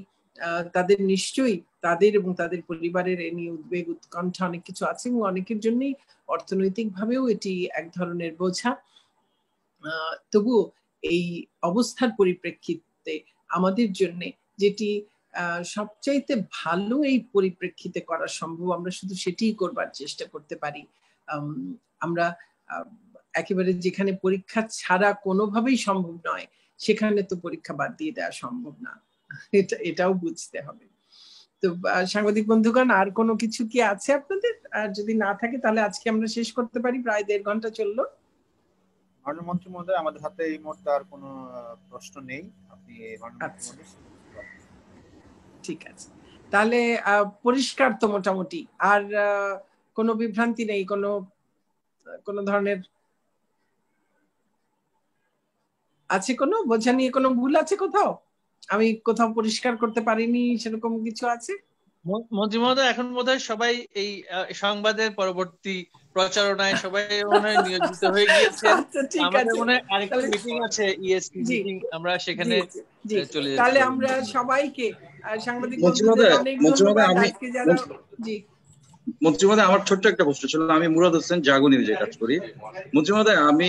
তাদের নিশ্চয়ই তাদের এবং তাদের পরিবারের এ নিয়ে উদ্বেগ উৎকণ্ঠা অনেক কিছু আছে এবং অনেকের জন্যই অর্থনৈতিক ভাবেও এটি এক ধরনের বোঝা। তবুও এই অবস্থার পরিপ্রেক্ষিতে আমাদের জন্য যেটি সবচাইতে ভালো এই পরিপ্রেক্ষিতে করা সম্ভব আমরা শুধু সেটিই করবার চেষ্টা করতে পারি। আমরা একেবারে যেখানে পরীক্ষা ছাড়া কোনোভাবেই সম্ভব নয় সেখানে তো পরীক্ষা বাদ দিয়ে দেওয়া সম্ভব না, এটাও বুঝতে হবে। তো সাংবাদিক বন্ধুগণ আর কোনো কিছু কি আছে আপনাদের? আর যদি না থাকে তাহলে আজকে আমরা শেষ করতে পারি, প্রায় 1.5 ঘন্টা চললো। মাননীয় মন্ত্রী মহোদয়, আমাদের হাতে এই মুহূর্তে আর কোনো প্রশ্ন নেই, আপনি ঠিক আছে। তাহলে পরিষ্কার তো মোটামুটি, আর কোনো বিভ্রান্তি নেই, কোনো ধরনের আছে কোনো বোঝা নিয়ে কোনো ভুল আছে কোথাও? আমি কোথাও পরিষ্কার করতে পারিনি সেরকম কিছু আছে? মন্ত্রী মহোদয়, এখন বোধহয় সবাই এই সংবাদের পরবর্তী প্রচারণায় সবাই মনে হয় নিয়োজিত হয়ে গিয়েছে। আমাদের মনে হয় আরেকটা মিটিং আছে, ইএসপি মিটিং, আমরা সেখানে চলে যেতে। তাহলে আমরা সবাইকে সাংবাদিক বন্ধুদের অনেক ধন্যবাদ আজকে যারা। জি মন্ত্রী মহোদয়, আমার ছোট্ট একটা প্রশ্ন ছিল। আমি মুরাদ হোসেন, জাগনির যে কাজ করি। মন্ত্রী মহোদয়, আমি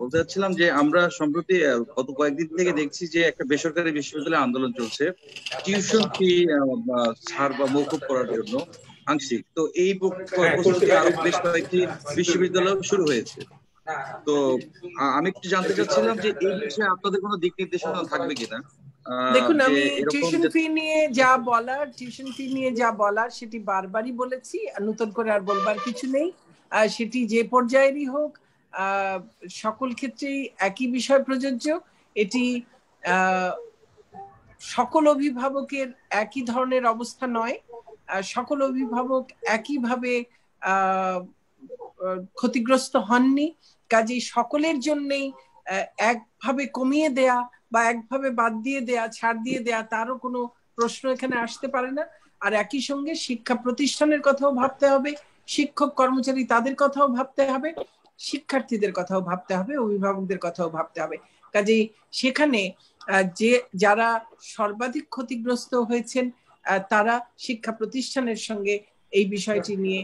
বলতে চাচ্ছিলাম যে আমরা সম্প্রতি গত কয়েকদিন থেকে দেখছি যে একটা বেসরকারি বিশ্ববিদ্যালয়ে আন্দোলন চলছে টিউশন ফি ছাড় বা মওকুফ করার জন্য আংশিক। তো এই প্রস্তুতি আরো বেশ কয়েকটি বিশ্ববিদ্যালয় শুরু হয়েছে। তো আমি একটু জানতে চাচ্ছিলাম যে এই বিষয়ে আপনাদের কোনো দিক নির্দেশনা থাকবে কিনা? দেখুন, আমি টিউশন ফি নিয়ে যা বলার সেটি বারবারই বলেছি, নতুন করে আর বলবার কিছু নেই। সেটি যে পর্যায়েরই হোক সকল ক্ষেত্রেই একই বিষয় প্রযোজ্য। এটি সকল অভিভাবকের একই ধরনের অবস্থা নয়, সকল অভিভাবক একইভাবে ক্ষতিগ্রস্ত হননি। কাজেই সকলের জন্যই একভাবে কমিয়ে দেয়া বা একভাবে বাদ দিয়ে দেয়া, ছাড় দিয়ে দেয়া তারও কোনো প্রশ্ন এখানে আসতে পারে না। আর একই সঙ্গে শিক্ষা প্রতিষ্ঠানের কথাও ভাবতে হবে, শিক্ষক কর্মচারী তাদের কথাও ভাবতে হবে, শিক্ষার্থীদের কথাও ভাবতে হবে, অভিভাবকদের কথাও ভাবতে হবে। কাজেই সেখানে যারা সর্বাধিক ক্ষতিগ্রস্ত হয়েছেন তারা শিক্ষা প্রতিষ্ঠানের সঙ্গে এই বিষয়টি নিয়ে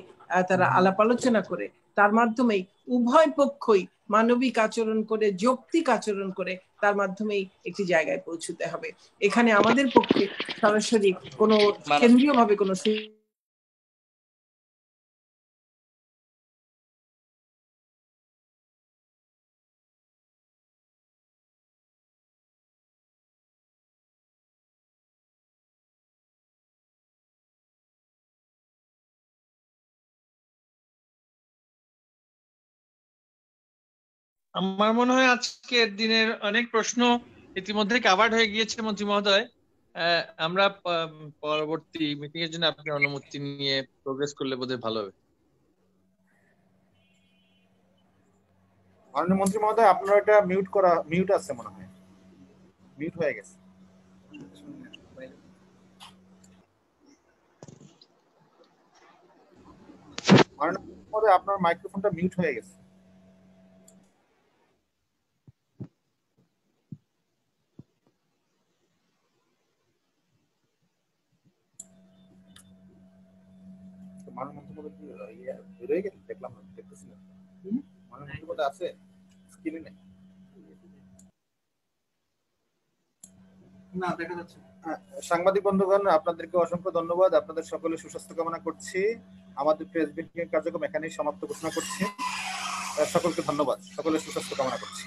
তারা আলাপ আলোচনা করে তার মাধ্যমেই উভয় পক্ষই মানবিক আচরণ করে, যৌক্তিক আচরণ করে তার মাধ্যমেই একটি জায়গায় পৌঁছতে হবে। এখানে আমাদের পক্ষে সরাসরি কোনো কেন্দ্রীয়ভাবে কোনো আমার মনে হয় আজকের দিনের অনেক প্রশ্ন ইতিমধ্যে কাভার্ড হয়ে গিয়েছে মন্ত্রী মহোদয়। আমরা পরবর্তী মিটিং এর জন্য আপনি অনুমতি নিয়ে প্রোগ্রেস করলে বোধহয় ভালো হবে। মাননীয় মন্ত্রী মহোদয়, আপনার এটা মিউট আছে মনে হয়, মিউট হয়ে গেছে। মাননীয় মন্ত্রী মহোদয়, আপনার মাইক্রোফোনটা মিউট হয়ে গেছে। মাননীয় মন্ত্রী মহোদয় বেরোয় গেছে, দেখলাম না, দেখতেছি না। মাননীয় মন্ত্রী মহোদয় আছে স্ক্রিনে নেই? না, দেখা যাচ্ছে। সাংবাদিক বন্ধুগণ, আপনাদেরকে অসংখ্য ধন্যবাদ। আপনাদের সকলের সুস্বাস্থ্য কামনা করছি। আমাদের প্রেস ব্রিফিং কার্যক্রম এখানেই সমাপ্ত ঘোষণা করছি। সকলকে ধন্যবাদ, সকলের সুস্বাস্থ্য কামনা করছি।